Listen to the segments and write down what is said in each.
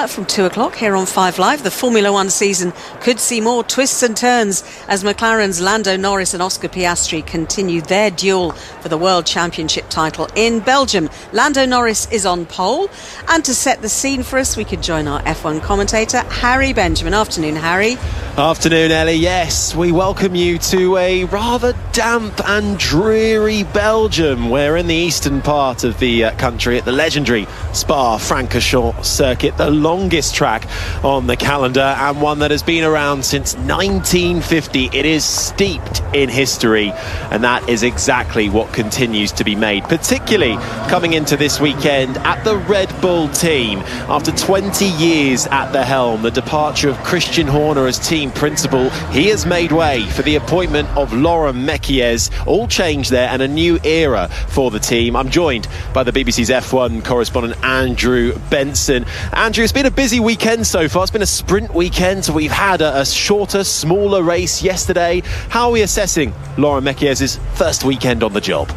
from 2 o'clock here on 5 Live. The Formula One season could see more twists and turns as McLaren's Lando Norris and Oscar Piastri continue their duel for the World Championship title in Belgium. Lando Norris is on pole, and to set the scene for us, we could join our F1 commentator, Harry Benjamin. Afternoon, Harry. Afternoon, Ellie. Yes, we welcome you to a rather damp and dreary Belgium. We're in the eastern part of the country at the legendary Spa-Francorchamps circuit, the longest track on the calendar and one that has been around since 1950. It is steeped in history, and that is exactly what continues to be made, particularly coming into this weekend at the Red Bull team. After 20 years at the helm, the departure of Christian Horner as team principal, he has made way for the appointment of Laurent Mekies. All change there and a new era for the team. I'm joined by the BBC's F1 correspondent Andrew Benson. Andrew, it's been a busy weekend so far. It's been a sprint weekend, so we've had a shorter, smaller race yesterday. How are we assessing Laurent Mekies' first weekend on the job?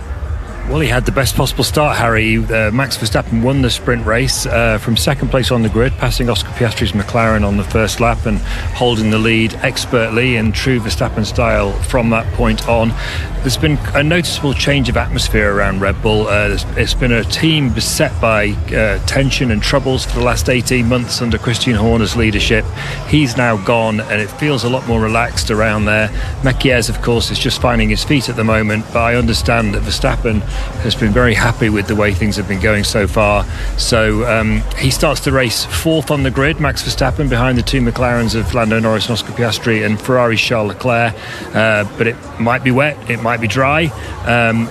Well, he had the best possible start, Harry. Max Verstappen won the sprint race from second place on the grid, passing Oscar Piastri's McLaren on the first lap and holding the lead expertly in true Verstappen style from that point on. There's been a noticeable change of atmosphere around Red Bull. It's been a team beset by tension and troubles for the last 18 months under Christian Horner's leadership. He's now gone, and it feels a lot more relaxed around there. Mekies, of course, is just finding his feet at the moment, but I understand that Verstappen has been very happy with the way things have been going so far. So he starts the race fourth on the grid, Max Verstappen, behind the two McLarens of Lando Norris and Oscar Piastri and Ferrari's Charles Leclerc. But it might be wet, it might be dry.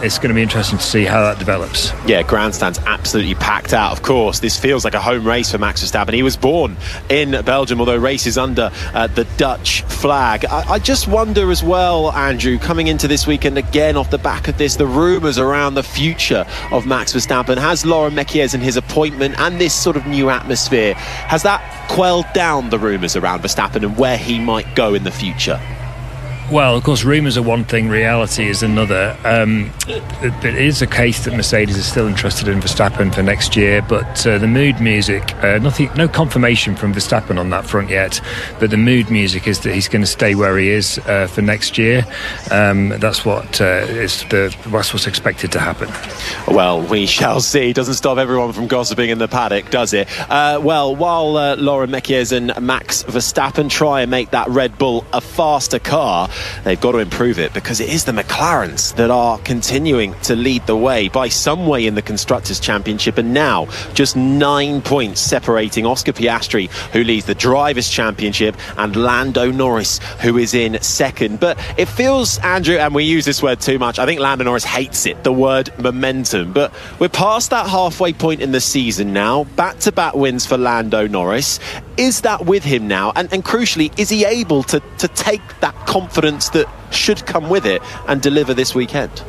It's going to be interesting to see how that develops. Yeah, grandstand's absolutely packed out. Of course, this feels like a home race for Max Verstappen. He was born in Belgium, although races under the Dutch flag. I just wonder as well, Andrew, coming into this weekend again off the back of this, the rumours around the future of Max Verstappen. Has Laurent Mekies and his appointment and this sort of new atmosphere, has that quelled down the rumours around Verstappen and where he might go in the future? Well, of course, rumours are one thing, reality is another. It is a case that Mercedes is still interested in Verstappen for next year, but the mood music, no confirmation from Verstappen on that front yet, but the mood music is that he's going to stay where he is for next year. That's what's expected to happen. Well, we shall see. It doesn't stop everyone from gossiping in the paddock, does it? While Laurent Mekies and Max Verstappen try and make that Red Bull a faster car, they've got to improve it, because it is the McLarens that are continuing to lead the way by some way in the Constructors' Championship, and now just 9 points separating Oscar Piastri, who leads the Drivers' Championship, and Lando Norris, who is in second. But it feels, Andrew, and we use this word too much, I think Lando Norris hates it, the word momentum, but we're past that halfway point in the season now. Back-to-back wins for Lando Norris. Is that with him now? And crucially, is he able to take that confidence that should come with it and deliver this weekend?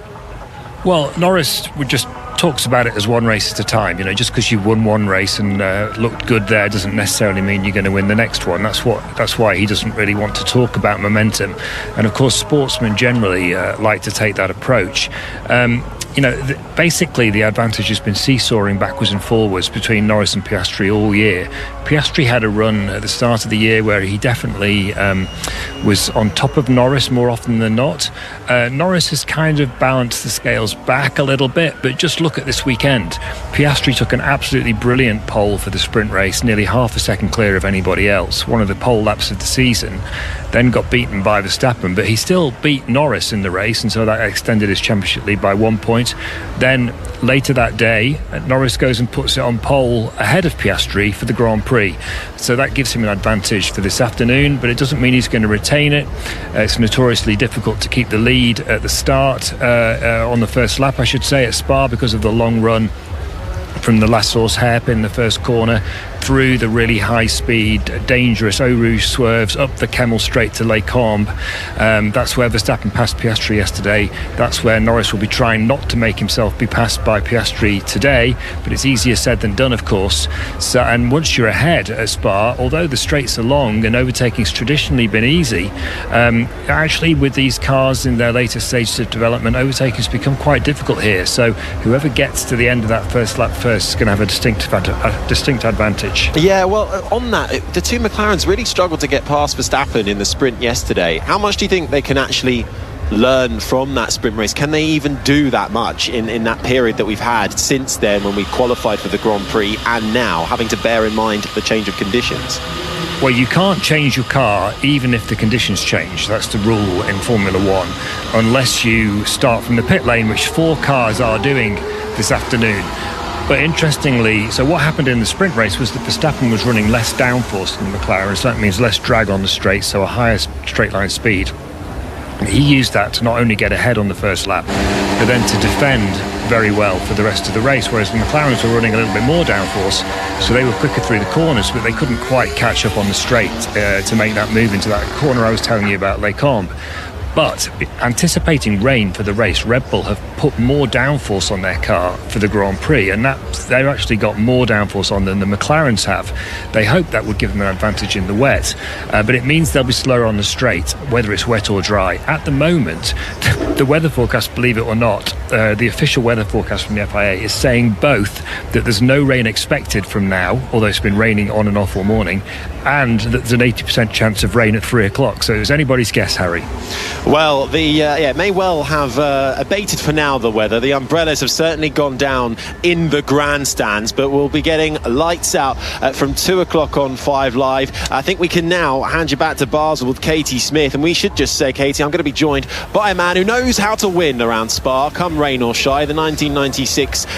Well, Norris just talks about it as one race at a time. You know, just because you won one race and looked good there doesn't necessarily mean you're going to win the next one. That's why he doesn't really want to talk about momentum. And of course, sportsmen generally like to take that approach. Basically the advantage has been seesawing backwards and forwards between Norris and Piastri all year. Piastri had a run at the start of the year where he definitely was on top of Norris more often than not. Norris has kind of balanced the scales back a little bit, but just look at this weekend. Piastri took an absolutely brilliant pole for the sprint race, nearly half a second clear of anybody else, one of the pole laps of the season, then got beaten by Verstappen, but he still beat Norris in the race, and so that extended his championship lead by 1 point. Then later that day, Norris goes and puts it on pole ahead of Piastri for the Grand Prix. So that gives him an advantage for this afternoon, but it doesn't mean he's going to retain it. It's notoriously difficult to keep the lead at the start, on the first lap, I should say, at Spa, because of the long run from the last source hairpin, the first corner, through the really high-speed, dangerous Eau Rouge swerves, up the Kemmel straight to Les Combes. That's where Verstappen passed Piastri yesterday. That's where Norris will be trying not to make himself be passed by Piastri today, but it's easier said than done, of course. So, and once you're ahead at Spa, although the straights are long and overtaking's traditionally been easy, actually with these cars in their later stages of development, overtaking's become quite difficult here. So whoever gets to the end of that first lap first is going to have a distinct advantage. advantage. Yeah, well, on that, the two McLarens really struggled to get past Verstappen in the sprint yesterday. How much do you think they can actually learn from that sprint race? Can they even do that much in that period that we've had since then, when we qualified for the Grand Prix, and now having to bear in mind the change of conditions? Well, you can't change your car even if the conditions change. That's the rule in Formula One, unless you start from the pit lane, which 4 cars are doing this afternoon. But interestingly, so what happened in the sprint race was that Verstappen was running less downforce than the McLaren, so that means less drag on the straight, so a higher straight line speed. He used that to not only get ahead on the first lap, but then to defend very well for the rest of the race, whereas the McLarens were running a little bit more downforce, so they were quicker through the corners, but they couldn't quite catch up on the straight to make that move into that corner I was telling you about, Les Combes. But anticipating rain for the race, Red Bull have put more downforce on their car for the Grand Prix, and that they've actually got more downforce on than the McLarens have. They hope that would give them an advantage in the wet, but it means they'll be slower on the straight, whether it's wet or dry. At the moment, the weather forecast, believe it or not, the official weather forecast from the FIA is saying both that there's no rain expected from now, although it's been raining on and off all morning, and that there's an 80% chance of rain at 3 o'clock. So it was anybody's guess, Harry. Well, it may well have abated for now, the weather. The umbrellas have certainly gone down in the grandstands, but we'll be getting lights out from 2 o'clock on 5 Live. I think we can now hand you back to Basel with Katie Smith, and we should just say, Katie, I'm going to be joined by a man who knows how to win around Spa, come rain or shine. The 1996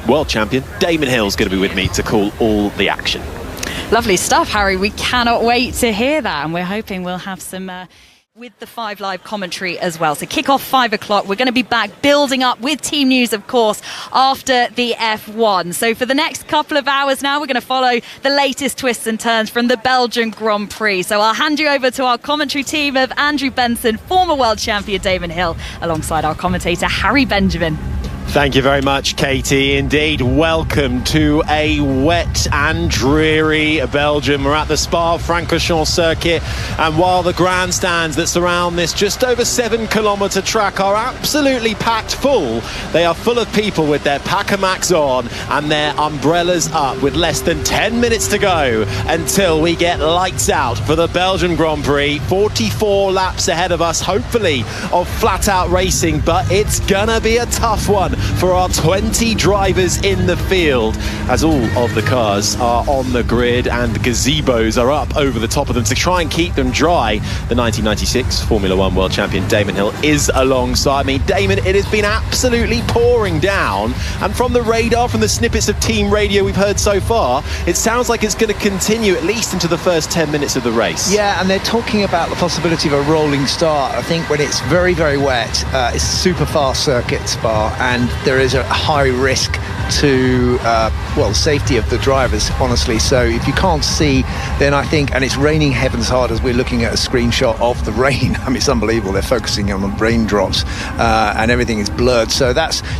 world champion, Damon Hill, is going to be with me to call all the action. Lovely stuff, Harry. We cannot wait to hear that, and we're hoping we'll have some with the 5 Live commentary as well. So kick off 5 o'clock. We're going to be back building up with team news, of course, after the F1. So for the next couple of hours now, we're going to follow the latest twists and turns from the Belgian Grand Prix. So I'll hand you over to our commentary team of Andrew Benson, former world champion Damon Hill, alongside our commentator Harry Benjamin. Thank you very much, Katie. Indeed, welcome to a wet and dreary Belgium. We're at the Spa-Francorchamps circuit, and while the grandstands that surround this just over 7-kilometre track are absolutely packed full, they are full of people with their Pacamax on and their umbrellas up, with less than 10 minutes to go until we get lights out for the Belgian Grand Prix. 44 laps ahead of us, hopefully, of flat-out racing, but it's gonna be a tough one for our 20 drivers in the field, as all of the cars are on the grid and the gazebos are up over the top of them to try and keep them dry. The 1996 Formula One world champion Damon Hill is alongside me. Damon, it has been absolutely pouring down, and from the radar, from the snippets of team radio we've heard so far, it sounds like it's going to continue at least into the first 10 minutes of the race. Yeah, and they're talking about the possibility of a rolling start. I think when it's very, very wet, it's a super fast circuit, Spa, and there is a high risk to safety of the drivers, honestly. So if you can't see, then I think, and it's raining heavens hard as we're looking at a screenshot of the rain. I mean, it's unbelievable. They're focusing on the raindrops and everything is blurred. So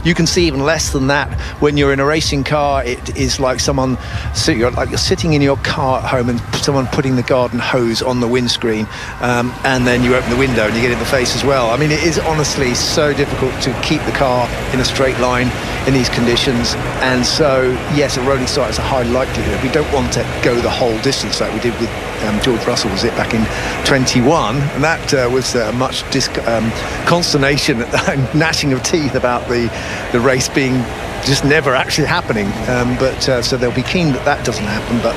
you can see even less than that when you're in a racing car. It is like you're sitting in your car at home and someone putting the garden hose on the windscreen, and then you open the window and you get in the face as well. I mean, it is honestly so difficult to keep the car in a straight line in these conditions. And so, yes, a rolling start is a high likelihood. We don't want to go the whole distance like we did with George Russell, was it, back in 21, and that was much consternation and gnashing of teeth about the race being just never actually happening. So they'll be keen that doesn't happen, but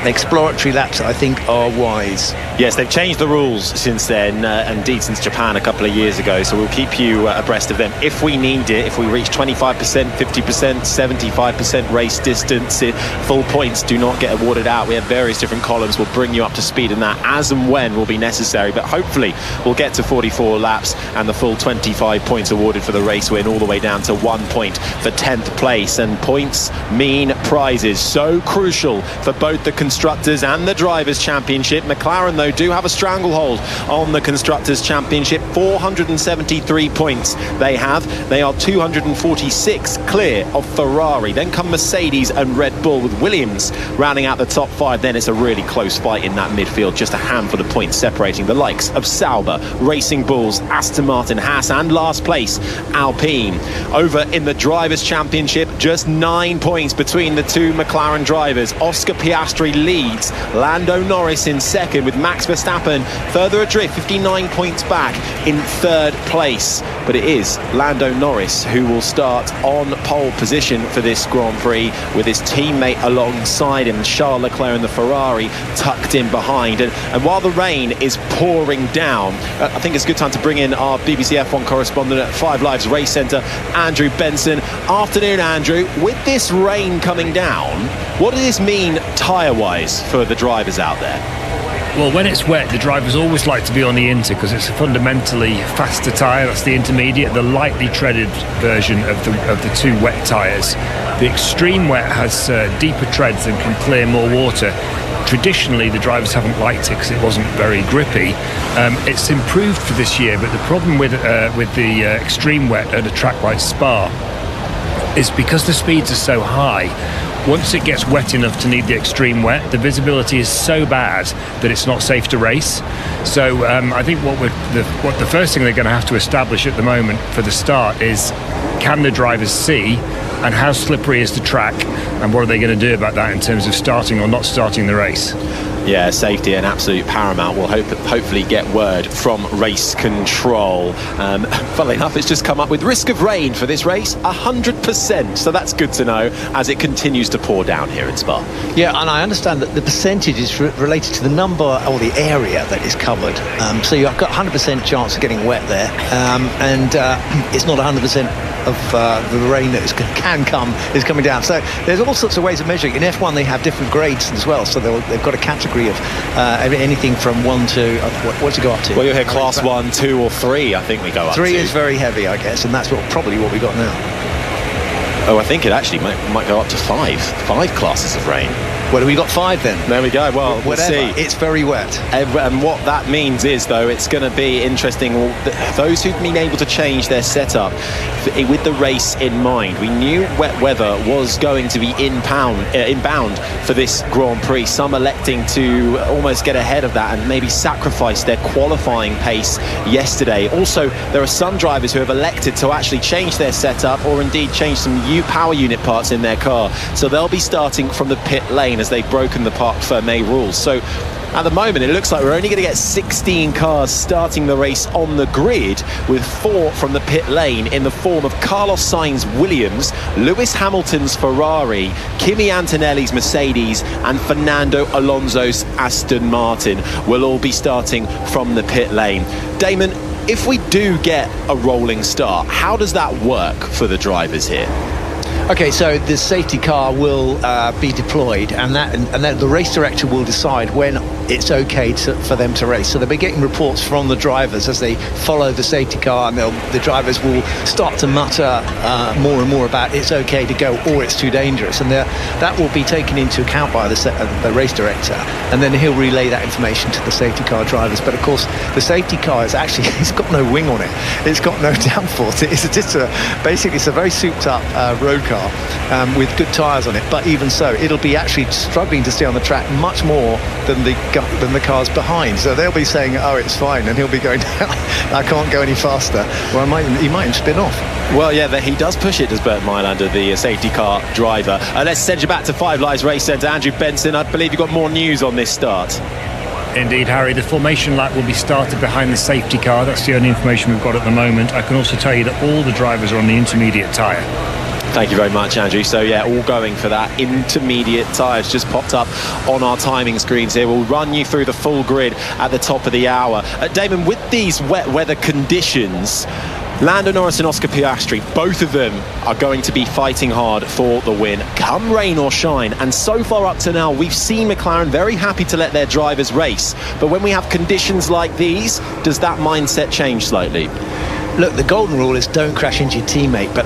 exploratory laps, I think, are wise. Yes, they've changed the rules since then, indeed since Japan a couple of years ago, so we'll keep you abreast of them if we need it. If we reach 25%, 50%, 75% race distance, full points do not get awarded out. We have various different columns. We'll bring you up to speed in that as and when will be necessary, but hopefully we'll get to 44 laps and the full 25 points awarded for the race win, all the way down to 1 point for 10th place. And points mean prizes, so crucial for both the Constructors and the Drivers' Championship. McLaren, though, do have a stranglehold on the Constructors' Championship. 473 points they have. They are 246 clear of Ferrari. Then come Mercedes and Red Bull, with Williams rounding out the top 5. Then it's a really close fight in that midfield, just a handful of points separating the likes of Sauber, Racing Bulls, Aston Martin, Haas, and last place Alpine. Over in the Drivers' Championship, just 9 points between the two McLaren drivers. Oscar Piastri leads, Lando Norris in second, with Max Verstappen further adrift, 59 points back in third place. But it is Lando Norris who will start on pole position for this Grand Prix, with his teammate alongside him, Charles Leclerc in the Ferrari, tucked in behind. And while the rain is pouring down, I think it's a good time to bring in our BBC F1 correspondent at 5 Live's Race Centre, Andrew Benson. Afternoon, Andrew. With this rain coming down, what does this mean tyre-wise for the drivers out there? Well, when it's wet, the drivers always like to be on the Inter because it's a fundamentally faster tyre. That's the intermediate, the lightly treaded version of the two wet tyres. The extreme wet has deeper treads and can clear more water. Traditionally, the drivers haven't liked it because it wasn't very grippy. It's improved for this year, but the problem with the extreme wet at a track like Spa is because the speeds are so high. Once it gets wet enough to need the extreme wet, the visibility is so bad that it's not safe to race. So I think what the first thing they're going to have to establish at the moment for the start is, can the drivers see, and how slippery is the track, and what are they going to do about that in terms of starting or not starting the race? Yeah, safety and absolute paramount. We'll hopefully get word from race control. Funnily enough, it's just come up with risk of rain for this race, 100%. So that's good to know as it continues to pour down here in Spa. Yeah, and I understand that the percentage is related to the number or the area that is covered. So you've got 100% chance of getting wet there, and it's not 100% of the rain that can come is coming down. So there's all sorts of ways of measuring. In F1 they have different grades as well, so they've got a category of anything from 1 to what's it go up to? Well, you'll hear class 1, 2 or 3, I think we go up 3 to. is very heavy, I guess, and that's probably what we got now. Oh, I think it actually might go up to 5 classes of rain. Well, we got 5 then. There we go. Well, we'll see. It's very wet. And what that means is, though, it's going to be interesting. Those who've been able to change their setup with the race in mind. We knew wet weather was going to be inbound for this Grand Prix. Some electing to almost get ahead of that and maybe sacrifice their qualifying pace yesterday. Also, there are some drivers who have elected to actually change their setup, or indeed change some power unit parts in their car. So they'll be starting from the pit lane as they've broken the Parc Fermé rules. So at the moment, it looks like we're only going to get 16 cars starting the race on the grid, with 4 from the pit lane in the form of Carlos Sainz Williams, Lewis Hamilton's Ferrari, Kimi Antonelli's Mercedes, and Fernando Alonso's Aston Martin will all be starting from the pit lane. Damon, if we do get a rolling start, how does that work for the drivers here? Okay, so the safety car will be deployed, and then the race director will decide when it's okay for them to race. So they'll be getting reports from the drivers as they follow the safety car, and the drivers will start to mutter more and more about it's okay to go or it's too dangerous, and that will be taken into account by the race director, and then he'll relay that information to the safety car drivers. But of course, the safety car is actually it's got no wing on it, it's got no downforce. It's just basically it's a very souped up road car with good tyres on it, but even so it'll be actually struggling to stay on the track much more than the cars behind. So they'll be saying, oh, it's fine, and he'll be going, I can't go any faster, or he might even spin off. Well, yeah, he does push it, does Bert Mylander, the safety car driver. Let's send you back to 5 Live's Race Centre. Andrew Benson, I believe you've got more news on this start. Indeed, Harry. The formation lap will be started behind the safety car. That's the only information we've got at the moment. I can also tell you that all the drivers are on the intermediate tyre. Thank you very much, Andrew. So, yeah, all going for that intermediate tyres. Just popped up on our timing screens here. We'll run you through the full grid at the top of the hour. Damon, with these wet weather conditions, Lando Norris and Oscar Piastri, both of them are going to be fighting hard for the win, come rain or shine. And so far up to now, we've seen McLaren very happy to let their drivers race. But when we have conditions like these, does that mindset change slightly? Look, the golden rule is don't crash into your teammate, but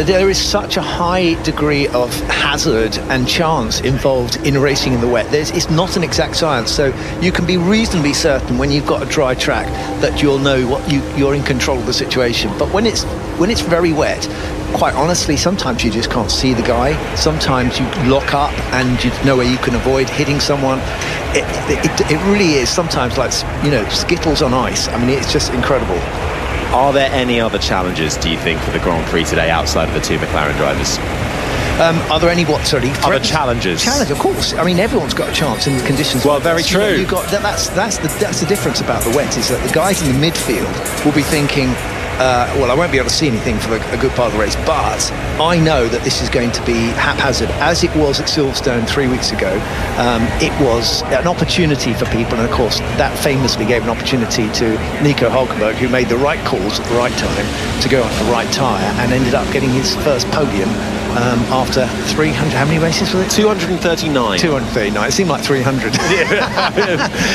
there is such a high degree of hazard and chance involved in racing in the wet. It's not an exact science, so you can be reasonably certain when you've got a dry track that you'll know you're in control of the situation. But when it's very wet, quite honestly, sometimes you just can't see the guy. Sometimes you lock up and you know where you can avoid hitting someone. It really is sometimes like, Skittles on ice. I mean, it's just incredible. Are there any other challenges, do you think, for the Grand Prix today outside of the two McLaren drivers? Are there any other challenges? Challenge, of course. I mean, everyone's got a chance in the conditions. Well, very true. You've got that's the difference about the wet, is that the guys in the midfield will be thinking, well, I won't be able to see anything for a good part of the race, but I know that this is going to be haphazard, as it was at Silverstone 3 weeks ago. It was an opportunity for people, and of course that famously gave an opportunity to Nico Hülkenberg, who made the right calls at the right time to go on the right tyre and ended up getting his first podium after 300, how many races was it? 239. 239, it seemed like 300.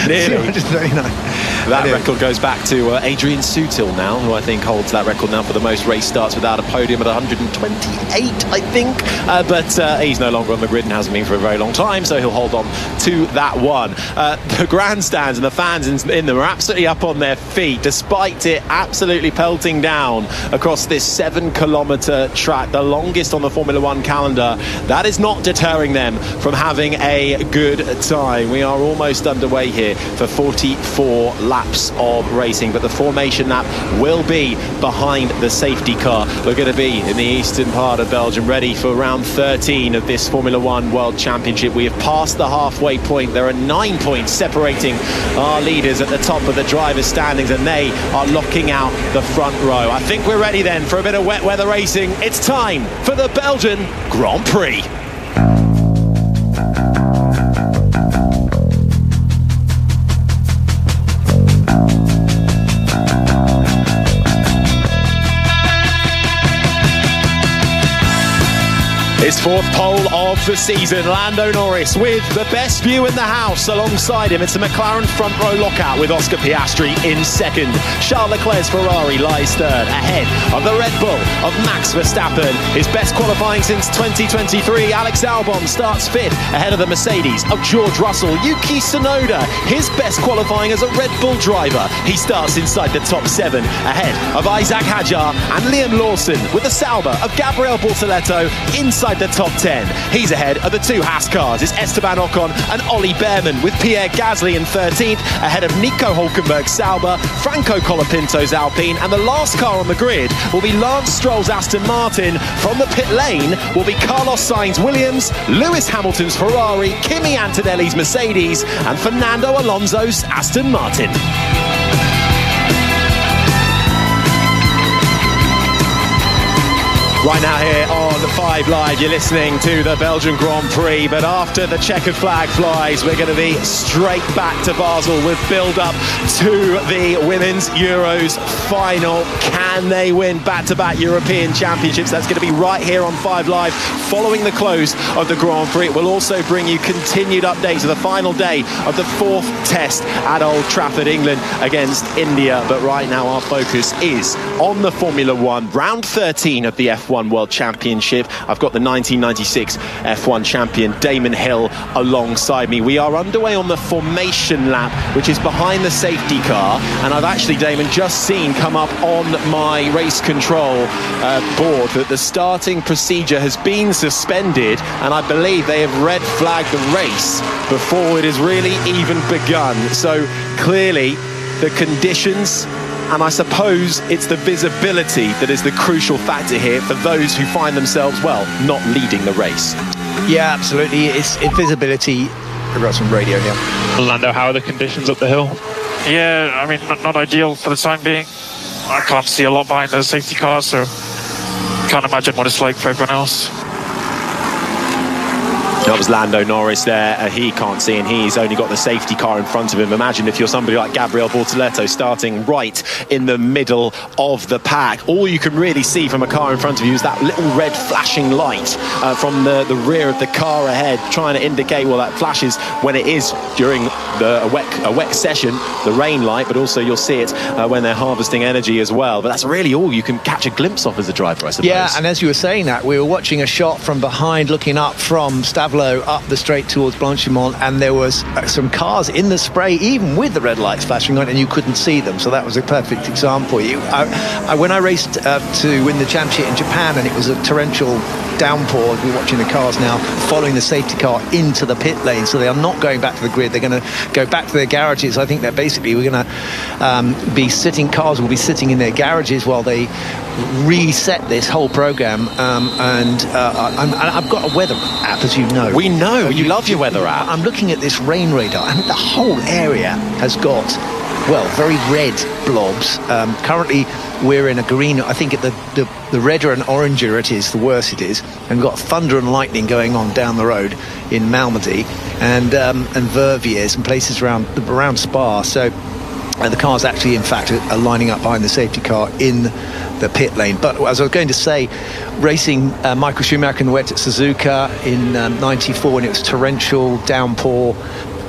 Nearly. 239. That record goes back to Adrian Sutil now, who I think holds that record now for the most race starts without a podium at 128, I think. But he's no longer on the grid and hasn't been for a very long time, so he'll hold on to that one. The grandstands and the fans in them are absolutely up on their feet, despite it absolutely pelting down across this 7-kilometre track, the longest on the Formula One calendar. That is not deterring them from having a good time. We are almost underway here for 44 laps of racing, but the formation lap will be behind the safety car. We're going to be in the eastern part of Belgium, ready for round 13 of this Formula One World Championship. We have passed the halfway point. There are 9 points separating our leaders at the top of the drivers' standings, and they are locking out the front row. I think we're ready then for a bit of wet weather racing. It's time for the Belgian Grand Prix. His fourth pole of the season, Lando Norris with the best view in the house. Alongside him, it's a McLaren front row lockout with Oscar Piastri in second. Charles Leclerc's Ferrari lies third, ahead of the Red Bull of Max Verstappen. His best qualifying since 2023, Alex Albon starts fifth, ahead of the Mercedes of George Russell. Yuki Tsunoda, his best qualifying as a Red Bull driver. He starts inside the top 7, ahead of Isaac Hadjar and Liam Lawson, with the Sauber of Gabriel Bortoleto inside the top 10. He's ahead of the two Haas cars. It's Esteban Ocon and Ollie Behrman, with Pierre Gasly in 13th, ahead of Nico Hülkenberg's Sauber, Franco Colapinto's Alpine, and the last car on the grid will be Lance Stroll's Aston Martin. From the pit lane will be Carlos Sainz Williams, Lewis Hamilton's Ferrari, Kimi Antonelli's Mercedes, and Fernando Alonso's Aston Martin. Right now here on 5 Live, you're listening to the Belgian Grand Prix, but after the checkered flag flies, we're going to be straight back to Basel with build-up to the Women's Euros final. Can they win back-to-back European Championships? That's going to be right here on 5 Live following the close of the Grand Prix. It will also bring you continued updates of the final day of the 4th test at Old Trafford, England against India. But right now our focus is on the Formula One, round 13 of the F1 World Championship. I've got the 1996 F1 champion Damon Hill alongside me. We are underway on the formation lap, which is behind the safety car, and I've actually, Damon, just seen come up on my race control board that the starting procedure has been suspended, and I believe they have red flagged the race before it has really even begun. So clearly the conditions, and I suppose it's the visibility that is the crucial factor here for those who find themselves, well, not leading the race. Yeah, absolutely. It's visibility. We've got some radio here. Lando, how are the conditions up the hill? Yeah, I mean, not ideal for the time being. I can't see a lot behind the safety car, so can't imagine what it's like for everyone else. That was Lando Norris there. He can't see, and he's only got the safety car in front of him. Imagine if you're somebody like Gabriel Bortoleto starting right in the middle of the pack. All you can really see from a car in front of you is that little red flashing light from the rear of the car ahead, trying to indicate, well, that flashes when it is during a wet session, the rain light, but also you'll see it when they're harvesting energy as well. But that's really all you can catch a glimpse of as a driver, I suppose. Yeah, and as you were saying that, we were watching a shot from behind, looking up from Stavelot up the straight towards Blanchimont, and there was some cars in the spray, even with the red lights flashing on, and you couldn't see them. So that was a perfect example. When I raced to win the championship in Japan, and it was a torrential downpour, we're watching the cars now following the safety car into the pit lane, so they are not going back to the grid. They're going to go back to their garages. I think that basically we're going to be sitting, cars will be sitting in their garages while they reset this whole program. I've got a weather app, as you know. We know you love your weather app. I'm looking at this rain radar, and the whole area has got, well, very red blobs. Currently we're in a green. I think the redder and oranger it is, the worse it is. And we've got thunder and lightning going on down the road in Malmedy and Verviers and places around Spa. So the cars actually, in fact, are lining up behind the safety car in the pit lane. But as I was going to say, racing Michael Schumacher in the wet at Suzuka in 94 when it was torrential downpour,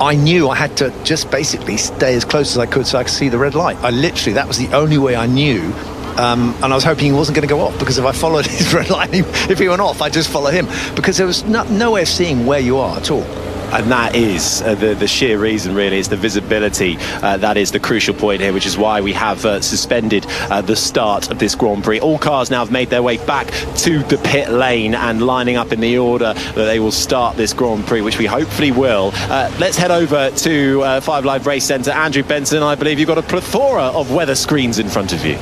I knew I had to just basically stay as close as I could so I could see the red light. That was the only way I knew. And I was hoping he wasn't going to go off, because if I followed his red light, if he went off, I'd just follow him, because there was no way of seeing where you are at all. And that is the sheer reason, really. It's the visibility that is the crucial point here, which is why we have suspended the start of this Grand Prix. All cars now have made their way back to the pit lane and lining up in the order that they will start this Grand Prix, which we hopefully will. Let's head over to 5 Live Race Centre. Andrew Benson, I believe you've got a plethora of weather screens in front of you.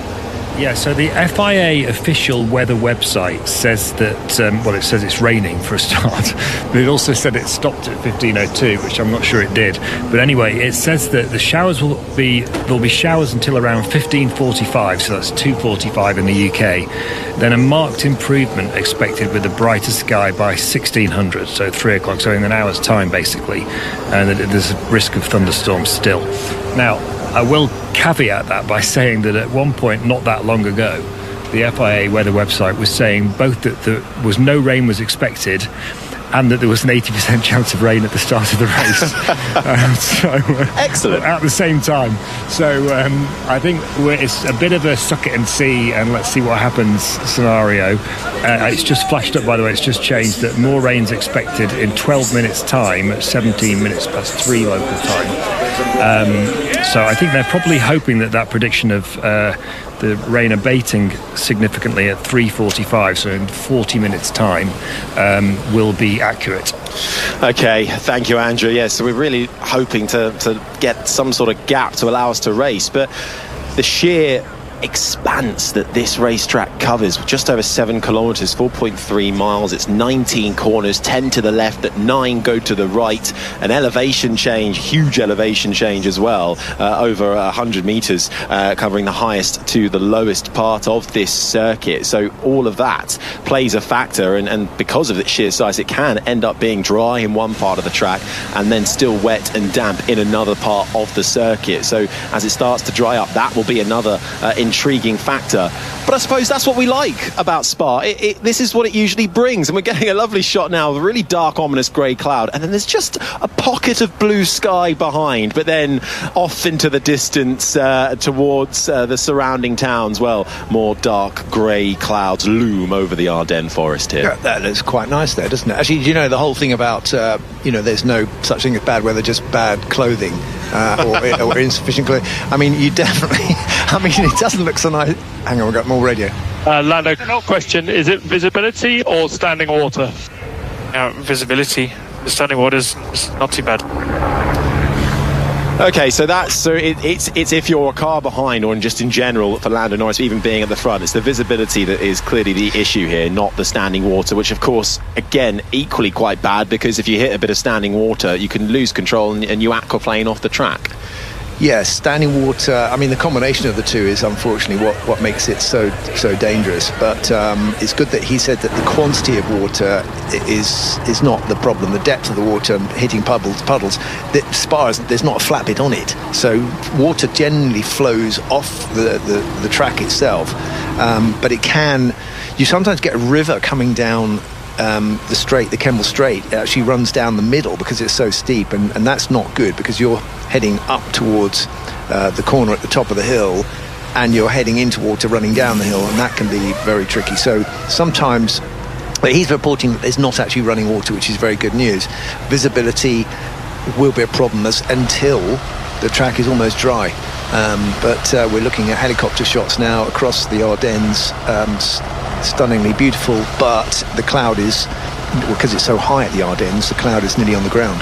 Yeah, so the FIA official weather website says that, it says it's raining for a start, but it also said it stopped at 15:02, which I'm not sure it did. But anyway, it says that the showers there'll be showers until around 15:45, so that's 2:45 in the UK. Then a marked improvement expected with a brighter sky by 1600, so 3 o'clock, so in an hour's time, basically. And there's a risk of thunderstorms still. Now, I will caveat that by saying that at one point not that long ago, the FIA weather website was saying both that there was no rain was expected and that there was an 80% chance of rain at the start of the race. Excellent. At the same time. So I think it's a bit of a suck it and see and let's see what happens scenario. It's just flashed up, by the way, it's just changed that more rain's expected in 12 minutes time at 17 minutes past 3 local time. So I think they're probably hoping that prediction of the rain abating significantly at 3:45, so in 40 minutes time, will be accurate. Okay, thank you, Andrew. Yes, so we're really hoping to get some sort of gap to allow us to race, but the sheer expanse that this racetrack covers, just over 7 kilometres, 4.3 miles. It's 19 corners, 10 to the left, but 9 go to the right. An elevation change, huge elevation change as well, over 100 metres, covering the highest to the lowest part of this circuit. So all of that plays a factor, and because of its sheer size, it can end up being dry in one part of the track and then still wet and damp in another part of the circuit. So as it starts to dry up, that will be another intriguing factor. But I suppose that's what we like about Spa. This is what it usually brings, and we're getting a lovely shot now of a really dark, ominous grey cloud, and then there's just a pocket of blue sky behind, but then off into the distance towards the surrounding towns, well, more dark grey clouds loom over the Ardennes forest here. Yeah, that looks quite nice there, doesn't it? Actually, you know, the whole thing about there's no such thing as bad weather, just bad clothing or insufficient clothing. I mean, you definitely it doesn't look so nice. Hang on, we've got more radio. Lando, question, is it visibility or standing water? Visibility. The standing water's not too bad. Okay, so it's if you're a car behind, or just in general for Lando Norris, even being at the front, it's the visibility that is clearly the issue here, not the standing water, which of course, again, equally quite bad, because if you hit a bit of standing water, you can lose control and you aquaplane off the track. Yes, standing water. I mean, the combination of the two is unfortunately what makes it so dangerous. But it's good that he said that the quantity of water is not the problem. The depth of the water hitting puddles. As far as there's not a flat bit on it, so water generally flows off the track itself. But it can. You sometimes get a river coming down. The straight, the Kemble Straight, it actually runs down the middle because it's so steep, and that's not good because you're heading up towards the corner at the top of the hill, and you're heading into water running down the hill, and that can be very tricky. So sometimes, but he's reporting that there's not actually running water, which is very good news. Visibility will be a problem until the track is almost dry. But we're looking at helicopter shots now across the Ardennes. Stunningly beautiful, but the cloud is, because it's so high at the Ardennes, the cloud is nearly on the ground.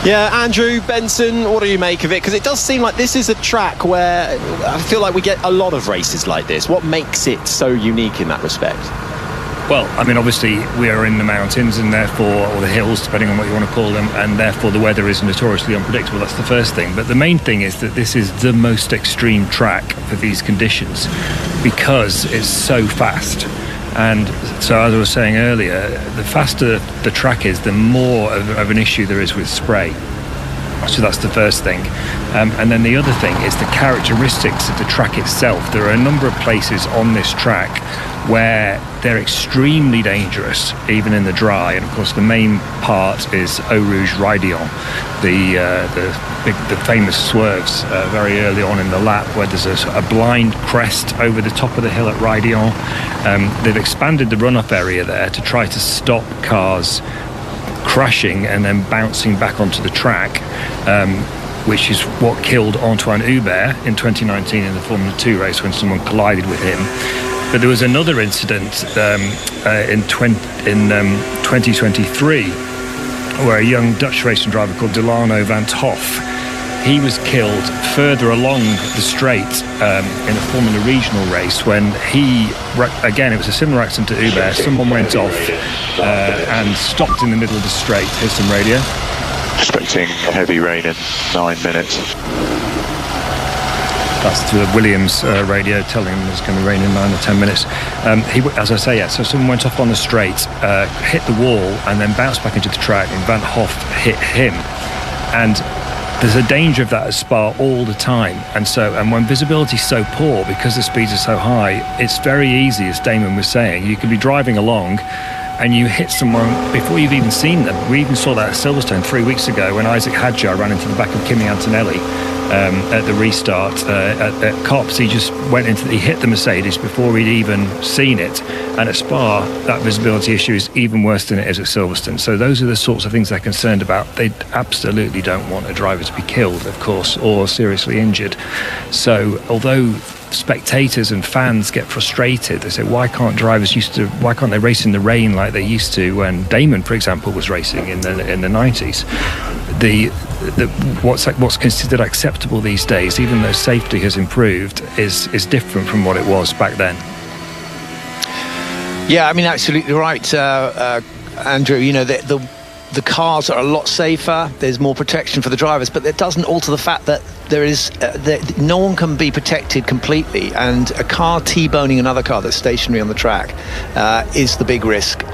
Yeah, Andrew, Benson, what do you make of it? Because it does seem like this is a track where I feel like we get a lot of races like this. What makes it so unique in that respect? Well, I mean, obviously we are in the mountains and therefore, or the hills, depending on what you want to call them, and therefore the weather is notoriously unpredictable. That's the first thing. But the main thing is that this is the most extreme track for these conditions because it's so fast. And so, as I was saying earlier, the faster the track is, the more of an issue there is with spray. So that's the first thing. And then the other thing is the characteristics of the track itself. There are a number of places on this track where they're extremely dangerous, even in the dry. And of course, the main part is Eau Rouge Raidillon, the famous swerves very early on in the lap, where there's a blind crest over the top of the hill at Raidillon. They've expanded the runoff area there to try to stop cars crashing and then bouncing back onto the track, which is what killed Antoine Hubert in 2019 in the Formula 2 race when someone collided with him. But there was another incident in 2023 where a young Dutch racing driver called Delano van 't Hoff, he was killed further along the straight in a Formula regional race when again, it was a similar accident to Hubert. Someone went off and stopped in the middle of the straight. Here's some radio. Expecting heavy rain in 9 minutes. That's to the Williams radio telling them it's going to rain in 9 or 10 minutes. As I say, yeah, so someone went off on the straight, hit the wall and then bounced back into the track, and Van Hoff hit him. And there's a danger of that at Spa all the time. And when visibility is so poor because the speeds are so high, it's very easy, as Damon was saying. You could be driving along and you hit someone before you've even seen them. We even saw that at Silverstone 3 weeks ago when Isaac Hadjar ran into the back of Kimi Antonelli at the restart at Copse. He hit the Mercedes before he'd even seen it. And at Spa, that visibility issue is even worse than it is at Silverstone. So those are the sorts of things they're concerned about. They absolutely don't want a driver to be killed, of course, or seriously injured. So although spectators and fans get frustrated, they say, why can't they race in the rain like they used to when Damon, for example, was racing in the 90s? What's considered acceptable these days, even though safety has improved, is different from what it was back then. Yeah, I mean, absolutely right, Andrew. You know, the cars are a lot safer. There's more protection for the drivers, but that doesn't alter the fact that no one can be protected completely, and a car T-boning another car that's stationary on the track is the big risk.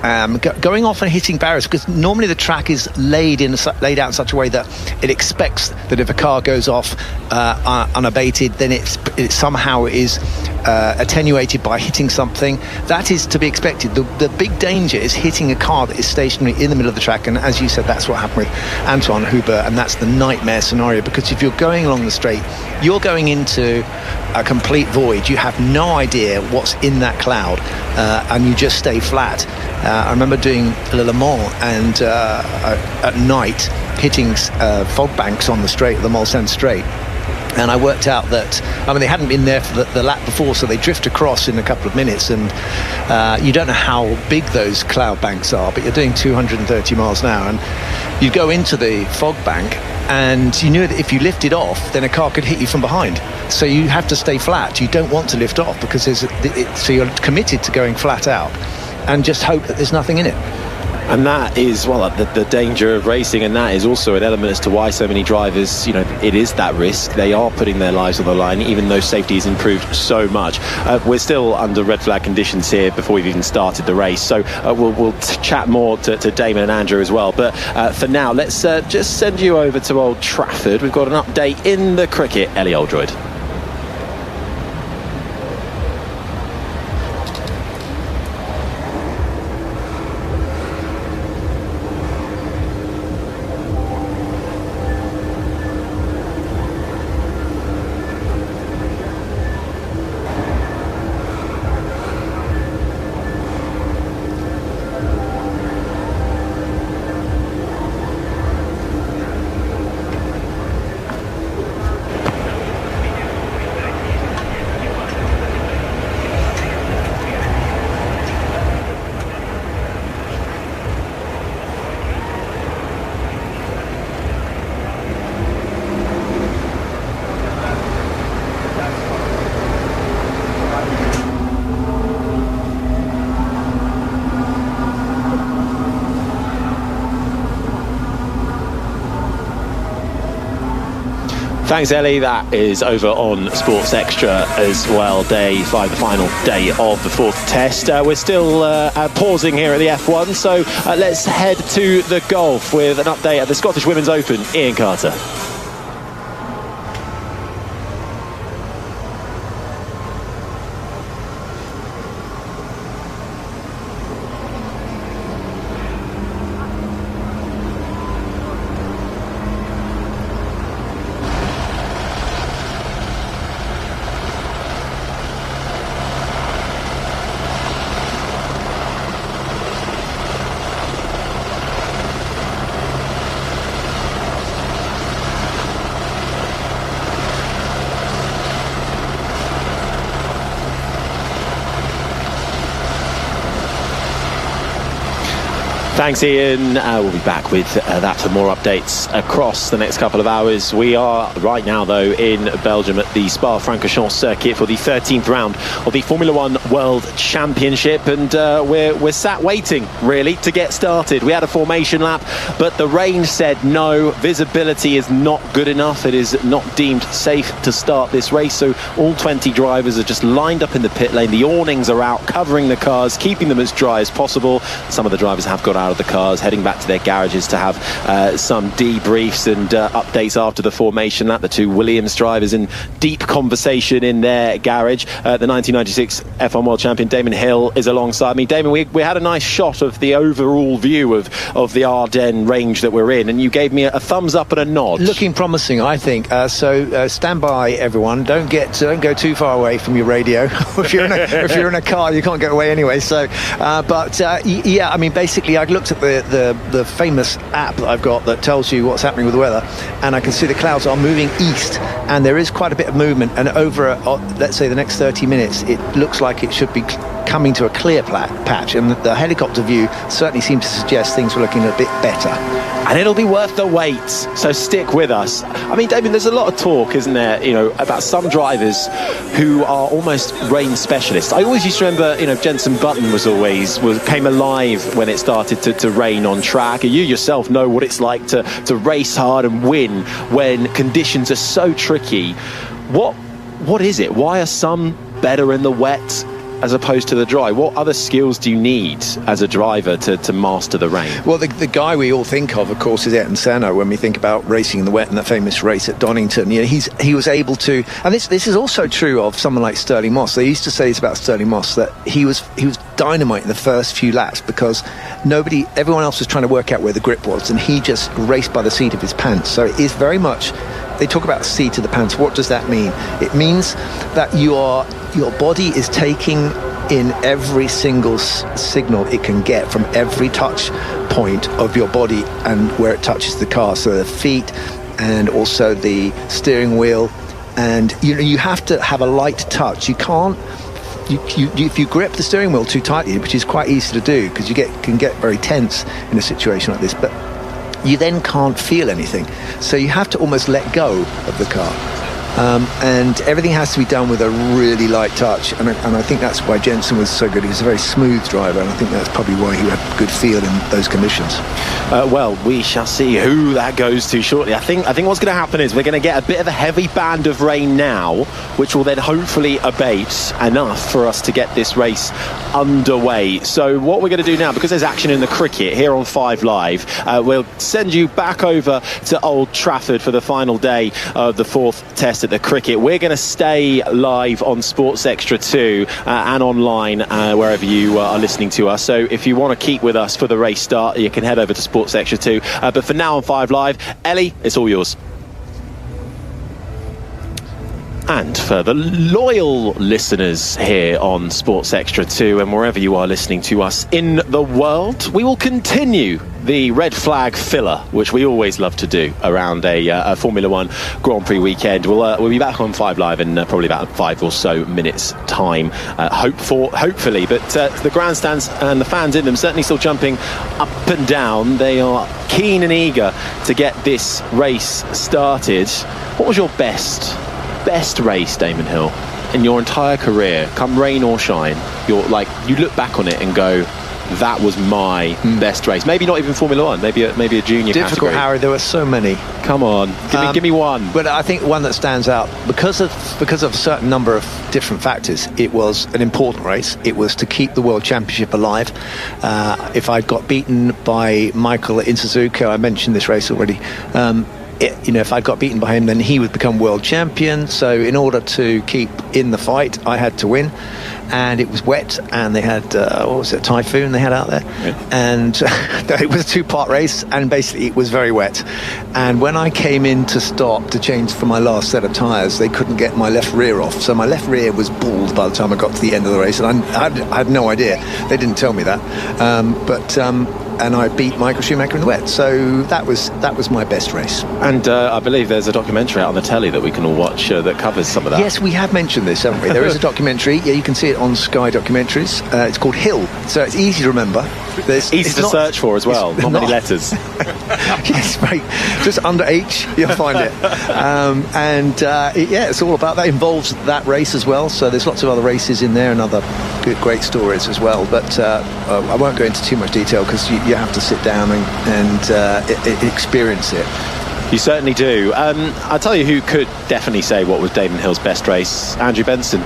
Going off and hitting barriers, because normally the track is laid out in such a way that it expects that if a car goes off unabated, then it somehow is attenuated by hitting something. That is to be expected. The big danger is hitting a car that is stationary in the middle of the track, and as you said, that's what happened with Antoine Hubert, and that's the nightmare scenario, because if you're going along the straight, you're going into a complete void. You have no idea what's in that cloud, and you just stay flat. I remember doing Le Mans and at night hitting fog banks on the straight, the Mulsanne straight. And I worked out that, I mean, they hadn't been there for the lap before, so they drift across in a couple of minutes, and you don't know how big those cloud banks are, but you're doing 230 miles an hour, and you go into the fog bank, and you knew that if you lifted off, then a car could hit you from behind. So you have to stay flat. You don't want to lift off, because so you're committed to going flat out and just hope that there's nothing in it. And that is, well, the danger of racing, and that is also an element as to why so many drivers, it is that risk. They are putting their lives on the line, even though safety has improved so much. We're still under red flag conditions here before we've even started the race, so we'll chat more to Damon and Andrew as well. But for now, let's just send you over to Old Trafford. We've got an update in the cricket. Ellie Oldroyd. Thanks, Ellie. That is over on Sports Extra as well. Day 5, the final day of the 4th test. We're still pausing here at the F1, so let's head to the golf with an update at the Scottish Women's Open. Ian Carter. Thanks, Ian. We'll be back with that and more updates across the next couple of hours. We are right now, though, in Belgium at the Spa-Francorchamps circuit for the 13th round of the Formula One World Championship, and we're sat waiting, really, to get started. We had a formation lap, but the rain said no. Visibility is not good enough. It is not deemed safe to start this race, so all 20 drivers are just lined up in the pit lane. The awnings are out, covering the cars, keeping them as dry as possible. Some of the drivers have got out of the cars, heading back to their garages to have some debriefs and updates after the formation lap. The two Williams drivers in deep conversation in their garage. The 1996 F1 World Champion Damon Hill is alongside me. Damon, we had a nice shot of the overall view of the Ardennes range that we're in, and you gave me a thumbs up and a nod. Looking promising, I think. So stand by, everyone. Don't go too far away from your radio. if you're in a car, you can't get away anyway. So, yeah, I mean, basically, I looked at the famous app that I've got that tells you what's happening with the weather, and I can see the clouds are moving east, and there is quite a bit of movement, and over let's say the next 30 minutes it looks like it should be coming to a clear patch, and the helicopter view certainly seems to suggest things were looking a bit better. And it'll be worth the wait, so stick with us. I mean, Damien, there's a lot of talk, isn't there, about some drivers who are almost rain specialists. I always used to remember, Jenson Button came alive when it started to rain on track. You yourself know what it's like to race hard and win when conditions are so tricky. What is it? Why are some better in the wet as opposed to the dry? What other skills do you need as a driver to master the rain? Well, the guy we all think of course, is Ayrton Senna when we think about racing in the wet in that famous race at Donington. He was able to, and this is also true of someone like Stirling Moss. They used to say this about Stirling Moss, that he was dynamite in the first few laps because everyone else was trying to work out where the grip was, and he just raced by the seat of his pants. So it is very much, they talk about seat of the pants. What does that mean? It means that your body is taking in every single signal it can get from every touch point of your body and where it touches the car. So the feet and also the steering wheel, and you have to have a light touch. You can't. If you grip the steering wheel too tightly, which is quite easy to do because you can get very tense in a situation like this, but you then can't feel anything. So you have to almost let go of the car. and everything has to be done with a really light touch, and I think that's why Jensen was so good. He was a very smooth driver, and I think that's probably why he had good feel in those conditions. Well, we shall see who that goes to shortly. I think what's going to happen is we're going to get a bit of a heavy band of rain now, which will then hopefully abate enough for us to get this race underway. So what we're going to do now, because there's action in the cricket here on 5 Live, we'll send you back over to Old Trafford for the final day of the 4th test at the cricket. We're going to stay live on Sports Extra 2 and online wherever you are listening to us. So if you want to keep with us for the race start, you can head over to Sports Extra 2. But for now on 5 Live, Ellie, it's all yours. And for the loyal listeners here on Sports Extra 2 and wherever you are listening to us in the world, we will continue the red flag filler, which we always love to do around a Formula 1 Grand Prix weekend. We'll be back on 5 Live in probably about 5 or so minutes time, hopefully. But the grandstands and the fans in them certainly still jumping up and down. They are keen and eager to get this race started. What was your best race, Damon Hill, in your entire career, come rain or shine? You look back on it and go, that was my best race. Maybe not even Formula 1, maybe a junior difficult category. Harry, there were so many. Come on, give me one. But I think one that stands out because of a certain number of different factors. It was an important race. It was to keep the World Championship alive. If I'd got beaten by Michael in Suzuka, I mentioned this race already, if I got beaten by him, then he would become world champion. So in order to keep in the fight, I had to win. And it was wet, and they had a typhoon they had out there, and it was a 2-part race, and basically it was very wet. And when I came in to stop to change for my last set of tyres, they couldn't get my left rear off, so my left rear was bald by the time I got to the end of the race, and I had no idea. They didn't tell me that, and I beat Michael Schumacher in the wet. So that was my best race. And I believe there's a documentary out on the telly that we can all watch that covers some of that. Yes, we have mentioned this, haven't we? There is a documentary. Yeah, you can see it on Sky Documentaries. It's called Hill, so it's easy to remember. Easy to search for as well. Not many letters. Yes, mate. Just under H, you'll find it. It's all about that. Involves that race as well. So there's lots of other races in there and other great stories as well. But I won't go into too much detail because you have to sit down and experience it. You certainly do. I'll tell you who could definitely say what was Damon Hill's best race. Andrew Benson.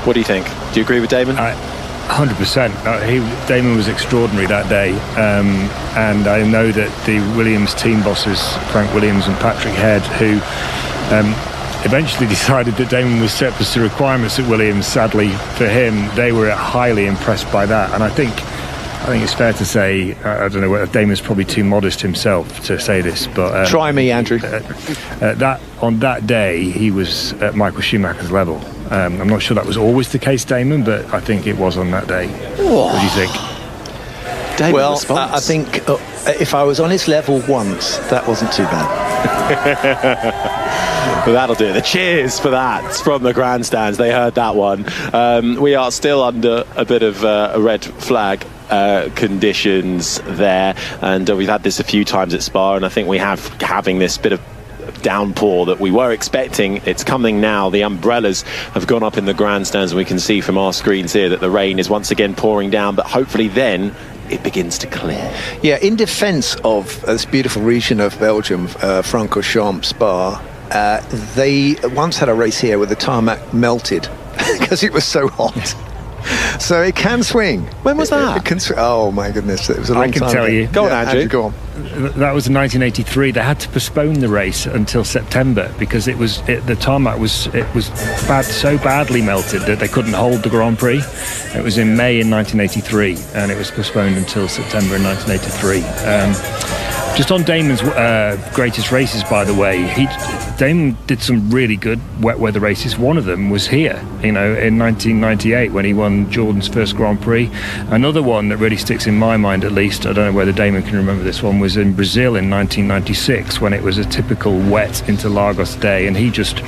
What do you think? Do you agree with Damon? 100%. Damon was extraordinary that day, and I know that the Williams team bosses, Frank Williams and Patrick Head, who eventually decided that Damon was surplus to requirements at Williams. Sadly for him, they were highly impressed by that, and I think it's fair to say, I don't know whether Damon's probably too modest himself to say this, but try me, Andrew. On that day, he was at Michael Schumacher's level. I'm not sure that was always the case, Damon, but I think it was on that day. What do you think? Damon, well, I think if I was on his level once, that wasn't too bad. Well, that'll do it. The cheers for that from the grandstands. They heard that one. We are still under a bit of a red flag conditions there, and we've had this a few times at Spa, and I think we having this bit of downpour that we were expecting. It's coming now. The umbrellas have gone up in the grandstands, and we can see from our screens here that the rain is once again pouring down, but hopefully then it begins to clear. Yeah, in defence of this beautiful region of Belgium, Francorchamps, Spa, they once had a race here where the tarmac melted because it was so hot. So it can swing. When was that? It can oh my goodness, it was a long time. I can tell you. Go on, Andrew. Go on. That was in 1983. They had to postpone the race until September because the tarmac was so badly melted that they couldn't hold the Grand Prix. It was in May in 1983, and it was postponed until September in 1983. Just on Damon's greatest races, by the way, Damon did some really good wet weather races. One of them was here, in 1998 when he won Jordan's first Grand Prix. Another one that really sticks in my mind, at least, I don't know whether Damon can remember this one, was in Brazil in 1996 when it was a typical wet Interlagos day, and he just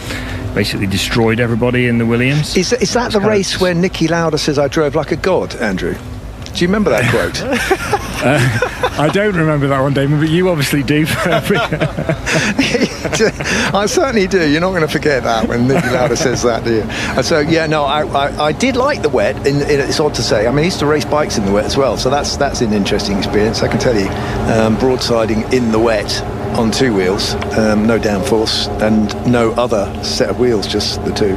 basically destroyed everybody in the Williams. Is that the race where Niki Lauda says I drove like a god, Andrew? Do you remember that quote? I don't remember that one, Damon, but you obviously do. I certainly do. You're not going to forget that when Nicky Lauda says that, do you? And so, yeah, no, I did like the wet. It's odd to say. I mean, I used to race bikes in the wet as well, so that's an interesting experience, I can tell you. Broadsiding in the wet on two wheels, no downforce and no other set of wheels, just the two.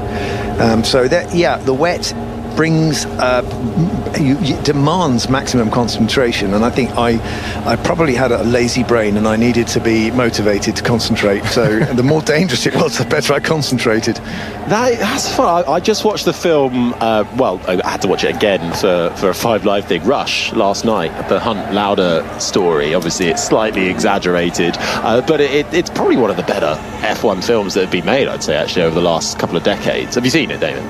So that, yeah, the wet brings demands maximum concentration, and I think I probably had a lazy brain and I needed to be motivated to concentrate, so the more dangerous it was, the better I concentrated. That's fun. I just watched the film, I had to watch it again for a 5 Live thing, Rush, last night, the Hunt Lauda story. Obviously it's slightly exaggerated, but it's probably one of the better F1 films that have been made, I'd say, actually, over the last couple of decades. Have you seen it, Damon?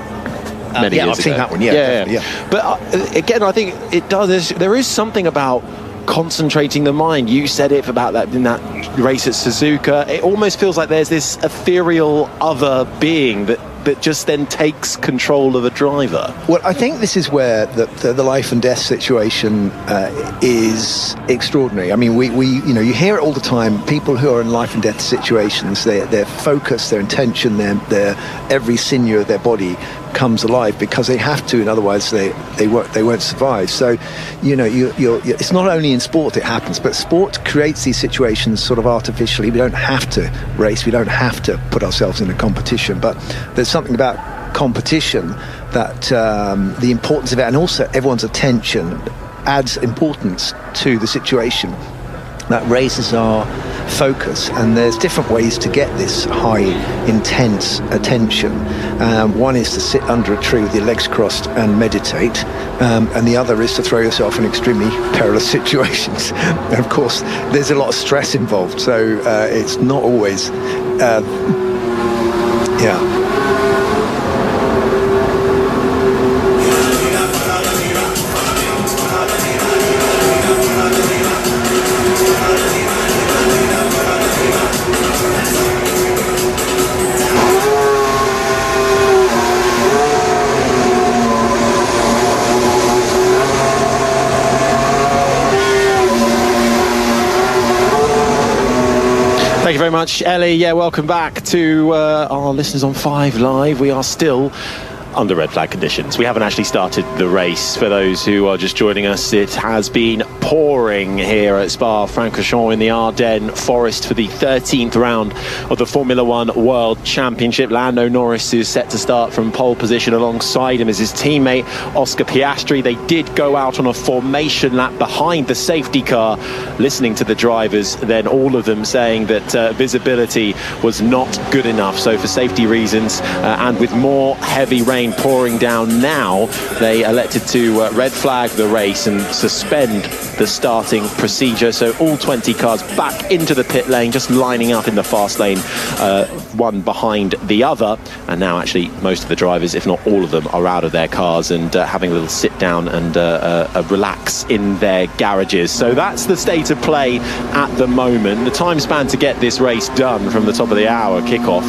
I've seen that one. Yeah. But again, I think it does. There is something about concentrating the mind. You said it about that in that race at Suzuka. It almost feels like there's this ethereal other being that just then takes control of a driver. Well, I think this is where the life and death situation is extraordinary. I mean, we you hear it all the time. People who are in life and death situations, their focus, their intention, their every sinew of their body comes alive because they have to, and otherwise they won't survive. So, it's not only in sport it happens, but sport creates these situations sort of artificially. We don't have to race, we don't have to put ourselves in a competition, but there's something about competition that the importance of it, and also everyone's attention, adds importance to the situation. That raises our focus, and there's different ways to get this high, intense attention. One is to sit under a tree with your legs crossed and meditate, and the other is to throw yourself in extremely perilous situations. And of course, there's a lot of stress involved, so it's not always Thank you very much, Ellie. Yeah, welcome back to our listeners on 5 Live. We are still under red flag conditions. We haven't actually started the race. For those who are just joining us, it has been pouring here at Spa-Francorchamps in the Ardennes Forest for the 13th round of the Formula One World Championship. Lando Norris is set to start from pole position. Alongside him is his teammate Oscar Piastri. They did go out on a formation lap behind the safety car, listening to the drivers, then all of them saying that visibility was not good enough. So for safety reasons, and with more heavy rain pouring down now, they elected to red flag the race and suspend the starting procedure. So all 20 cars back into the pit lane, just lining up in the fast lane, one behind the other. And now actually most of the drivers, if not all of them, are out of their cars and having a little sit down and relax in their garages. So that's the state of play at the moment. The time span to get this race done from the top of the hour kickoff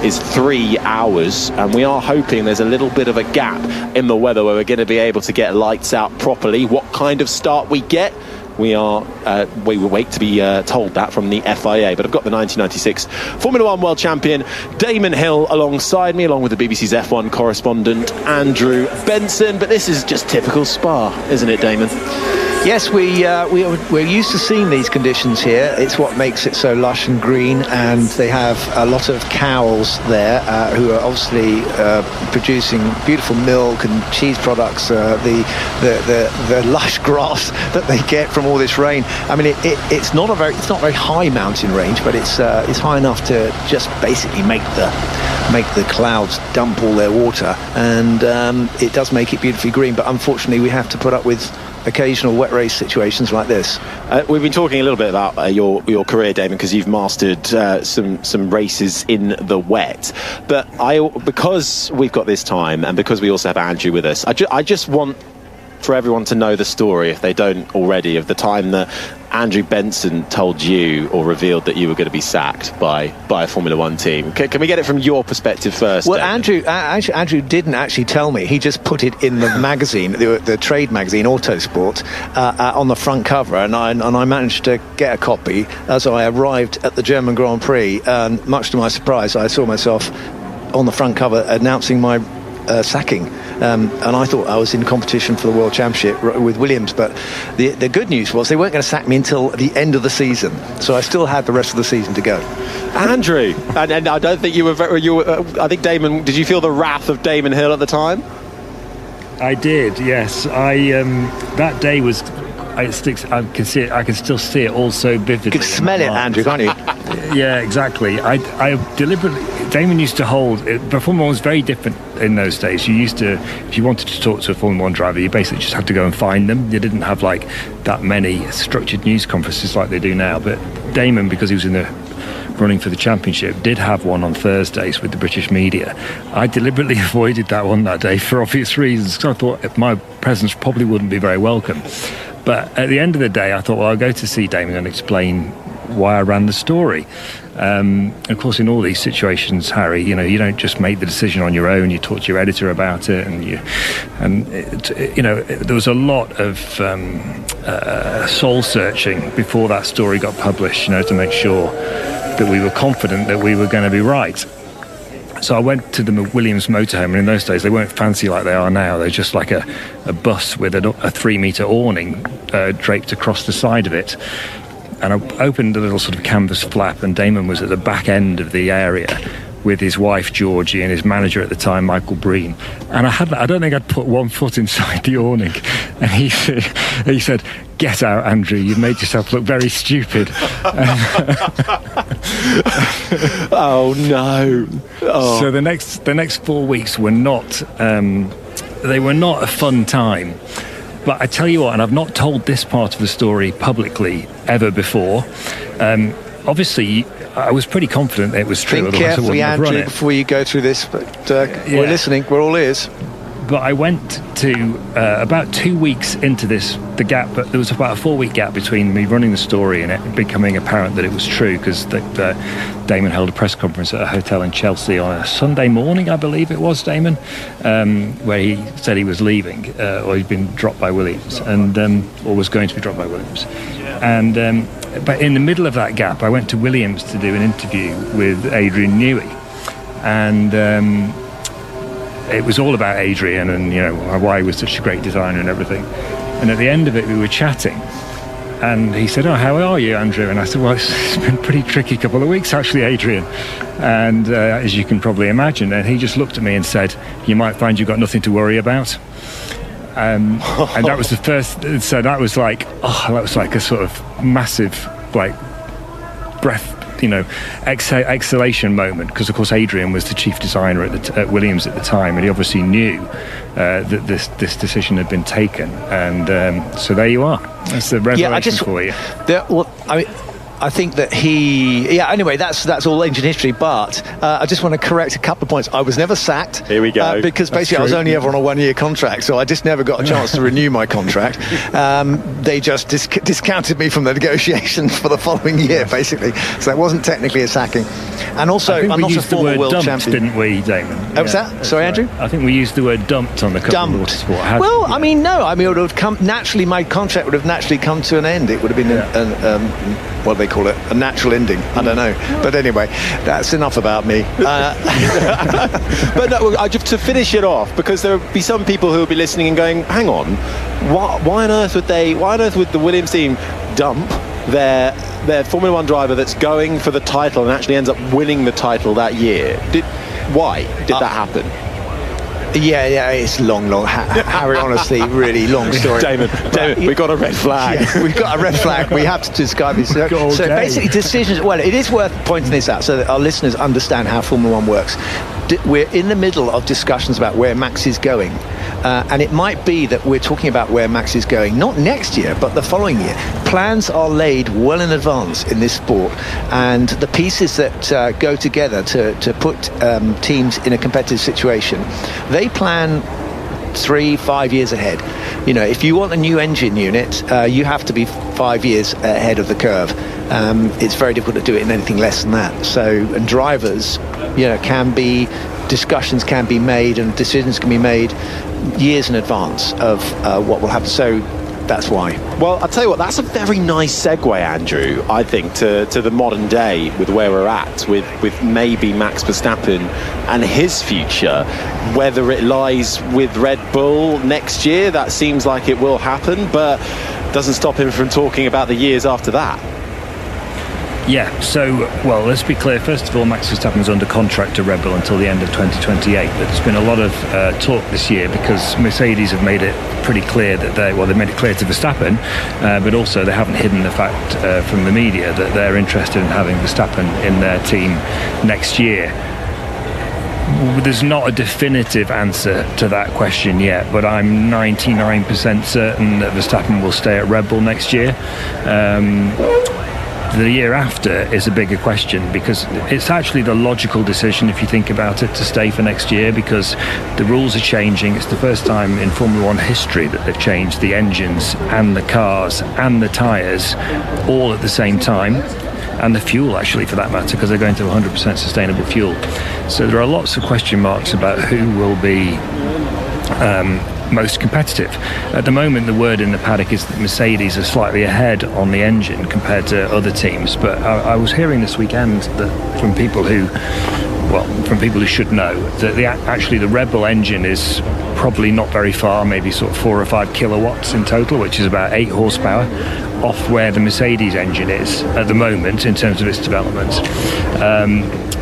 is 3 hours, and we are hoping there's a little bit of a gap in the weather where we're going to be able to get lights out properly. What kind of start we get, we will wait to be told that from the FIA. But I've got the 1996 Formula One World Champion Damon Hill alongside me, along with the BBC's F1 correspondent Andrew Benson. But this is just typical Spa, isn't it, Damon? Yes, we're used to seeing these conditions here. It's what makes it so lush and green, and they have a lot of cows there who are obviously producing beautiful milk and cheese products. The lush grass that they get from all this rain. I mean, it's not very high mountain range, but it's high enough to just basically make the clouds dump all their water, and it does make it beautifully green. But unfortunately, we have to put up with occasional wet race situations like this. We've been talking a little bit about your career, Damon, because you've mastered some races in the wet. But because we've got this time, and because we also have Andrew with us, I just want for everyone to know the story, if they don't already, of the time that Andrew Benson told you or revealed that you were going to be sacked by a Formula One team? Can we get it from your perspective first? Well, David? Andrew didn't actually tell me. He just put it in the magazine, the trade magazine, Autosport, on the front cover, and I managed to get a copy as I arrived at the German Grand Prix. And much to my surprise, I saw myself on the front cover announcing my sacking, and I thought I was in competition for the World Championship with Williams, but the good news was they weren't going to sack me until the end of the season, so I still had the rest of the season to go. Andrew, and I don't think you were I think Damon, did you feel the wrath of Damon Hill at the time? I did, yes. That day was... It sticks. I can see it. I can still see it all so vividly. You can smell it, Andrew, can't you? Yeah, exactly. I deliberately. Damon used to hold. Formula One was very different in those days. You used to, if you wanted to talk to a Formula One driver, you basically just had to go and find them. You didn't have like that many structured news conferences like they do now. But Damon, because he was in the running for the championship, did have one on Thursdays with the British media. I deliberately avoided that one that day for obvious reasons, because I thought my presence probably wouldn't be very welcome. But at the end of the day, I thought, well, I'll go to see Damon and explain why I ran the story. Of course, in all these situations, Harry, you don't just make the decision on your own. You talk to your editor about it, and there was a lot of soul searching before that story got published, to make sure that we were confident that we were going to be right. So I went to the Williams motorhome, and in those days they weren't fancy like they are now. They're just like a bus with a 3-metre awning draped across the side of it. And I opened a little sort of canvas flap, and Damon was at the back end of the area with his wife Georgie and his manager at the time, Michael Breen. And I don't think I'd put one foot inside the awning. And he said, "Get out, Andrew, you've made yourself look very stupid." Oh no. Oh. So the next 4 weeks were not they were not a fun time. But I tell you what, and I've not told this part of the story publicly ever before. Obviously, I was pretty confident that it was true. Think carefully, Andrew, before you go through this. But we're listening. We're all ears. But I went to about 2 weeks into the gap. But there was about a 4-week gap between me running the story and it becoming apparent that it was true, because Damon held a press conference at a hotel in Chelsea on a Sunday morning, I believe it was, Damon, where he said he was leaving, or he'd been dropped by Williams, and or was going to be dropped by Williams. And but in the middle of that gap, I went to Williams to do an interview with Adrian Newey, and it was all about Adrian and why he was such a great designer and everything. And at the end of it, we were chatting, and he said, "Oh, how are you, Andrew?" And I said, "Well, it's been a pretty tricky couple of weeks, actually, Adrian." And as you can probably imagine, and he just looked at me and said, "You might find you've got nothing to worry about." And that was the first. So that was like a sort of massive, like, breath, exhalation moment, because of course Adrian was the chief designer at Williams at the time, and he obviously knew that this decision had been taken, and so there you are. That's the revelation for you. I think that anyway, that's all ancient history, but I just want to correct a couple of points. I was never sacked. Here we go. Because basically I was only ever on a 1-year contract, so I just never got a chance to renew my contract. They just discounted me from the negotiations for the following year, basically. So it wasn't technically a sacking. And also, I'm not a former world champion. Didn't we, Damon? Oh, was that? Sorry, Andrew? I think we used the word dumped on the cover of Autosport. Well, I mean, no. I mean, it would have come naturally. My contract would have naturally come to an end. It would have been what do they call it? A natural ending. I don't know. But anyway, that's enough about me. But no, to finish it off, because there will be some people who will be listening and going, "Hang on, why on earth would the Williams team dump their Formula One driver that's going for the title and actually ends up winning the title that year? Why did that happen?" Yeah, it's long. Harry, honestly, really long story. Damon, we got a red flag. Yeah, we've got a red flag. We have to describe this. So basically, decisions. Well, it is worth pointing this out so that our listeners understand how Formula One works. We're in the middle of discussions about where Max is going. And it might be that we're talking about where Max is going, not next year, but the following year. Plans are laid well in advance in this sport, and the pieces that go together to put teams in a competitive situation, they plan 3-5 years ahead. If you want a new engine unit, you have to be 5 years ahead of the curve. It's very difficult to do it in anything less than that. And drivers, discussions can be made and decisions can be made years in advance of what will happen. So that's why. Well, I'll tell you what, that's a very nice segue, Andrew, I think, to the modern day with where we're at with maybe Max Verstappen and his future. Whether it lies with Red Bull next year, that seems like it will happen, but doesn't stop him from talking about the years after that. Yeah, so, well, let's be clear. First of all, Max Verstappen's under contract to Red Bull until the end of 2028. But there's been a lot of talk this year because Mercedes have made it pretty clear that they made it clear to Verstappen, but also they haven't hidden the fact from the media that they're interested in having Verstappen in their team next year. There's not a definitive answer to that question yet, but I'm 99% certain that Verstappen will stay at Red Bull next year. The year after is a bigger question because it's actually the logical decision, if you think about it, to stay for next year because the rules are changing. It's the first time in Formula One history that they've changed the engines and the cars and the tyres all at the same time, and the fuel actually for that matter, because they're going to 100% sustainable fuel. So there are lots of question marks about who will be most competitive. At the moment, the word in the paddock is that Mercedes are slightly ahead on the engine compared to other teams, but I was hearing this weekend that from people who should know that actually the Red Bull engine is probably not very far, maybe sort of 4 or 5 kilowatts in total, which is about 8 horsepower off where the Mercedes engine is at the moment in terms of its development.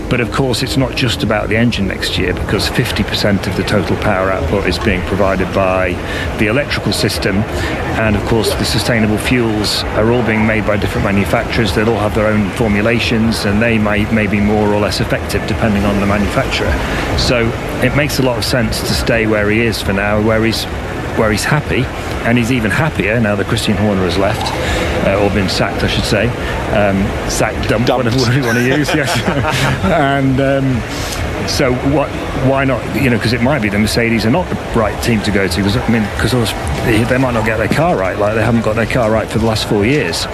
But of course, it's not just about the engine next year because 50% of the total power output is being provided by the electrical system. And of course, the sustainable fuels are all being made by different manufacturers. They'll all have their own formulations and they may be more or less effective depending on the manufacturer. So it makes a lot of sense to stay where he is for now, where he's happy, and he's even happier now that Christian Horner has left, or been sacked, I should say. Sacked, dumped, whatever word you want to use, yes. And so why not, because it might be the Mercedes are not the right team to go to, because they might not get their car right, like they haven't got their car right for the last 4 years.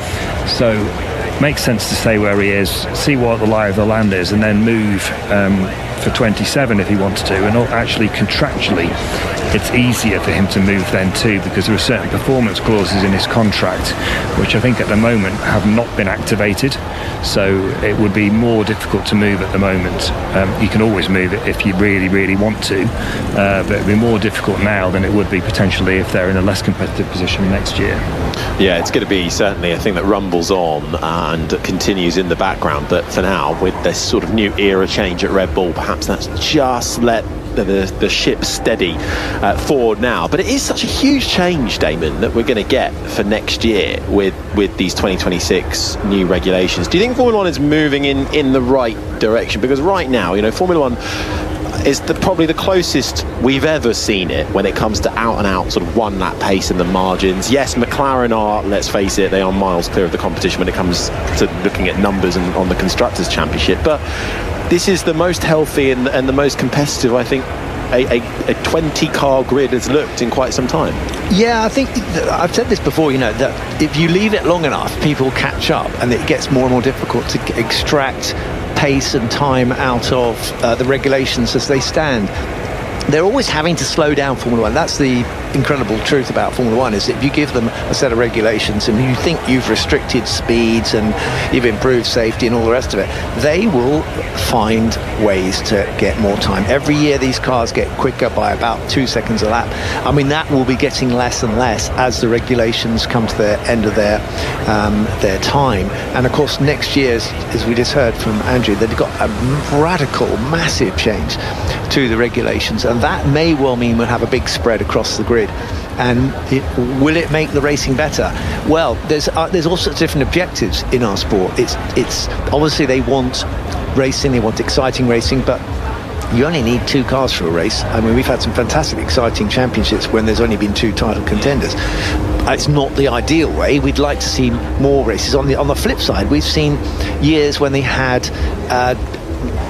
So it makes sense to stay where he is, see what the lie of the land is, and then move for 27 if he wants to. And actually contractually it's easier for him to move then too, because there are certain performance clauses in his contract which I think at the moment have not been activated, so it would be more difficult to move at the moment. You can always move it if you really want to, but it would be more difficult now than it would be potentially if they're in a less competitive position next year. Yeah, it's going to be certainly a thing that rumbles on and continues in the background, but for now, with this sort of new era change at Red Bull, perhaps that's just let the ship steady forward now. But it is such a huge change, Damon, that we're going to get for next year with these 2026 new regulations. Do you think Formula One is moving in the right direction? Because right now, Formula One is probably the closest we've ever seen it when it comes to out-and-out sort of one-lap pace and the margins. Yes, McLaren are, let's face it, they are miles clear of the competition when it comes to looking at numbers and on the Constructors' Championship. But this is the most healthy and the most competitive, I think, a 20-car grid has looked in quite some time. Yeah, I think I've said this before, that if you leave it long enough, people catch up and it gets more and more difficult to extract pace and time out of the regulations as they stand. They're always having to slow down Formula One. That's the incredible truth about Formula One, is if you give them a set of regulations and you think you've restricted speeds and you've improved safety and all the rest of it, they will find ways to get more time. Every year these cars get quicker by about 2 seconds a lap. That will be getting less and less as the regulations come to the end of their time. And of course next year, as we just heard from Andrew, they've got a radical, massive change to the regulations, and that may well mean we'll have a big spread across the grid. And will it make the racing better? Well, there's all sorts of different objectives in our sport. It's obviously they want racing, they want exciting racing, but you only need 2 cars for a race. We've had some fantastic exciting championships when there's only been 2 title contenders. It's not the ideal way. We'd like to see more races. On the flip side, we've seen years when they had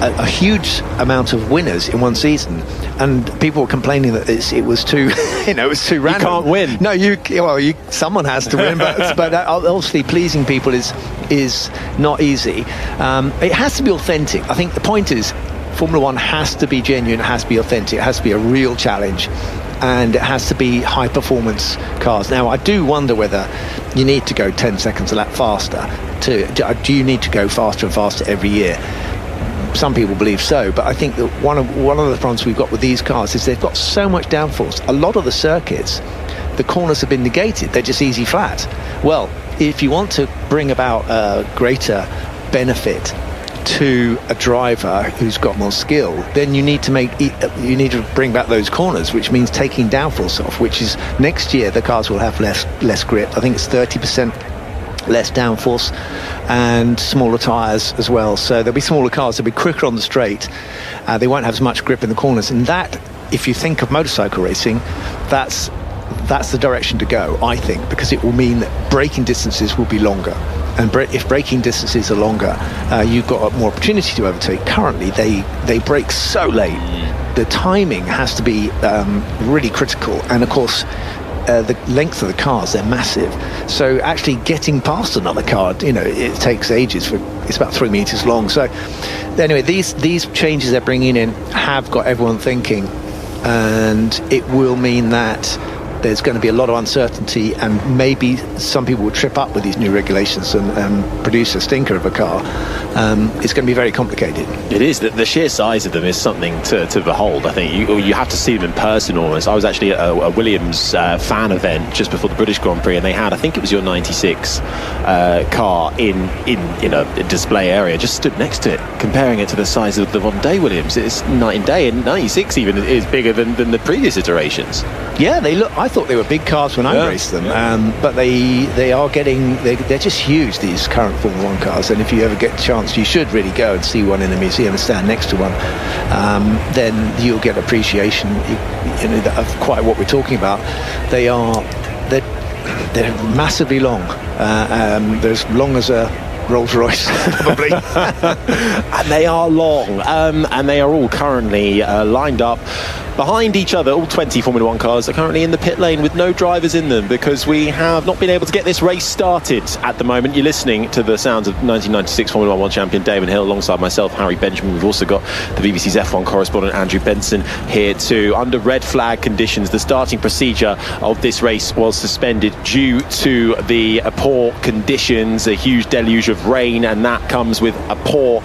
a huge amount of winners in one season, and people were complaining that it was too, it was too random. You can't win. No, someone has to win, but obviously pleasing people is not easy. It has to be authentic. I think the point is, Formula One has to be genuine, it has to be authentic, it has to be a real challenge, and it has to be high performance cars. Now, I do wonder whether you need to go 10 seconds a lap faster. Do you need to go faster and faster every year? Some people believe so, but I think that one of the problems we've got with these cars is they've got so much downforce. A lot of the circuits, the corners have been negated, they're just easy flat. Well, if you want to bring about a greater benefit to a driver who's got more skill, then you need to bring back those corners, which means taking downforce off, which is next year the cars will have less grip. I think it's 30% less downforce and smaller tyres as well, so there'll be smaller cars, they'll be quicker on the straight, they won't have as much grip in the corners, and that, if you think of motorcycle racing, that's the direction to go, I think, because it will mean that braking distances will be longer. And if braking distances are longer, you've got more opportunity to overtake. Currently, they brake so late. The timing has to be really critical. And of course, the length of the cars, they're massive. So actually getting past another car, it takes ages. It's about 3 meters long. So anyway, these changes they're bringing in have got everyone thinking. And it will mean that there's going to be a lot of uncertainty, and maybe some people will trip up with these new regulations and produce a stinker of a car. It's going to be very complicated. It is. The sheer size of them is something to behold. I think you have to see them in person almost. I was actually at a Williams fan event just before the British Grand Prix, and they had, I think it was your 96 car in a display area, just stood next to it, comparing it to the size of the modern day Williams. It's night and day, and 96 even is bigger than the previous iterations. Yeah, I thought they were big cars when I raced them, but they're just huge, these current Formula One cars. And if you ever get a chance, you should really go and see one in a museum and stand next to one. Then you'll get appreciation, of quite what we're talking about. They're massively long. They're as long as a Rolls-Royce, probably. And they are long, and they are all currently lined up behind each other. All 20 Formula One cars are currently in the pit lane with no drivers in them, because we have not been able to get this race started at the moment. You're listening to the sounds of 1996 Formula One world champion Damon Hill alongside myself, Harry Benjamin. We've also got the BBC's F1 correspondent Andrew Benson here too. Under red flag conditions, the starting procedure of this race was suspended due to the poor conditions, a huge deluge of rain, and that comes with a poor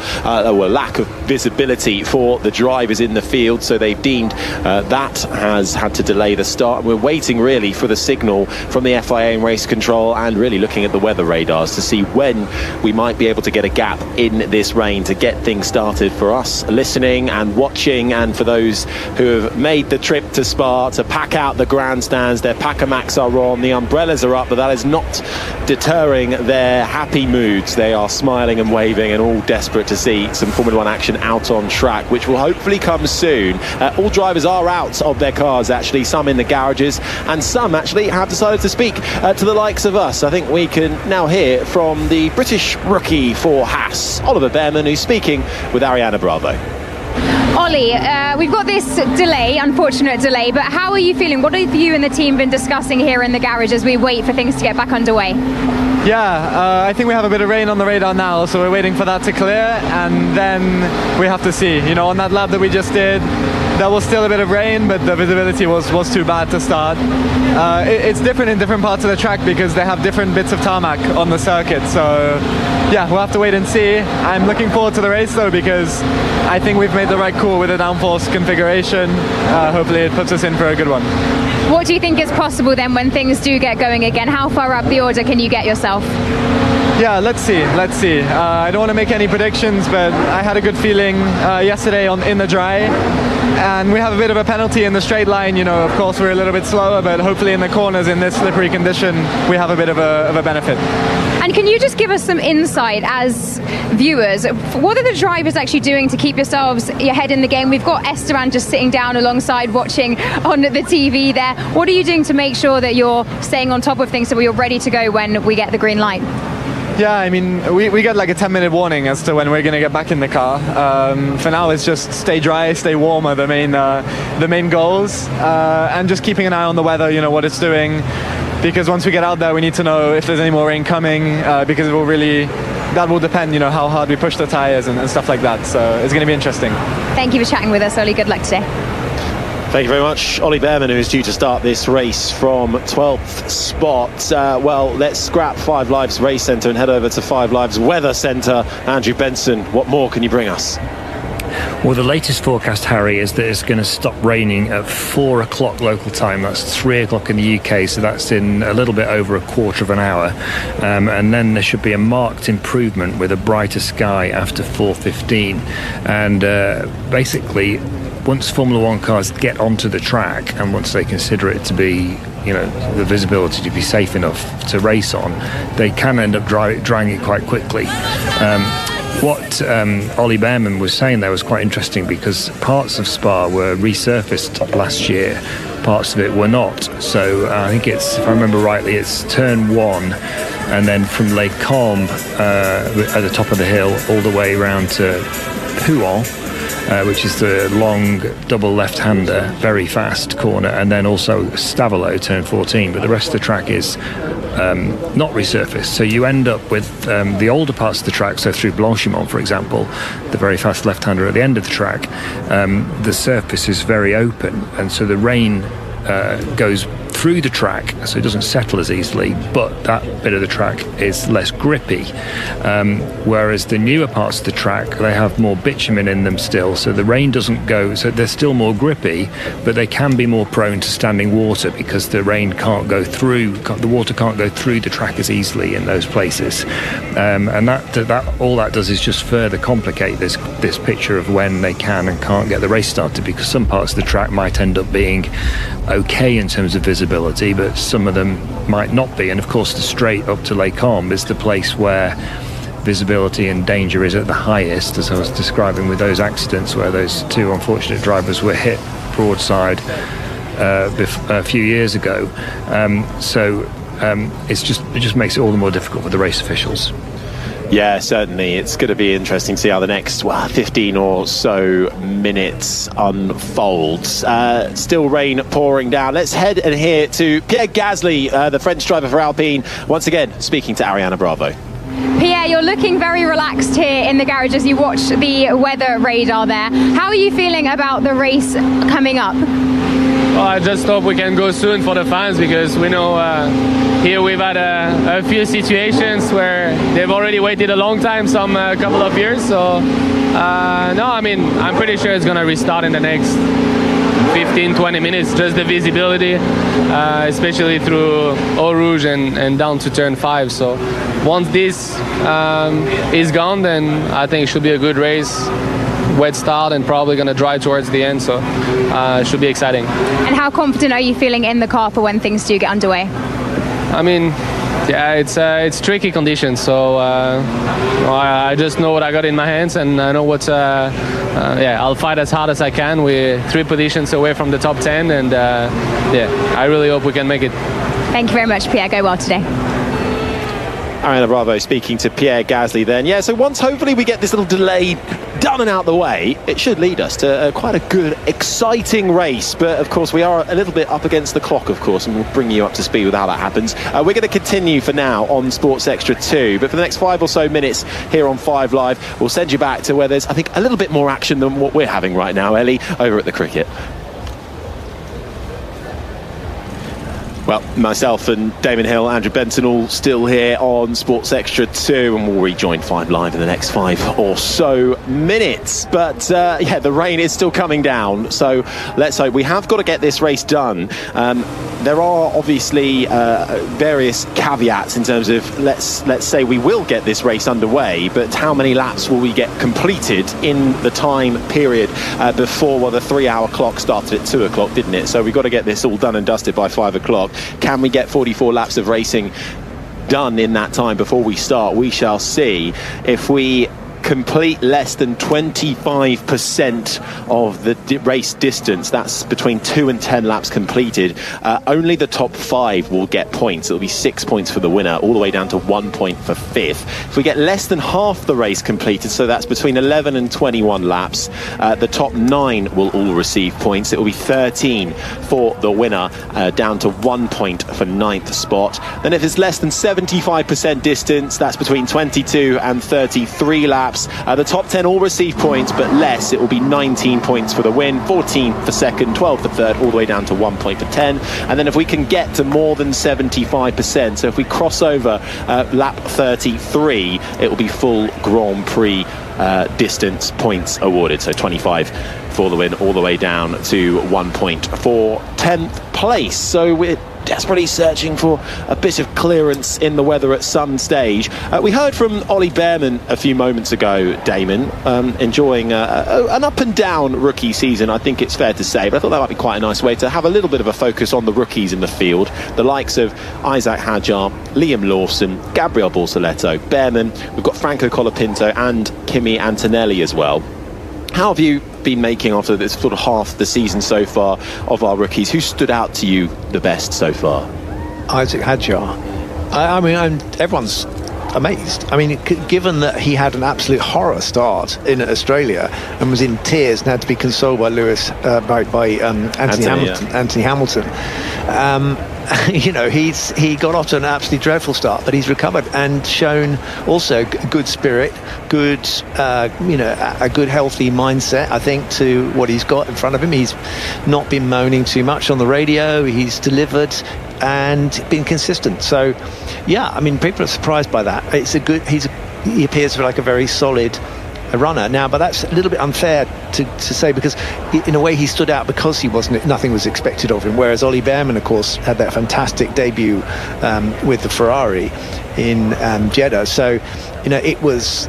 lack of visibility for the drivers in the field, so they've deemed that has had to delay the start. We're waiting really for the signal from the FIA and race control, and really looking at the weather radars to see when we might be able to get a gap in this rain to get things started for us listening and watching, and for those who have made the trip to Spa to pack out the grandstands. Their Pacamacs are on, the umbrellas are up, but that is not deterring their happy moods. They are smiling and waving and all desperate to see some Formula One action out on track, which will hopefully come soon. All drivers are out of their cars, actually, some in the garages, and some actually have decided to speak to the likes of us. I think we can now hear from the British rookie for Haas, Oliver Behrman, who's speaking with Ariana Bravo. Ollie, we've got this delay, unfortunate delay, but how are you feeling? What have you and the team been discussing here in the garage as we wait for things to get back underway? Yeah, I think we have a bit of rain on the radar now, so we're waiting for that to clear, and then we have to see. On that lap that we just did, there was still a bit of rain, but the visibility was too bad to start. It's different in different parts of the track because they have different bits of tarmac on the circuit, so yeah, we'll have to wait and see. I'm looking forward to the race though, because I think we've made the right call with the downforce configuration. Hopefully it puts us in for a good one. What do you think is possible then when things do get going again? How far up the order can you get yourself? Yeah, let's see. I don't want to make any predictions, but I had a good feeling yesterday in the dry, and we have a bit of a penalty in the straight line. Of course we're a little bit slower, but hopefully in the corners in this slippery condition we have a bit of a benefit. And can you just give us some insight as viewers? What are the drivers actually doing to keep yourselves ahead in the game? We've got Esteban just sitting down alongside watching on the TV there. What are you doing to make sure that you're staying on top of things so you're ready to go when we get the green light? Yeah, I mean, we get like a 10-minute warning as to when we're going to get back in the car. For now, it's just stay dry, stay warm are the main goals, and just keeping an eye on the weather, you know, what it's doing. Because once we get out there, we need to know if there's any more rain coming, because that will depend, you know, how hard we push the tyres and stuff like that. So it's going to be interesting. Thank you for chatting with us, Ollie. Good luck today. Thank you very much. Ollie Behrman, who is due to start this race from 12th spot. Well, let's scrap Five Live's race centre and head over to Five Live's weather centre. Andrew Benson, what more can you bring us? Well, the latest forecast, Harry, is that it's going to stop raining at 4 o'clock local time. That's 3 o'clock in the UK, so that's in a little bit over a quarter of an hour. And then there should be a marked improvement with a brighter sky after 4:15. And basically, once Formula One cars get onto the track, and once they consider it to be, you know, the visibility to be safe enough to race on, they can end up drying it quite quickly. What Ollie Behrman was saying there was quite interesting, because parts of Spa were resurfaced last year, parts of it were not. So I think it's, if I remember rightly, it's turn 1 and then from Les Combes at the top of the hill all the way around to Pouhon, which is the long double left-hander, very fast corner, and then also Stavelot, turn 14. But the rest of the track is not resurfaced. So you end up with the older parts of the track, so through Blanchimont, for example, the very fast left-hander at the end of the track, the surface is very open, and so the rain goes through the track, so it doesn't settle as easily, but that bit of the track is less grippy, whereas the newer parts of the track, they have more bitumen in them still, so the rain doesn't go, so they're still more grippy, but they can be more prone to standing water, because the rain can't go through, the water can't go through the track as easily in those places, and that all that does is just further complicate this picture of when they can and can't get the race started, because some parts of the track might end up being okay in terms of visibility, but some of them might not be. And of course the straight up to Les Combes is the place where visibility and danger is at the highest, as I was describing with those accidents where those two unfortunate drivers were hit broadside a few years ago. It just makes it all the more difficult for the race officials. Yeah, certainly. It's going to be interesting to see how the next 15 or so minutes unfolds. Still rain pouring down. Let's head and hear to Pierre Gasly, the French driver for Alpine, once again speaking to Ariana Bravo. Pierre, you're looking very relaxed here in the garage as you watch the weather radar there. How are you feeling about the race coming up? Well, I just hope we can go soon for the fans, because we know here we've had a few situations where they've already waited a long time, some couple of years. So no, I mean, I'm pretty sure it's going to restart in the next 15-20 minutes. Just the visibility, especially through Eau Rouge and down to turn 5. So once this is gone, then I think it should be a good race. Wet start and probably going to dry towards the end, so it should be exciting. And how confident are you feeling in the car for when things do get underway? I mean, yeah, it's tricky conditions, so I just know what I got in my hands, and I know what I'll fight as hard as I can. We're 3 positions away from the top 10, and I really hope we can make it. Thank you very much, Pierre. Go well today. Ariana Bravo speaking to Pierre Gasly then. Yeah, so once hopefully we get this little delay done and out the way, it should lead us to quite a good, exciting race. But of course, we are a little bit up against the clock, of course, and we'll bring you up to speed with how that happens. We're going to continue for now on Sports Extra 2, but for the next 5 or so minutes here on 5 Live, we'll send you back to where there's, I think, a little bit more action than what we're having right now, Ellie, over at the cricket. Well, myself and Damon Hill, Andrew Benson, all still here on Sports Extra 2, and we'll rejoin 5 Live in the next 5 or so minutes. But yeah, the rain is still coming down, so let's hope. We have got to get this race done. There are obviously various caveats in terms of let's say we will get this race underway, but how many laps will we get completed in the time period before? Well, the 3-hour clock started at 2 o'clock, didn't it? So we've got to get this all done and dusted by 5 o'clock. Can we get 44 laps of racing done in that time before we start? We shall see. If we complete less than 25% of the race distance, that's between 2 and 10 laps completed, only the top 5 will get points. It'll be 6 points for the winner, all the way down to 1 point for 5th. If we get less than half the race completed, so that's between 11 and 21 laps, the top 9 will all receive points. It will be 13 for the winner, down to 1 point for 9th spot. Then if it's less than 75% distance, that's between 22 and 33 laps, the top 10 all receive points, but less. It will be 19 points for the win, 14 for second, 12 for third, all the way down to 1 point for 10. And then if we can get to more than 75%, so if we cross over lap 33, it will be full Grand Prix distance points awarded, so 25 for the win, all the way down to 1 point for 10th place. So we're desperately searching for a bit of clearance in the weather at some stage. We heard from Ollie Bearman a few moments ago, Damon, enjoying an up and down rookie season, I think it's fair to say, but I thought that might be quite a nice way to have a little bit of a focus on the rookies in the field, the likes of Isaac Hadjar, Liam Lawson, Gabriel Borsaletto, Bearman, we've got Franco Colapinto and Kimi Antonelli as well. How have you been making after this sort of half the season so far of our rookies? Who stood out to you the best so far? Isaac Hadjar. I mean, everyone's amazed. I mean, given that he had an absolute horror start in Australia and was in tears and had to be consoled by Anthony Hamilton. You know, he got off to an absolutely dreadful start, but he's recovered and shown also good spirit, good a good healthy mindset, I think, to what he's got in front of him. He's not been moaning too much on the radio. He's delivered and been consistent. So yeah, I mean, people are surprised by that. He appears like a very solid runner now, but that's a little bit unfair to say, because in a way he stood out because nothing was expected of him, whereas Ollie Bearman, of course, had that fantastic debut with the Ferrari in Jeddah. So it was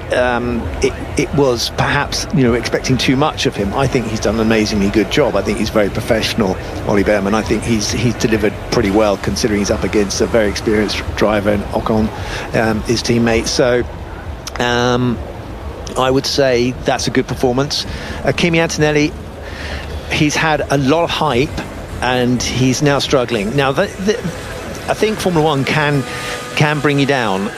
perhaps expecting too much of him. I think he's done an amazingly good job. I think he's very professional, Ollie Bearman. I think he's delivered pretty well, considering he's up against a very experienced driver and Ocon, his teammate. So I would say that's a good performance. Kimi Antonelli, he's had a lot of hype and he's now struggling. Now, I think Formula One can bring you down.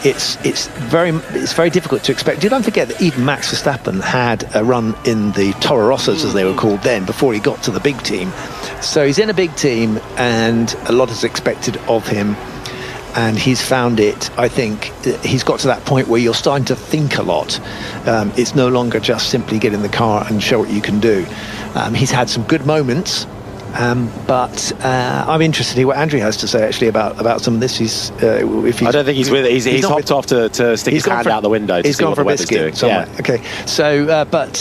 It's very difficult to expect. Don't forget that even Max Verstappen had a run in the Toro Rossos, as they were called then, before he got to the big team. So he's in a big team and a lot is expected of him. And he's found it. I think he's got to that point where you're starting to think a lot. It's no longer just simply get in the car and show what you can do. He's had some good moments, but I'm interested to hear what Andrew has to say actually about some of this. I don't think he's with it. He's hopped off to stick his hand out the window to see what the weather's doing. Yeah. Okay. So,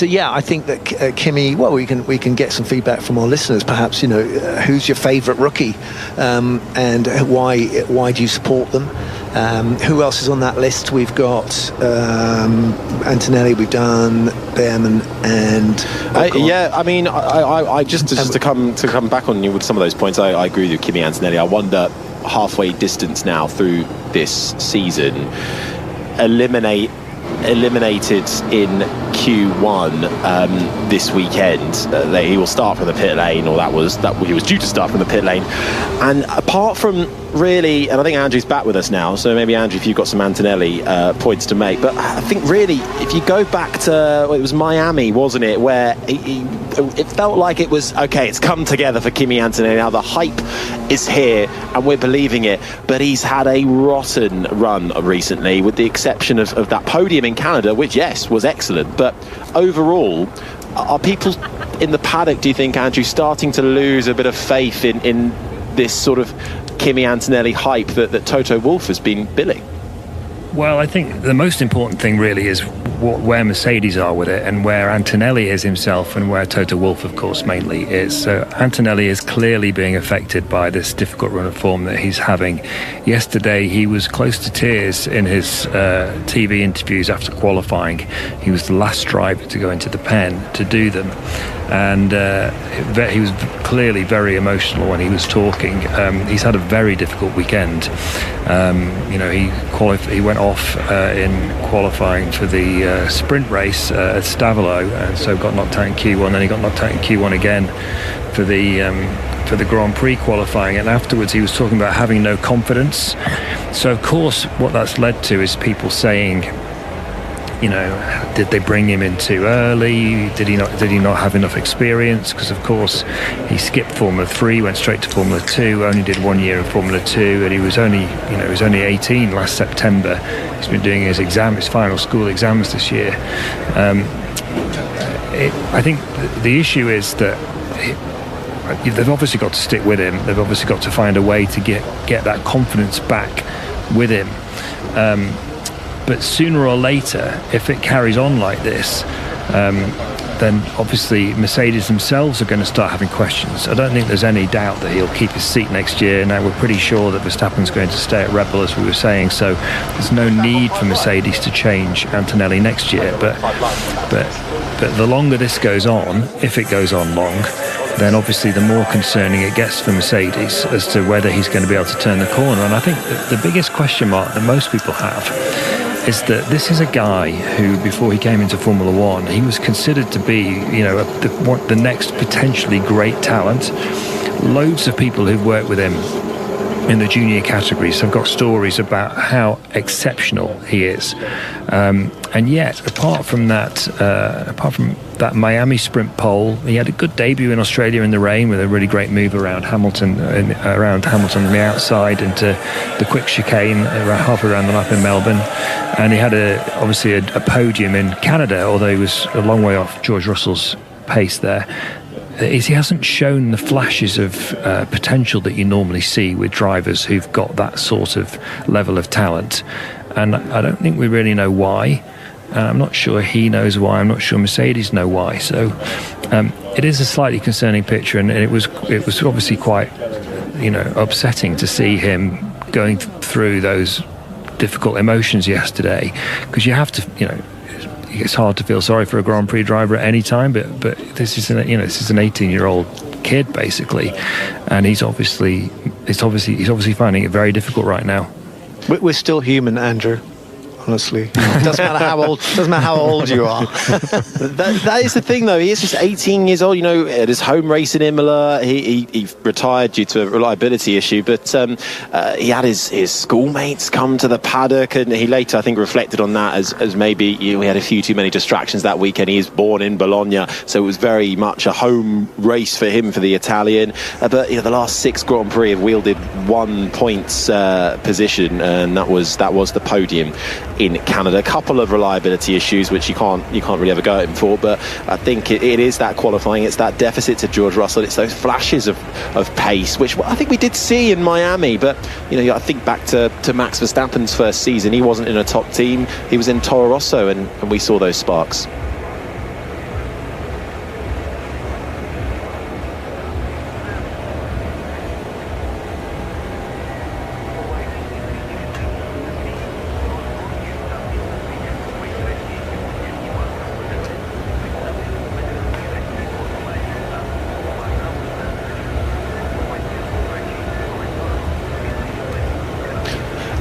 yeah, I think that Kimi. Well, we can get some feedback from our listeners. Perhaps who's your favourite rookie, and why do you support them? Who else is on that list? We've got Antonelli, we've done Bearman, and I mean, I just to come back on you with some of those points. I agree with you, Kimi Antonelli. I wonder, halfway distance now through this season, eliminated in Q1 this weekend. He will start from the pit lane, or he was due to start from the pit lane. And apart from really, and I think Andrew's back with us now, so maybe Andrew, if you've got some Antonelli points to make, but I think really, if you go back to, it was Miami, wasn't it, where it felt like it was, okay, it's come together for Kimi Antonelli. Now the hype is here and we're believing it, but he's had a rotten run recently, with the exception of that podium in Canada, which, yes, was excellent, but overall, are people in the paddock, do you think, Andrew, starting to lose a bit of faith in this sort of Kimi Antonelli hype that Toto Wolff has been billing? Well, I think the most important thing really is where Mercedes are with it, and where Antonelli is himself, and where Toto Wolff, of course, mainly is. So Antonelli is clearly being affected by this difficult run of form that he's having. Yesterday, he was close to tears in his TV interviews after qualifying. He was the last driver to go into the pen to do them. and he was clearly very emotional when he was talking. He's had a very difficult weekend. He went off in qualifying for the sprint race at Stavelot, and so got knocked out in Q1. Then he got knocked out in Q1 again for the Grand Prix qualifying, and afterwards he was talking about having no confidence. So of course what that's led to is people saying, did they bring him in too early? Did he not have enough experience? Because of course he skipped Formula 3, went straight to Formula 2, only did 1 year of Formula 2, and he was only 18 last September. He's been doing his final school exams this year. I think the issue is that they've obviously got to stick with him. They've obviously got to find a way to get that confidence back with him. But sooner or later, if it carries on like this, then obviously Mercedes themselves are going to start having questions. I don't think there's any doubt that he'll keep his seat next year. Now we're pretty sure that Verstappen's going to stay at Red Bull, as we were saying, so there's no need for Mercedes to change Antonelli next year. But the longer this goes on, if it goes on long, then obviously the more concerning it gets for Mercedes as to whether he's going to be able to turn the corner. And I think the biggest question mark that most people have is that this is a guy who, before he came into Formula One, he was considered to be, the next potentially great talent. Loads of people who've worked with him in the junior categories have got stories about how exceptional he is. And yet, apart from that Miami sprint pole, he had a good debut in Australia in the rain with a really great move around Hamilton on the outside into the quick chicane halfway around the lap in Melbourne. And he had obviously a podium in Canada, although he was a long way off George Russell's pace there. He hasn't shown the flashes of potential that you normally see with drivers who've got that sort of level of talent. And I don't think we really know why. I'm not sure he knows why. I'm not sure Mercedes know why. So it is a slightly concerning picture, and it was obviously quite upsetting to see him going through those difficult emotions yesterday, because you have to it's hard to feel sorry for a Grand Prix driver at any time, but this is an 18-year-old kid basically, and he's obviously finding it very difficult right now. We're still human, Andrew. Honestly, doesn't matter how old you are. that is the thing, though. He is just 18 years old. At his home race in Imola, he retired due to a reliability issue. But he had his schoolmates come to the paddock, and he later, I think, reflected on that as maybe we had a few too many distractions that weekend. He is born in Bologna, so it was very much a home race for him, for the Italian. But the last 6 Grand Prix have wielded 1 points position, and that was the podium in Canada. A couple of reliability issues which you can't really ever go at him for, but I think it is that qualifying, it's that deficit to George Russell, it's those flashes of pace, which I think we did see in Miami. But I think back to Max Verstappen's first season, he wasn't in a top team, he was in Toro Rosso, and we saw those sparks.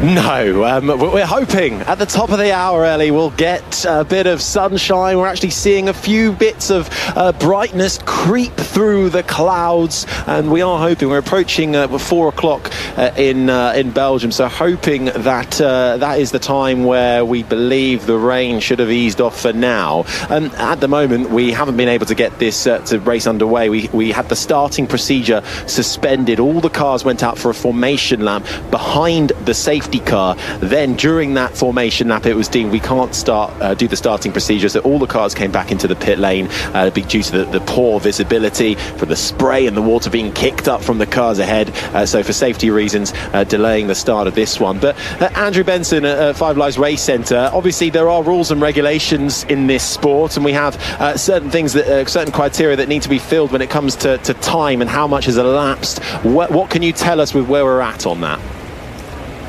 No, we're hoping at the top of the hour, Ellie, we'll get a bit of sunshine. We're actually seeing a few bits of brightness creep through the clouds, and we are hoping, we're approaching 4 o'clock in Belgium, so hoping that that is the time where we believe the rain should have eased off for now. At the moment, we haven't been able to get this to race underway. We had the starting procedure suspended. All the cars went out for a formation lap behind the safety car. Then during that formation lap, it was deemed we can't do the starting procedure, so all the cars came back into the pit lane due to the poor visibility from the spray and the water being kicked up from the cars ahead, so for safety reasons delaying the start of this one. But Andrew Benson at Five Lives Race Centre, obviously there are rules and regulations in this sport, and we have certain things certain criteria that need to be filled when it comes to time and how much has elapsed. What can you tell us with where we're at on that?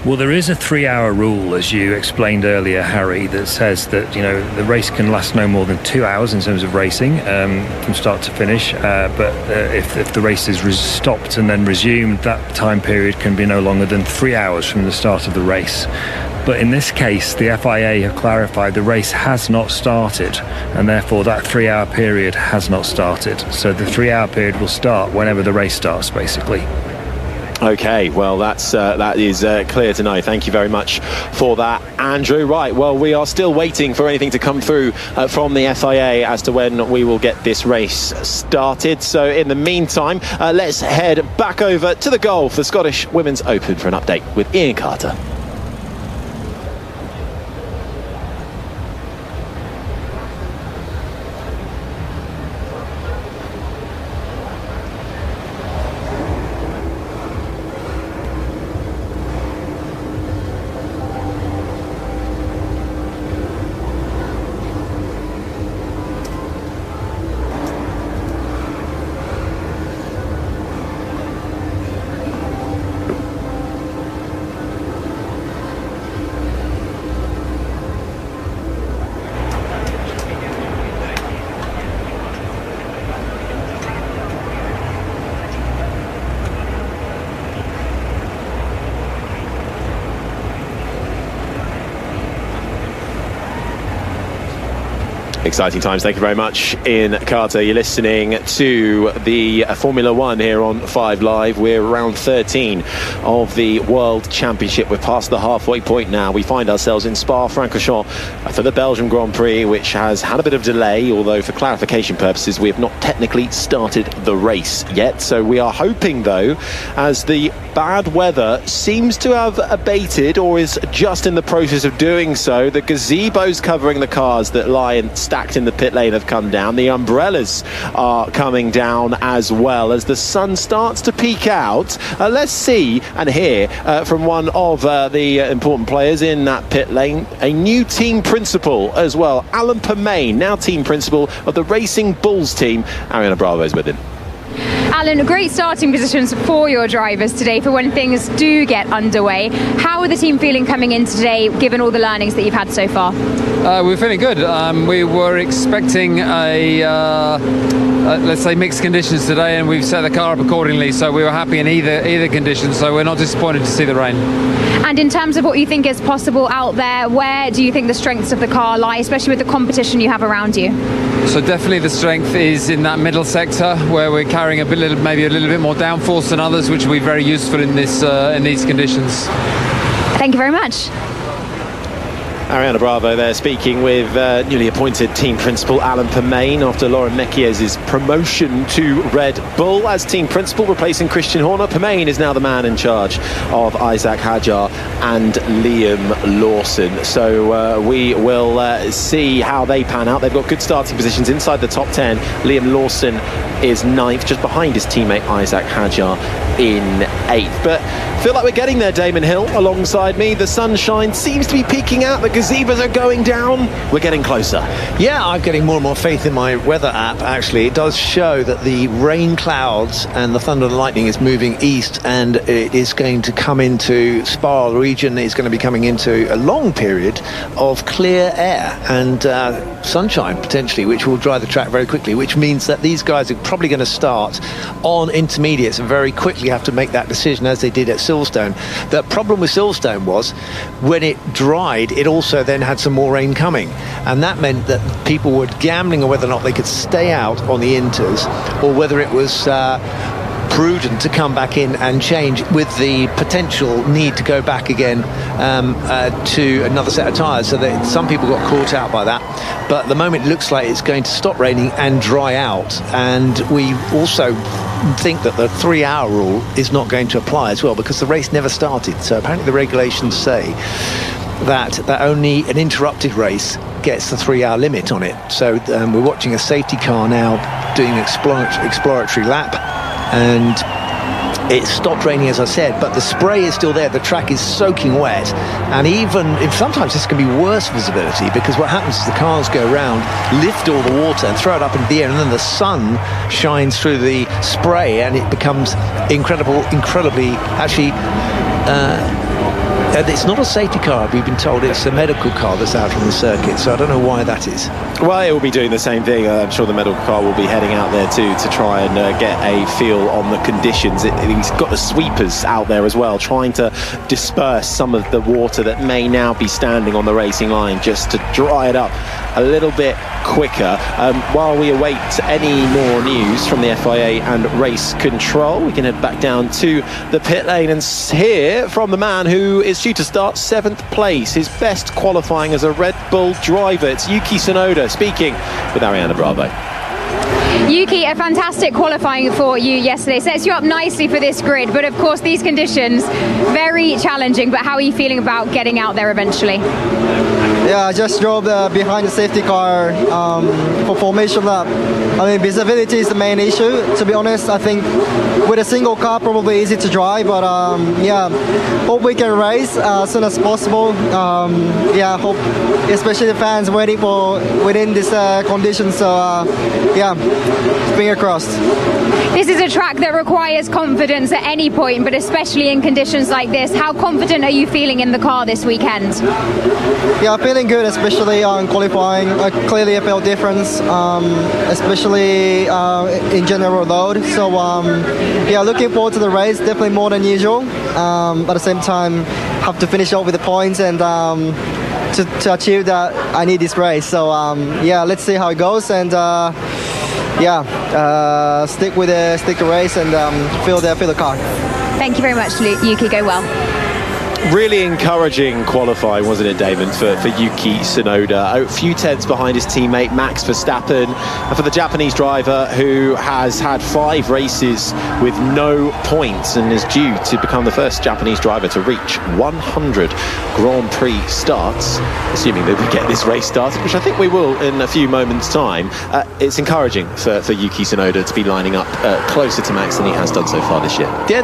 Well, there is a 3-hour rule, as you explained earlier, Harry, that says that, you know, the race can last no more than 2 hours in terms of racing from start to finish. But if the race is stopped and then resumed, that time period can be no longer than 3 hours from the start of the race. But in this case, the FIA have clarified the race has not started, and therefore that 3-hour period has not started. So the 3-hour period will start whenever the race starts, basically. Okay, well, that is clear to know. Thank you very much for that, Andrew. Right, well, we are still waiting for anything to come through from the FIA as to when we will get this race started. So in the meantime, let's head back over to the golf, the Scottish Women's Open, for an update with Ian Carter. Exciting times. Thank you very much, Ian Carter. You're listening to the Formula One here on 5 Live. We're round 13 of the World Championship. We're past the halfway point now. We find ourselves in Spa-Francorchamps for the Belgian Grand Prix, which has had a bit of delay, although for clarification purposes we have not technically started the race yet. So we are hoping, though, as the bad weather seems to have abated or is just in the process of doing so, the gazebos covering the cars that lie stacked in the pit lane have come down. The umbrellas are coming down as well as the sun starts to peek out. Let's see and hear from one of the important players in that pit lane, a new team principal as well, Alan Permain, now team principal of the Racing Bulls team. Ariana Bravo is with him. Alan, great starting positions for your drivers today for when things do get underway. How are the team feeling coming in today, given all the learnings that you've had so far? We're feeling good. We were expecting let's say mixed conditions today, and we've set the car up accordingly, so we were happy in either condition, so we're not disappointed to see the rain. And in terms of what you think is possible out there, where do you think the strengths of the car lie, especially with the competition you have around you? So definitely the strength is in that middle sector, where we're carrying maybe a little bit more downforce than others, which will be very useful in these conditions. Thank you very much. Ariana Bravo there speaking with newly appointed team principal Alan Permain after Lauren Mekies' promotion to Red Bull as team principal, replacing Christian Horner. Permain is now the man in charge of Isaac Hadjar and Liam Lawson. So we will see how they pan out. They've got good starting positions inside the top 10. Liam Lawson is 9th, just behind his teammate Isaac Hadjar in 8th. But I feel like we're getting there. Damon Hill alongside me. The sunshine seems to be peeking out. The gazebos are going down. We're getting closer. Yeah, I'm getting more and more faith in my weather app, actually. It does show that the rain clouds and the thunder and lightning is moving east, and it is going to come into Spa region. It's going to be coming into a long period of clear air and sunshine, potentially, which will dry the track very quickly, which means that these guys are probably going to start on intermediates and very quickly have to make that decision, as they did at Silverstone. The problem with Silverstone was when it dried, it also then had some more rain coming, and that meant that people were gambling on whether or not they could stay out on the inters or whether it was prudent to come back in and change, with the potential need to go back again to another set of tyres. So that some people got caught out by that. But the moment it looks like it's going to stop raining and dry out, and we also think that the 3-hour rule is not going to apply as well, because the race never started. So apparently the regulations say that only an interrupted race gets the 3-hour limit on it. So we're watching a safety car now doing an exploratory lap, and it stopped raining, as I said, but the spray is still there. The track is soaking wet, and even if sometimes this can be worse visibility, because what happens is the cars go around, lift all the water and throw it up into the air, and then the sun shines through the spray, and it becomes incredibly actually It's not a safety car. We've been told it's a medical car that's out on the circuit, so I don't know why that is. Well, it will be doing the same thing. I'm sure the medical car will be heading out there too to try and get a feel on the conditions. He's got the sweepers out there as well, trying to disperse some of the water that may now be standing on the racing line, just to dry it up a little bit quicker. While we await any more news from the FIA and race control, we can head back down to the pit lane and hear from the man who is due to start 7th place, his best qualifying as a Red Bull driver. It's Yuki Tsunoda speaking with Ariana Bravo. Yuki, a fantastic qualifying for you yesterday. Sets you up nicely for this grid, but of course these conditions, very challenging. But how are you feeling about getting out there eventually? Yeah, I just drove behind the safety car for formation lap. I mean, visibility is the main issue, to be honest. I think with a single car, probably easy to drive, but yeah, hope we can race as soon as possible. Yeah, hope, especially the fans waiting for within this condition. So yeah, fingers crossed. This is a track that requires confidence at any point, but especially in conditions like this. How confident are you feeling in the car this weekend? Yeah, feeling good, especially on qualifying. Clearly I felt difference, especially in general load. So yeah, looking forward to the race, definitely more than usual. At the same time, have to finish off with the points and to achieve that, I need this race. So yeah, let's see how it goes, and yeah, stick with the race and feel the car. Thank you very much, Yuki. Go well. Really encouraging qualifying, wasn't it, Damon, for Yuki Tsunoda? A few tenths behind his teammate Max Verstappen. And for the Japanese driver, who has had 5 races with no points and is due to become the first Japanese driver to reach 100 Grand Prix starts, assuming that we get this race started, which I think we will in a few moments' time. It's encouraging for Yuki Tsunoda to be lining up closer to Max than he has done so far this year. Yeah,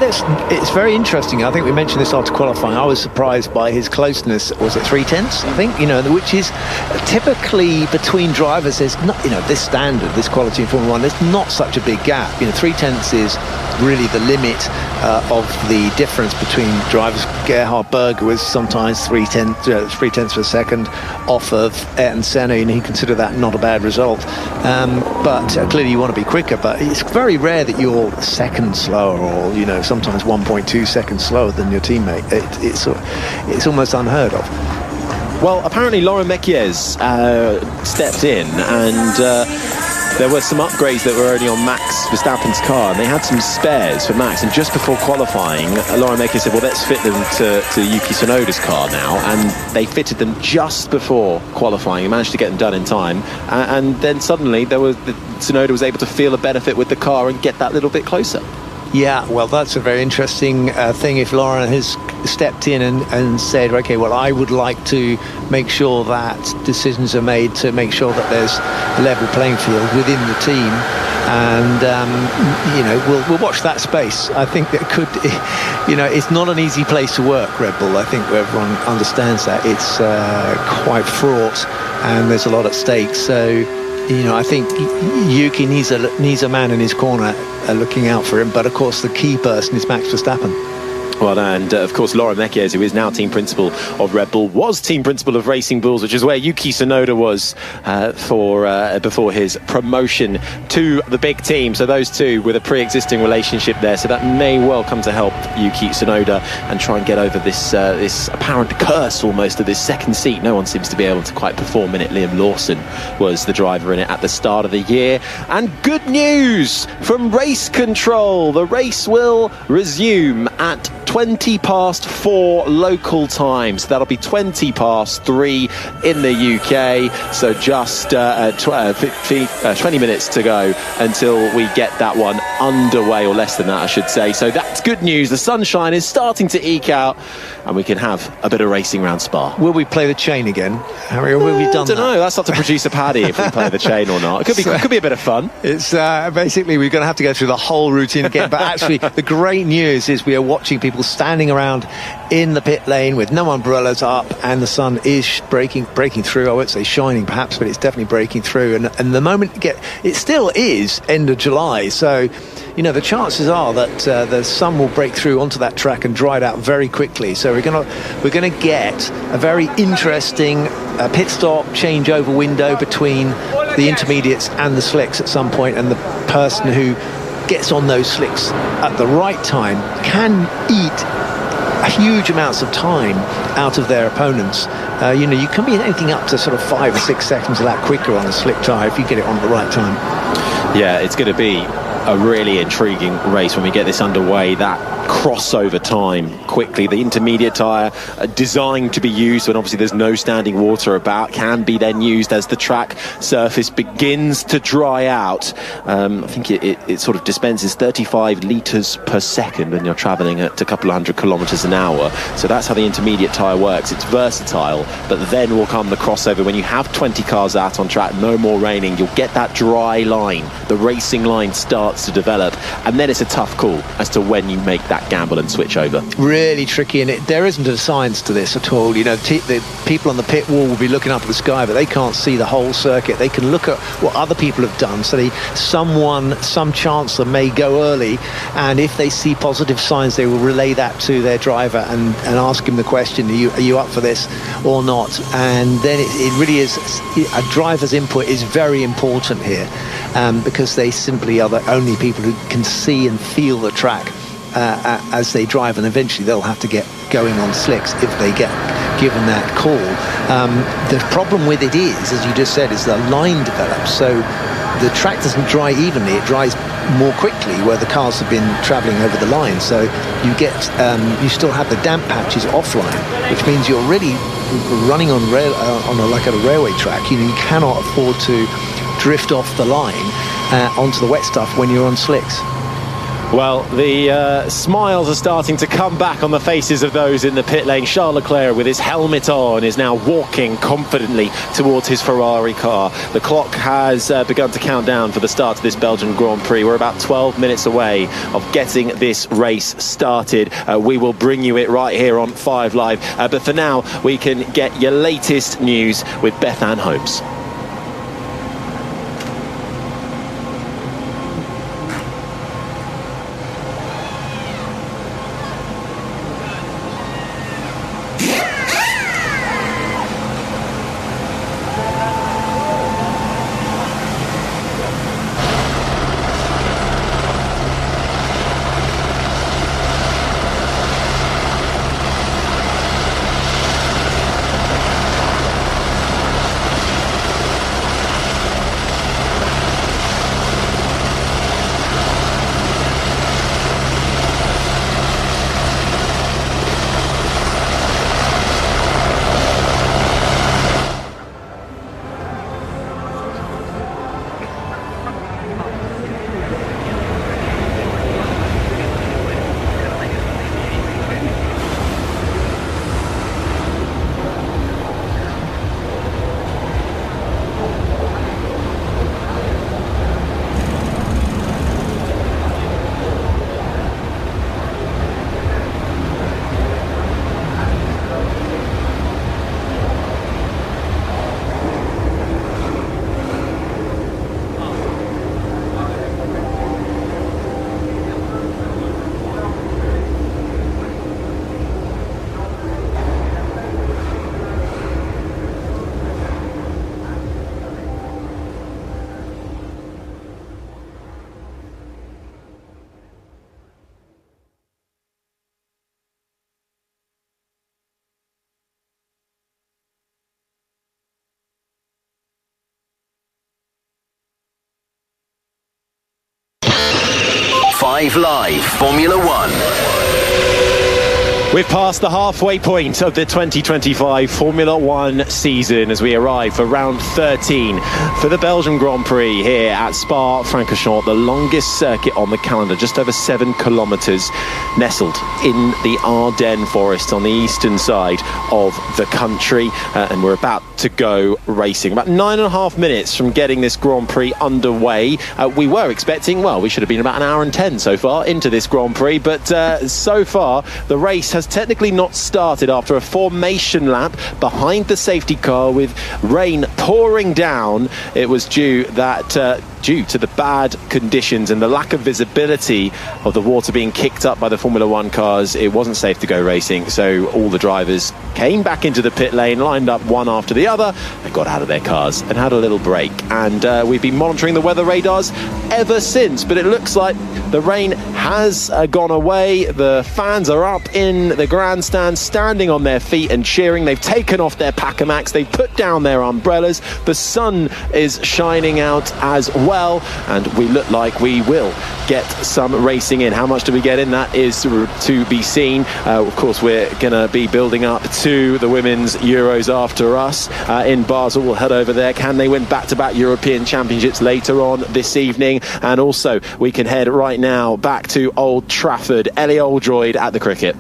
it's very interesting. I think we mentioned this after qualifying. I was surprised by his closeness. Was it 3/10? I think, which is typically between drivers. There's not, this standard, this quality in Formula 1. There's not such a big gap. 3/10 is really the limit of the difference between drivers. Gerhard Berger was sometimes 3/10 of a second off of Ayrton Senna, and he considered that not a bad result. But clearly you want to be quicker. But it's very rare that you're a second slower, or sometimes 1.2 seconds slower than your teammate. It's almost unheard of. Well, apparently Laurent Mekies stepped in, and there were some upgrades that were only on Max Verstappen's car, and they had some spares for Max. And just before qualifying, Laurent Mekies said, well, let's fit them to Yuki Tsunoda's car now. And they fitted them just before qualifying. He managed to get them done in time. And then suddenly Tsunoda was able to feel a benefit with the car and get that little bit closer. Yeah, well, that's a very interesting thing. If Laurent has stepped in and said, okay, well, I would like to make sure that decisions are made to make sure that there's a level playing field within the team, and we'll watch that space. I think that could, it's not an easy place to work, Red Bull. I think everyone understands that. It's quite fraught, and there's a lot at stake. So I think Yuki needs a man in his corner looking out for him. But of course, the key person is Max Verstappen. Well, and of course, Laurent Mekies, who is now team principal of Red Bull, was team principal of Racing Bulls, which is where Yuki Tsunoda was before his promotion to the big team. So those two with a pre-existing relationship there. So that may well come to help Yuki Tsunoda and try and get over this apparent curse almost of this second seat. No one seems to be able to quite perform in it. Liam Lawson was the driver in it at the start of the year. And good news from race control. The race will resume at 4:20 local time, so that'll be 3:20 in the UK. So just 20 minutes to go until we get that one underway, or less than that, I should say. So that's good news. The sunshine is starting to eke out, and we can have a bit of racing around Spa. Will we play the chain again, Harry, or will we done that? I don't know. That's up to producer Paddy if we play the chain or not. It could be a bit of fun. It's basically we're going to have to go through the whole routine again. But actually, the great news is we are watching people people standing around in the pit lane with no umbrellas up, and the sun is breaking through. I won't say shining perhaps, but it's definitely breaking through. And the moment it still is end of July, so you know the chances are that the sun will break through onto that track and dry it out very quickly. So we're gonna get a very interesting pit stop changeover window between the intermediates and the slicks at some point, and the person who gets on those slicks at the right time can eat huge amounts of time out of their opponents. You know, you can be anything up to sort of 5 or 6 seconds of that quicker on a slick tyre if you get it on at the right time. Yeah, it's going to be a really intriguing race when we get this underway. That crossover time quickly, the intermediate tyre designed to be used when obviously there's no standing water about, can be then used as the track surface begins to dry out. I think it sort of dispenses 35 litres per second when you're travelling at a couple of 100 kilometres an hour. So that's how the intermediate tyre works. It's versatile, but then will come the crossover. When you have 20 cars out on track, no more raining, you'll get that dry line. The racing line starts to develop, and then it's a tough call as to when you make that gamble and switch over. Really tricky, and there isn't a science to this at all. You know, the people on the pit wall will be looking up at the sky, but they can't see the whole circuit. They can look at what other people have done. So some chancellor may go early, and if they see positive signs, they will relay that to their driver and ask him the question, are you up for this or not? And then it really is, a driver's input is very important here, because they simply are the only people who can see and feel the track as they drive, and eventually they'll have to get going on slicks if they get given that call. The problem with it is, as you just said, is the line develops, so the track doesn't dry evenly, it dries more quickly where the cars have been travelling over the line. So you get you still have the damp patches offline, which means you're really running on like a railway track. You know, you cannot afford to drift off the line onto the wet stuff when you're on slicks. Well, the smiles are starting to come back on the faces of those in the pit lane. Charles Leclerc, with his helmet on, is now walking confidently towards his Ferrari car. The clock has begun to count down for the start of this Belgian Grand Prix. We're about 12 minutes away of getting this race started. We will bring you it right here on 5 Live. But for now, we can get your latest news with Beth Ann Holmes. Live Formula One. We've passed the halfway point of the 2025 Formula One season as we arrive for round 13 For the Belgian Grand Prix here at Spa-Francorchamps, the longest circuit on the calendar, just over 7 kilometres, nestled in the Ardennes forest on the eastern side of the country, and we're about to go racing. About 9.5 minutes from getting this Grand Prix underway. We were expecting, well, we should have been about 1 hour and 10 so far into this Grand Prix, but so far the race has technically not started after a formation lap behind the safety car with rain pouring down. It was due to the bad conditions and the lack of visibility of the water being kicked up by the Formula One cars. It wasn't safe to go racing, so all the drivers came back into the pit lane, lined up one after the other, and got out of their cars and had a little break. And we've been monitoring the weather radars ever since, but it looks like the rain has gone away. The fans are up in the grandstand, standing on their feet and cheering. They've taken off their Pacamacs, they've put down their umbrellas. The sun is shining out as well, and we look like we will get some racing in. How much do we get in? That is to be seen. Of course, we're going to be building up to the Women's Euros after us in Basel. We'll head over there. Can they win back-to-back European Championships later on this evening? And also, we can head right now back to Old Trafford. Ellie Oldroyd at the cricket.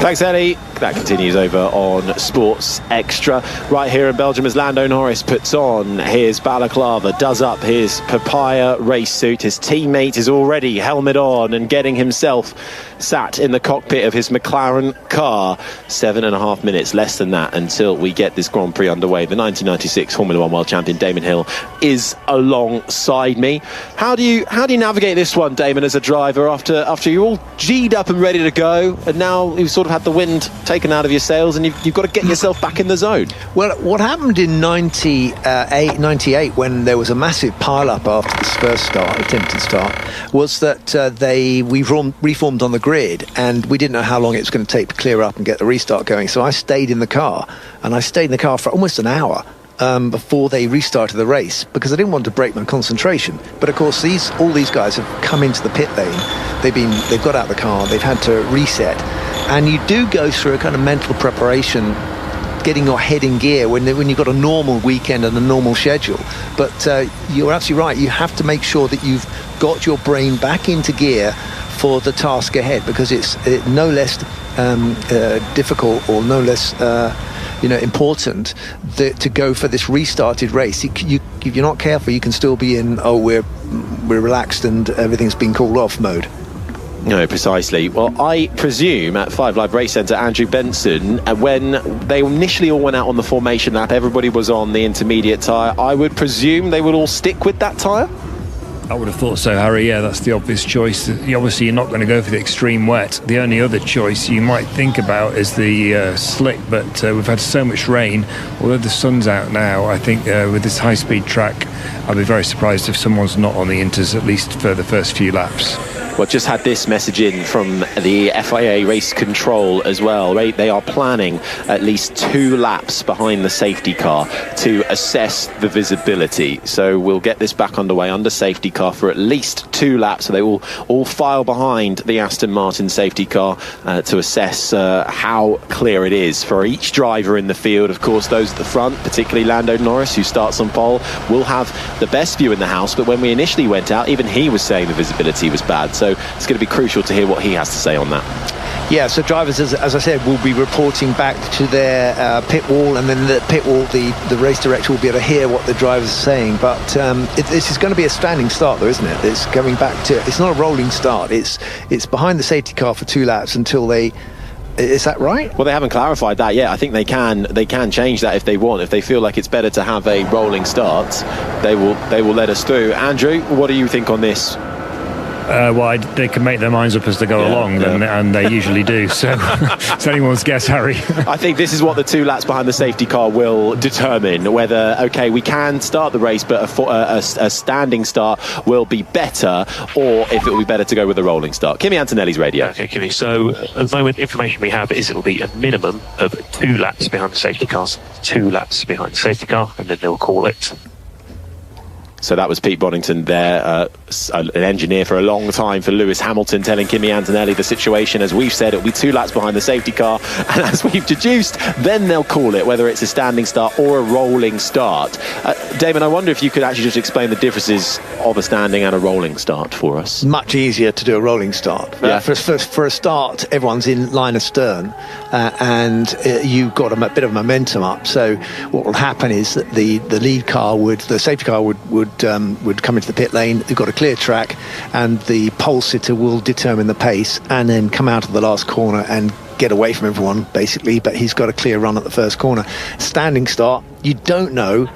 Thanks, Ellie. That continues over on Sports Extra. Right here in Belgium, as Lando Norris puts on his balaclava, does up his papaya race suit. His teammate is already helmet on and getting himself sat in the cockpit of his McLaren car. 7.5 minutes, less than that, until we get this Grand Prix underway. The 1996 Formula One World Champion Damon Hill is alongside me. How do you navigate this one, Damon, as a driver, after you're all G'd up and ready to go, and now you've sort of had the wind taken out of your sails, and you've got to get yourself back in the zone? Well, what happened in 98 when there was a massive pile-up after this first attempted start, was that we reformed on the grid, and we didn't know how long it was going to take to clear up and get the restart going. So I stayed in the car, and I stayed in the car for almost an hour before they restarted the race, because I didn't want to break my concentration. But of course, all these guys have come into the pit lane. They've got out the car. They've had to reset. And you do go through a kind of mental preparation, getting your head in gear when you've got a normal weekend and a normal schedule. But you're absolutely right. You have to make sure that you've got your brain back into gear for the task ahead, because it's no less difficult or no less important to go for this restarted race. If you're not careful, you can still be in we're relaxed and everything's been called off mode. No, precisely. Well, I presume at 5 Live Race Centre, Andrew Benson, when they initially all went out on the formation lap, everybody was on the intermediate tyre. I would presume they would all stick with that tyre? I would have thought so, Harry. Yeah, that's the obvious choice. Obviously, you're not going to go for the extreme wet. The only other choice you might think about is the slick, but we've had so much rain. Although the sun's out now, I think with this high-speed track, I'd be very surprised if someone's not on the inters, at least for the first few laps. Well, just had this message in from the FIA Race Control as well. Right? They are planning at least 2 laps behind the safety car to assess the visibility. So we'll get this back underway under safety car for at least 2 laps. So they will all file behind the Aston Martin safety car to assess how clear it is for each driver in the field. Of course, those at the front, particularly Lando Norris, who starts on pole, will have the best view in the house. But when we initially went out, even he was saying the visibility was bad. So it's going to be crucial to hear what he has to say on that. Yeah, so drivers, as I said, will be reporting back to their pit wall, and then the pit wall, the race director will be able to hear what the drivers are saying. But this is going to be a standing start, though, isn't it? It's going back to, it's not a rolling start. It's behind the safety car for 2 laps until they Is that right? Well, they haven't clarified that yet. I think they can change that if they want. If they feel like it's better to have a rolling start, they will let us through. Andrew, what do you think on this? Well, they can make their minds up as they go along, and they usually do. So it's anyone's guess, Harry. I think this is what the 2 laps behind the safety car will determine, whether, okay, we can start the race, but a standing start will be better, or if it will be better to go with a rolling start. Kimi Antonelli's radio. Okay, Kimi. So at the moment, information we have is it will be a minimum of 2 laps behind the safety cars, 2 laps behind the safety car, and then they'll call it. So that was Pete Bonington there, an engineer for a long time for Lewis Hamilton, telling Kimi Antonelli the situation. As we've said, it'll be 2 laps behind the safety car, and as we've deduced, then they'll call it, whether it's a standing start or a rolling start. Damon, I wonder if you could actually just explain the differences of a standing and a rolling start for us. Much easier to do a rolling start. Yeah. For a start, everyone's in line astern, and you've got a bit of momentum up. So what will happen is that the lead car the safety car would come into the pit lane. They've got a clear track, and the pole sitter will determine the pace and then come out of the last corner and get away from everyone, basically, but he's got a clear run at the first corner. Standing start, you don't know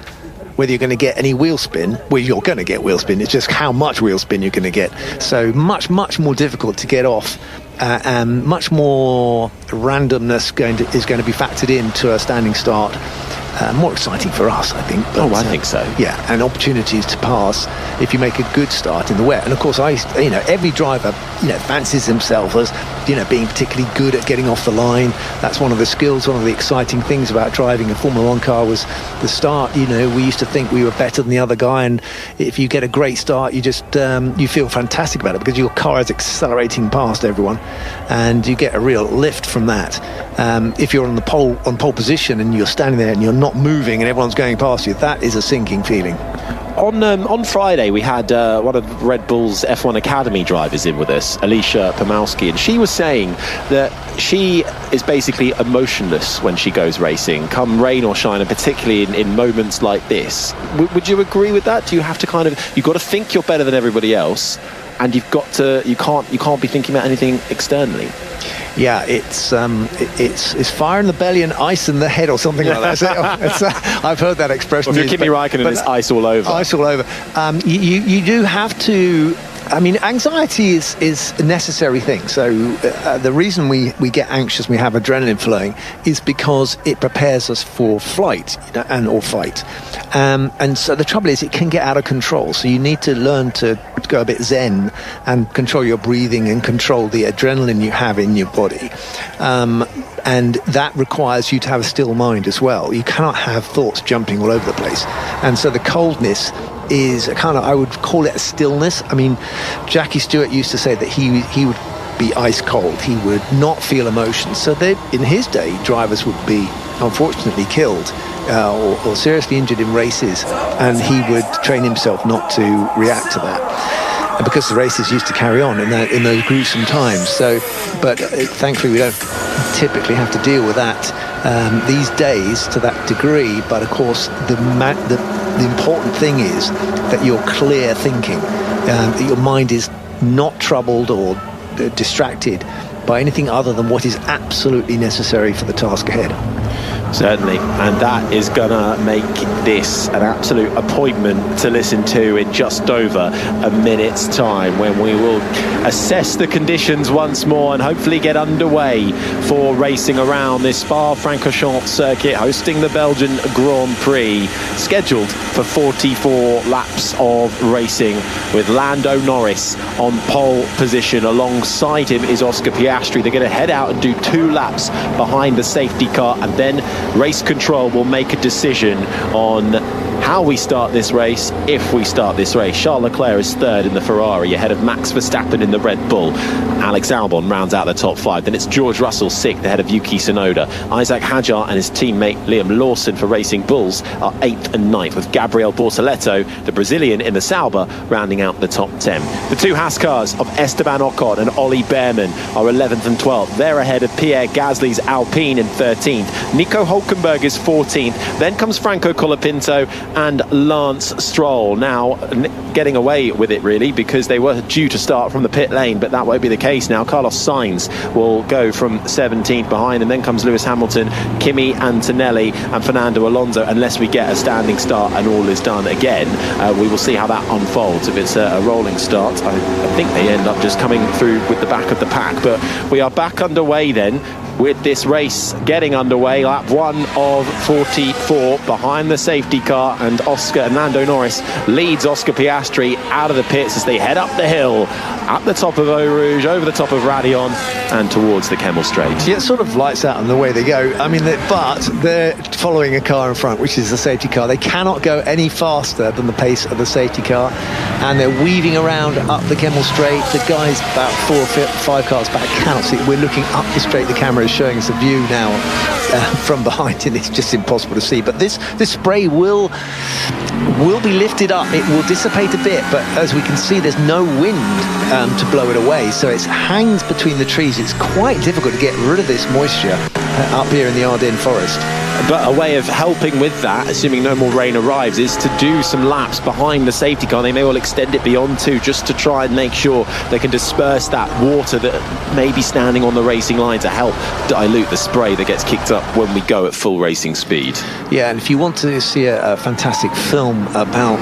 whether you're going to get any wheel spin. Well, you're going to get wheel spin, it's just how much wheel spin you're going to get. So much more difficult to get off, and much more randomness is going to be factored into a standing start. More exciting for us, I think. But, I think so. Yeah, and opportunities to pass if you make a good start in the wet. And of course, every driver, fancies themselves as, being particularly good at getting off the line. That's one of the skills, one of the exciting things about driving a Formula 1 car was the start. We used to think we were better than the other guy, and if you get a great start, you just you feel fantastic about it because your car is accelerating past everyone, and you get a real lift from that. If you're on pole position and you're standing there and you're not moving and everyone's going past you, that is a sinking feeling. On Friday, we had one of Red Bull's F1 Academy drivers in with us, Alicia Pomowski, and she was saying that she is basically emotionless when she goes racing, come rain or shine, and particularly in moments like this. Would you agree with that? Do you have to you've got to think you're better than everybody else, and you can't be thinking about anything externally? Yeah, it's fire in the belly and ice in the head or something like that. I've heard that expression. Well, if you're Kimi Räikkönen, it's ice all over. Ice all over. You do have to. I mean, anxiety is a necessary thing. So the reason we get anxious, we have adrenaline flowing, is because it prepares us for flight or fight. And so the trouble is, it can get out of control. So you need to learn to go a bit zen and control your breathing and control the adrenaline you have in your body. And that requires you to have a still mind as well. You cannot have thoughts jumping all over the place. And so the coldness is I would call it a stillness. I mean, Jackie Stewart used to say that he would be ice cold. He would not feel emotion. So in his day, drivers would be unfortunately killed or seriously injured in races, and he would train himself not to react to that, because the races used to carry on in those gruesome times. So, but thankfully we don't typically have to deal with that these days to that degree. But of course, the important thing is that you're clear thinking, that your mind is not troubled or distracted by anything other than what is absolutely necessary for the task ahead. Certainly, and that is gonna make this an absolute appointment to listen to in just over a minute's time, when we will assess the conditions once more and hopefully get underway for racing around this Spa-Francorchamps circuit, hosting the Belgian Grand Prix, scheduled for 44 laps of racing, with Lando Norris on pole position. Alongside him is Oscar Piastri. They're going to head out and do 2 laps behind the safety car, and then race control will make a decision on how we start this race, if we start this race. Charles Leclerc is third in the Ferrari, ahead of Max Verstappen in the Red Bull. Alex Albon rounds out the top 5. Then it's George Russell sixth, ahead of Yuki Tsunoda. Isaac Hadjar and his teammate Liam Lawson for Racing Bulls are 8th and 9th, with Gabriel Bortoleto, the Brazilian in the Sauber, rounding out the top 10. The 2 Haas cars of Esteban Ocon and Ollie Behrman are 11th and 12th. They're ahead of Pierre Gasly's Alpine in 13th. Nico Hülkenberg is 14th. Then comes Franco Colapinto and Lance Stroll. Now getting away with it really, because they were due to start from the pit lane, but that won't be the case now. Carlos Sainz will go from 17th behind, and then comes Lewis Hamilton, Kimi Antonelli and Fernando Alonso, unless we get a standing start and all is done again. We will see how that unfolds. If it's a rolling start, I think they end up just coming through with the back of the pack. But we are back underway then, with this race getting underway. Lap 1 of 44 behind the safety car, and Lando Norris leads Oscar Piastri out of the pits as they head up the hill at the top of Eau Rouge, over the top of Raidillon and towards the Kemmel Straight. Yeah, it sort of lights out on the way they go. I mean, but they're following a car in front, which is the safety car. They cannot go any faster than the pace of the safety car, and they're weaving around up the Kemmel Straight. The guys about 4 or 5 cars back cannot see. We're looking up the straight. The camera is showing us a view now from behind, and it's just impossible to see. But this spray will be lifted up. It will dissipate a bit, but as we can see, there's no wind to blow it away, so it hangs between the trees. It's quite difficult to get rid of this moisture up here in the Ardennes forest. But a way of helping with that, assuming no more rain arrives, is to do some laps behind the safety car. They may well extend it beyond 2, just to try and make sure they can disperse that water that may be standing on the racing line to help dilute the spray that gets kicked up when we go at full racing speed. Yeah, and if you want to see a fantastic film about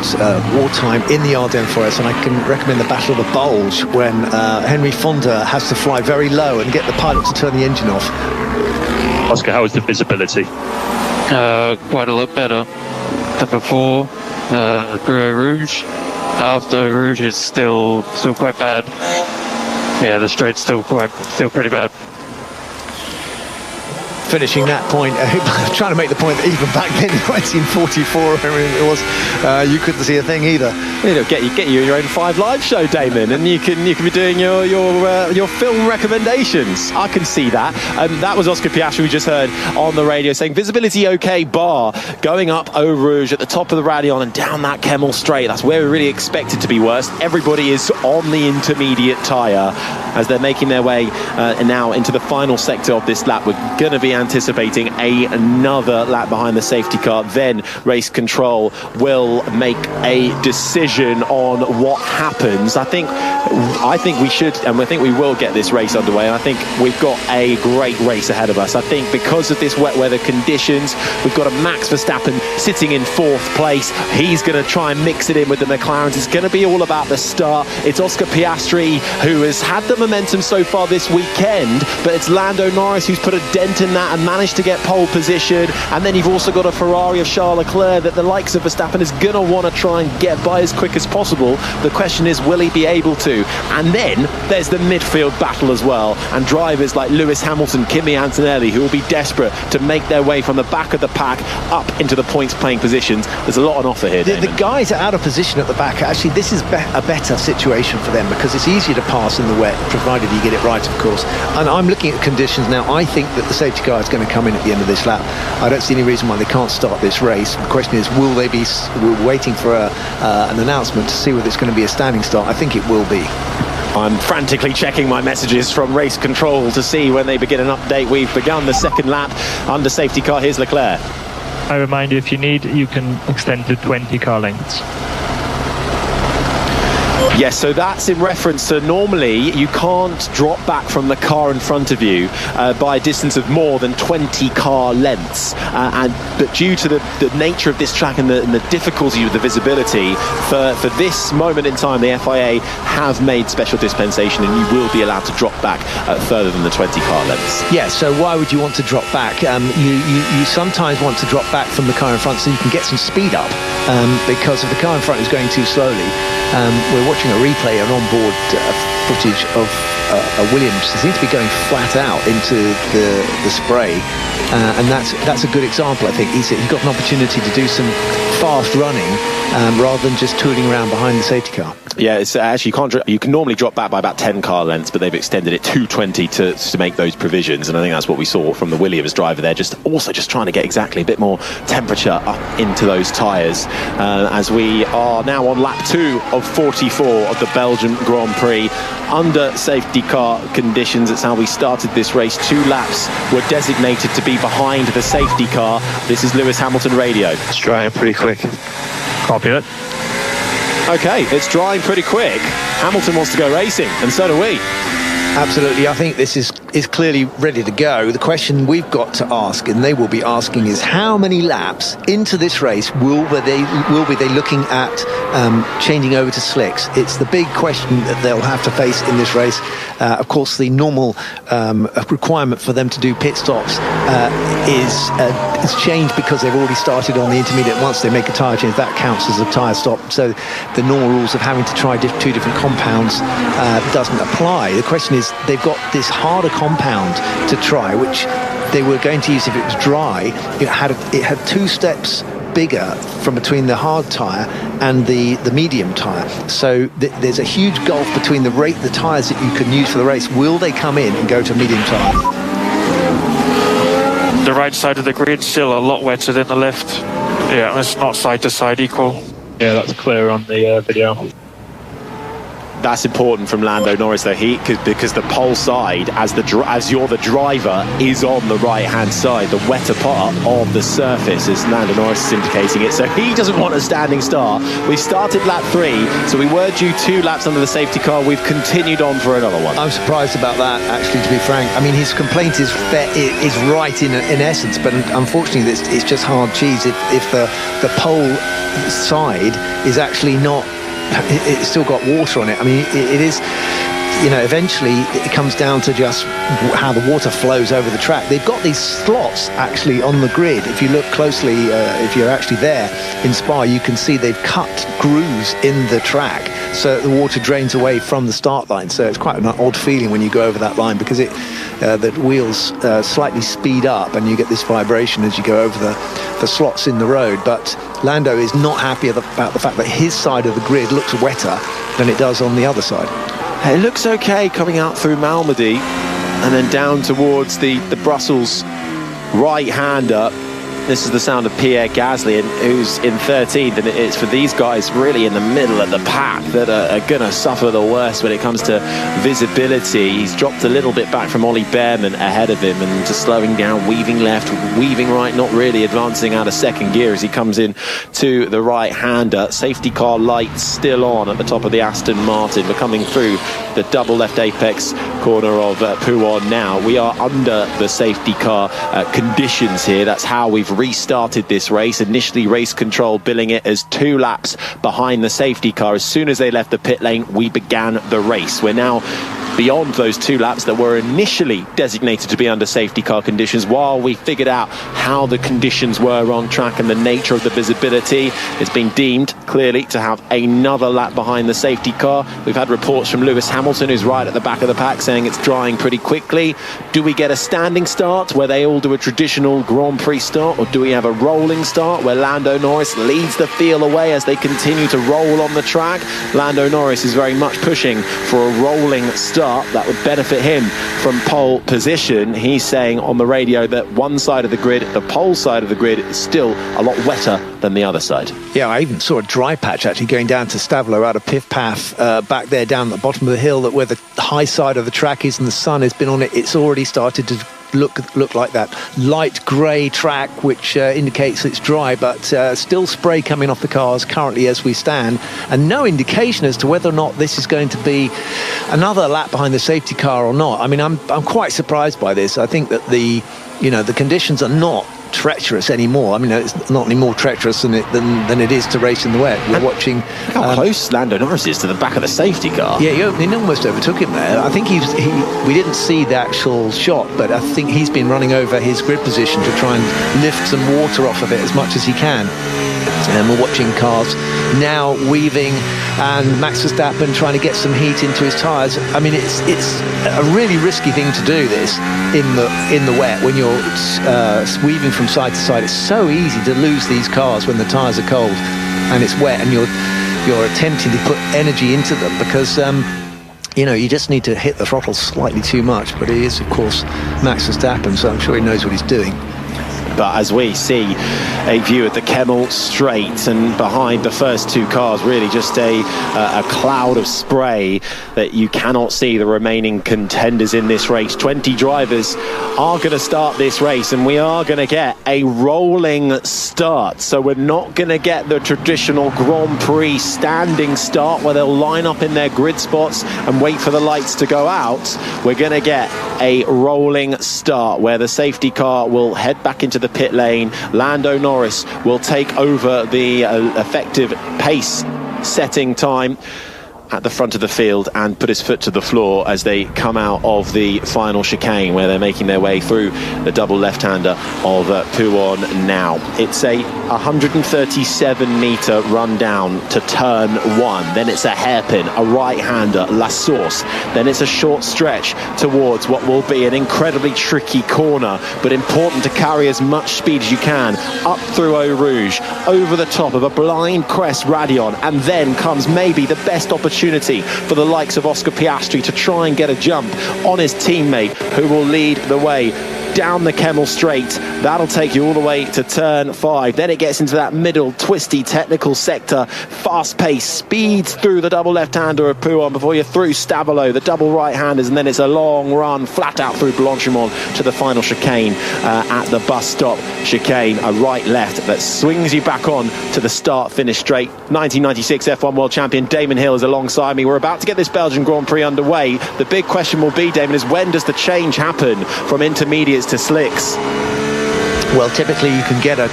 wartime in the Ardennes forest, and I can recommend the Battle of the Bulge, when Henry Fonda has to fly very low and get the pilot to turn the engine off. Oscar, how is the visibility? Quite a lot better than before. Through Eau Rouge. After Eau Rouge, it's still quite bad. Yeah, the straight's still pretty bad. Finishing that point, trying to make the point that even back then in 1944, it was, you couldn't see a thing either. It'll get you your own 5 Live show, Damon, and you can be doing your film recommendations. I can see that. That was Oscar Piastri we just heard on the radio saying visibility okay, bar going up Eau Rouge at the top of the Raidillon and down that Kemmel Straight. That's where we really expect it to be worst. Everybody is on the intermediate tyre as they're making their way now into the final sector of this lap. We're going to be anticipating another lap behind the safety car. Then race control will make a decision on what happens. I think we should, and I think we will get this race underway. I think we've got a great race ahead of us. I think because of this wet weather conditions, we've got a Max Verstappen sitting in 4th place. He's going to try and mix it in with the McLarens. It's going to be all about the start. It's Oscar Piastri who has had the momentum so far this weekend, but it's Lando Norris who's put a dent in that and managed to get pole position. And then you've also got a Ferrari of Charles Leclerc that the likes of Verstappen is going to want to try and get by as quick as possible. The question is, will he be able to? And then there's the midfield battle as well, and drivers like Lewis Hamilton, Kimi Antonelli, who will be desperate to make their way from the back of the pack up into the points playing positions. There's a lot on offer here. The guys are out of position at the back. Actually, this is a better situation for them because it's easier to pass in the wet, provided you get it right, of course. And I'm looking at conditions now. I think that the safety car is going to come in at the end of this lap. I don't see any reason why they can't start this race. The question is, will they be waiting for an announcement to see whether it's going to be a standing start? I think it will be. I'm frantically checking my messages from race control to see when they begin an update. We've begun the second lap under safety car. Here's Leclerc. I remind you, if you need, you can extend to 20 car lengths. Yes, so that's in reference to normally you can't drop back from the car in front of you by a distance of more than 20 car lengths. But due to the nature of this track and the difficulty with the visibility, for this moment in time, the FIA have made special dispensation and you will be allowed to drop back further than the 20 car lengths. Yeah, so why would you want to drop back? You sometimes want to drop back from the car in front so you can get some speed up, because if the car in front is going too slowly, we're watching a replay and onboard footage of a Williams. They seem to be going flat out into the spray, and that's a good example. I think he's got an opportunity to do some fast running rather than just tooling around behind the safety car. Yeah, it's actually you can normally drop back by about 10 car lengths, but they've extended it to 20 to make those provisions, and I think that's what we saw from the Williams driver there, just trying to get exactly a bit more temperature up into those tyres, as we are now on lap 2 of 44 of the Belgian Grand Prix. under safety car conditions. It's how we started this race. 2 laps were designated to be behind the safety car. This is Lewis Hamilton radio. It's drying pretty quick. Copy it. Okay, it's drying pretty quick. Hamilton wants to go racing, and so do we. Absolutely. I think this is clearly ready to go. The question we've got to ask, and they will be asking, is how many laps into this race will they looking at changing over to slicks? It's the big question that they'll have to face in this race. Of course, the normal requirement for them to do pit stops is changed because they've already started on the intermediate. Once they make a tyre change, that counts as a tyre stop. So the normal rules of having to try 2 different compounds doesn't apply. The question is, they've got this harder compound to try, which they were going to use if it was dry. It had 2 steps bigger from between the hard tyre and the medium tyre. So there's a huge gulf between the tyres that you can use for the race. Will they come in and go to medium tyre? The right side of the grid still a lot wetter than the left. Yeah, it's not side to side equal. Yeah, that's clear on the video. That's important from Lando Norris, though, because the pole side, as you're the driver, is on the right-hand side, the wetter part of the surface, as Lando Norris is indicating it. So he doesn't want a standing start. We started lap 3, so we were due 2 laps under the safety car. We've continued on for another one. I'm surprised about that, actually, to be frank. I mean, his complaint is right in essence, but unfortunately, it's just hard cheese if the pole side is actually not. It's still got water on it. I mean, it is, eventually it comes down to just how the water flows over the track. They've got these slots actually on the grid. If you look closely, if you're actually there in Spa, you can see they've cut grooves in the track so the water drains away from the start line. So it's quite an odd feeling when you go over that line, because the wheels slightly speed up and you get this vibration as you go over the slots in the road. But Lando is not happy about the fact that his side of the grid looks wetter than it does on the other side. It looks okay coming out through Malmedy and then down towards the Brussels right-hander. This is the sound of Pierre Gasly, who's in 13th, and it's for these guys really in the middle of the pack that are going to suffer the worst when it comes to visibility. He's dropped a little bit back from Ollie Behrman ahead of him, and just slowing down, weaving left, weaving right, not really advancing out of second gear as he comes in to the right-hander. Safety car lights still on at the top of the Aston Martin. We're coming through the double left apex corner of Pouhon now. We are under the safety car conditions here. That's how we've restarted this race. Initially, race control billing it as 2 laps behind the safety car. As soon as they left the pit lane, we began the race. We're now beyond those 2 laps that were initially designated to be under safety car conditions. While we figured out how the conditions were on track and the nature of the visibility, it's been deemed clearly to have another lap behind the safety car. We've had reports from Lewis Hamilton, who's right at the back of the pack, saying it's drying pretty quickly. Do we get a standing start where they all do a traditional Grand Prix start, or do we have a rolling start where Lando Norris leads the field away as they continue to roll on the track? Lando Norris is very much pushing for a rolling start. That would benefit him from pole position. He's saying on the radio that one side of the grid, the pole side of the grid, is still a lot wetter than the other side. Yeah, I even saw a dry patch actually going down to Stavlo out of Piff Paff back there down at the bottom of the hill, that where the high side of the track is and the sun has been on it. It's already started to look like that light grey track, which indicates it's dry, but still spray coming off the cars currently as we stand, and no indication as to whether or not this is going to be another lap behind the safety car or not. I mean, I'm quite surprised by this. I think that the conditions are not treacherous anymore. I mean, it's not any more treacherous than it is to race in the wet. We're watching how close Lando Norris is to the back of the safety car. Yeah, he almost overtook him there. I think we didn't see the actual shot, but I think he's been running over his grid position to try and lift some water off of it as much as he can. And we're watching cars now weaving, and Max Verstappen trying to get some heat into his tyres. I mean, it's a really risky thing to do this in the wet when you're weaving from side to side. It's so easy to lose these cars when the tyres are cold and it's wet, and you're attempting to put energy into them because you just need to hit the throttle slightly too much. But he is, of course, Max Verstappen, so I'm sure he knows what he's doing. But as we see a view at the Kemmel Straight, and behind the first two cars, really just a cloud of spray that you cannot see the remaining contenders in this race. 20 drivers are going to start this race, and we are going to get a rolling start. So we're not going to get the traditional Grand Prix standing start where they'll line up in their grid spots and wait for the lights to go out. We're going to get a rolling start where the safety car will head back into the pit lane. Lando Norris will take over the effective pace setting time at the front of the field and put his foot to the floor as they come out of the final chicane, where they're making their way through the double left-hander of Pouon now. It's a 137-metre run down to turn one. Then it's a hairpin, a right-hander, La Source. Then it's a short stretch towards what will be an incredibly tricky corner, but important to carry as much speed as you can up through Eau Rouge, over the top of a blind crest Radion, and then comes maybe the best opportunity for the likes of Oscar Piastri to try and get a jump on his teammate, who will lead the way down the Kemmel Straight. That'll take you all the way to turn 5. Then it gets into that middle twisty technical sector, fast pace, speeds through the double left-hander of Pouon before you're through Stavelot, the double right-handers, and then it's a long run flat out through Blanchimont to the final chicane at the bus stop chicane, a right-left that swings you back on to the start-finish straight. 1996 F1 World Champion Damon Hill is alongside me. We're about to get this Belgian Grand Prix underway. The big question will be, Damon, is when does the change happen from intermediates to slicks? Well, typically you can get a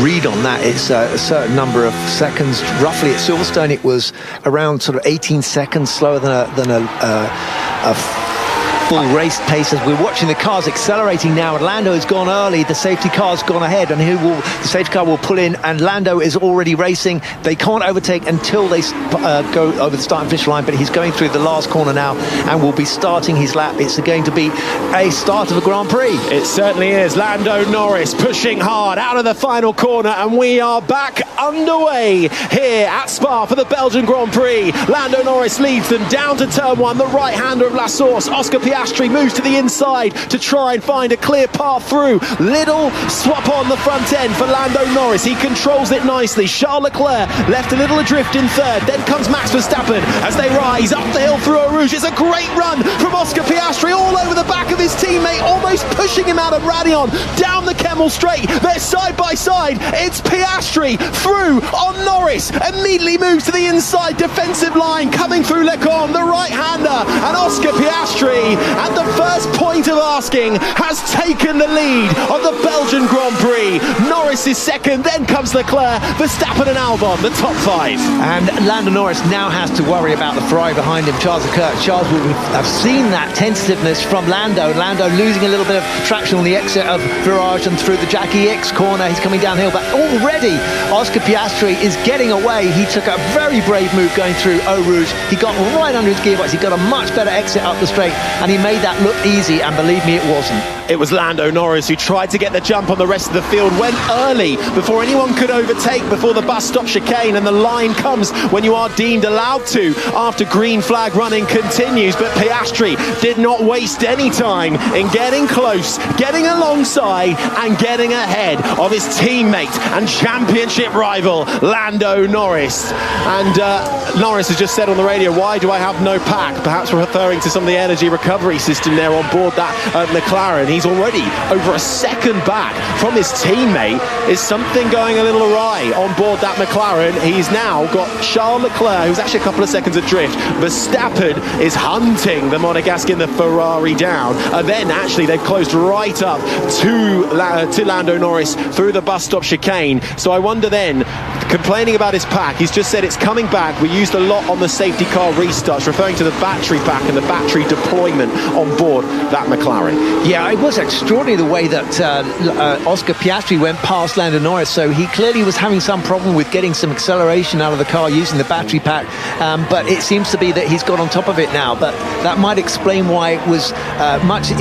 read on that. It's a certain number of seconds. Roughly at Silverstone it was around sort of 18 seconds slower than a full race pace. As we're watching the cars accelerating now, and Lando has gone early, the safety car's gone ahead, and the safety car will pull in, and Lando is already racing. They can't overtake until they go over the start and finish line, but he's going through the last corner now and will be starting his lap. It's going to be a start of a Grand Prix. It certainly is. Lando Norris pushing hard out of the final corner, and we are back underway here at Spa for the Belgian Grand Prix. Lando Norris leads them down to turn 1. The right-hander of La Source, Oscar Piastri, moves to the inside to try and find a clear path through. Little swap on the front end for Lando Norris. He controls it nicely. Charles Leclerc left a little adrift in third. Then comes Max Verstappen as they rise up the hill through Eau Rouge. It's a great run from Oscar Piastri all over the back of his teammate, almost pushing him out of Radion down the Kemmel Straight. They're side by side. It's Piastri through on Norris. Immediately moves to the inside defensive line, coming through Lecon, the right-hander, and Oscar Piastri, at the first point of asking, has taken the lead of the Belgian Grand Prix. Norris is second, then comes Leclerc, Verstappen and Albon, the top 5. And Lando Norris now has to worry about the Ferrari behind him, Charles Leclerc. Charles will have seen that tentativeness from Lando. Lando losing a little bit of traction on the exit of Virage and through the Jackie X corner. He's coming downhill, but already Oscar Piastri is getting away. He took a very brave move going through Eau Rouge. He got right under his gearbox. He got a much better exit up the straight, and he made that look easy, and believe me, it wasn't. It was Lando Norris who tried to get the jump on the rest of the field, went early before anyone could overtake, before the bus stop chicane, and the line comes when you are deemed allowed to after green flag running continues. But Piastri did not waste any time in getting close, getting alongside and getting ahead of his teammate and championship rival Lando Norris. And Norris has just said on the radio, why do I have no pack? Perhaps referring to some of the energy recovery system there on board that McLaren. He's already over a second back from his teammate. Is something going a little awry on board that McLaren? He's now got Charles Leclerc, who's actually a couple of seconds adrift. Verstappen is hunting the Monegasque, the Ferrari down. And then actually they've closed right up to Lando Norris through the bus stop chicane. So I wonder then, complaining about his pack, he's just said it's coming back. We used a lot on the safety car restarts, referring to the battery pack and the battery deployment on board that McLaren. Yeah, it was extraordinary the way that Oscar Piastri went past Lando Norris, so he clearly was having some problem with getting some acceleration out of the car using the battery pack, but it seems to be that he's got on top of it now. But that might explain why it was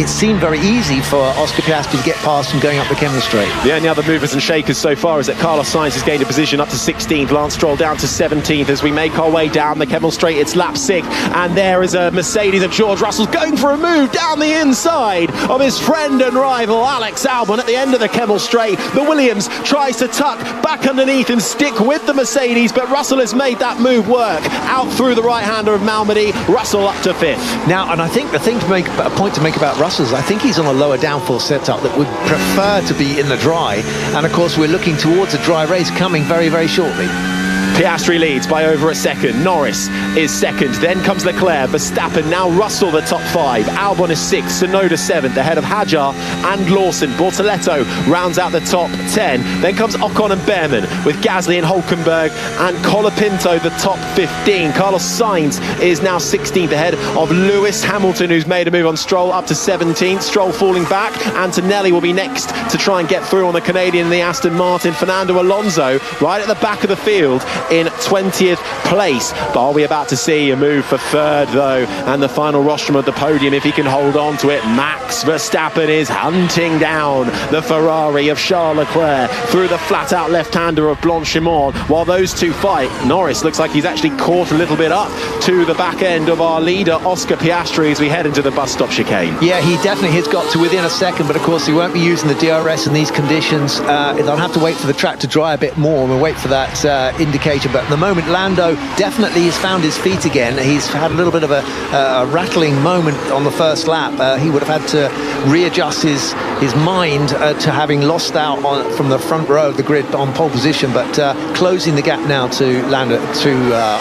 it seemed very easy for Oscar Piastri to get past and going up the Kemmel Straight. The only other movers and shakers so far is that Carlos Sainz has gained a position up to 16th, Lance Stroll down to 17th as we make our way down the Kemmel Straight. It's lap 6, and there is a Mercedes of George Russell's going for a move down the inside of his friend and rival Alex Albon at the end of the Kemmel Straight. The Williams tries to tuck back underneath and stick with the Mercedes, but Russell has made that move work. Out through the right-hander of Malmedy, Russell up to 5th. Now, and I think the thing to make, a point to make about Russell is I think he's on a lower downforce setup that would prefer to be in the dry. And of course, we're looking towards a dry race coming very, very shortly. Piastri leads by over a second. Norris is second. Then comes Leclerc, Verstappen, now Russell the top 5. Albon is 6th, Tsunoda 7th, ahead of Hadjar and Lawson. Bortoletto rounds out the top 10. Then comes Ocon and Behrman, with Gasly and Hulkenberg and Colapinto the top 15. Carlos Sainz is now 16th, ahead of Lewis Hamilton, who's made a move on Stroll up to 17th. Stroll falling back. Antonelli will be next to try and get through on the Canadian and the Aston Martin. Fernando Alonso right at the back of the field in 20th place. But are we about to see a move for 3rd though, and the final rostrum of the podium if he can hold on to it? Max Verstappen is hunting down the Ferrari of Charles Leclerc through the flat out left-hander of Blanchimont. While those two fight, Norris looks like he's actually caught a little bit up to the back end of our leader Oscar Piastri as we head into the bus stop chicane. Yeah, he definitely has got to within a second, but of course he won't be using the DRS in these conditions. They'll have to wait for the track to dry a bit more, and we'll wait for that indicator. But at the moment, Lando definitely has found his feet again. He's had a little bit of a rattling moment on the first lap. He would have had to readjust his mind to having lost out from the front row of the grid on pole position, but closing the gap now to